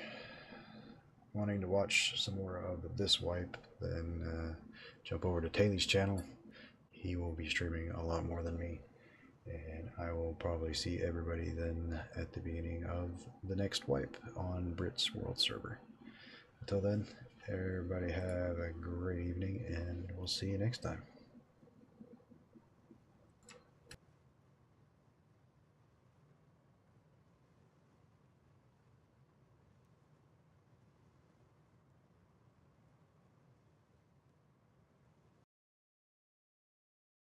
wanting to watch some more of this wipe, then jump over to Taylor's channel. He will be streaming a lot more than me, and I will probably see everybody then at the beginning of the next wipe on Brit's World Server. Until then, everybody have a great evening, and we'll see you next time.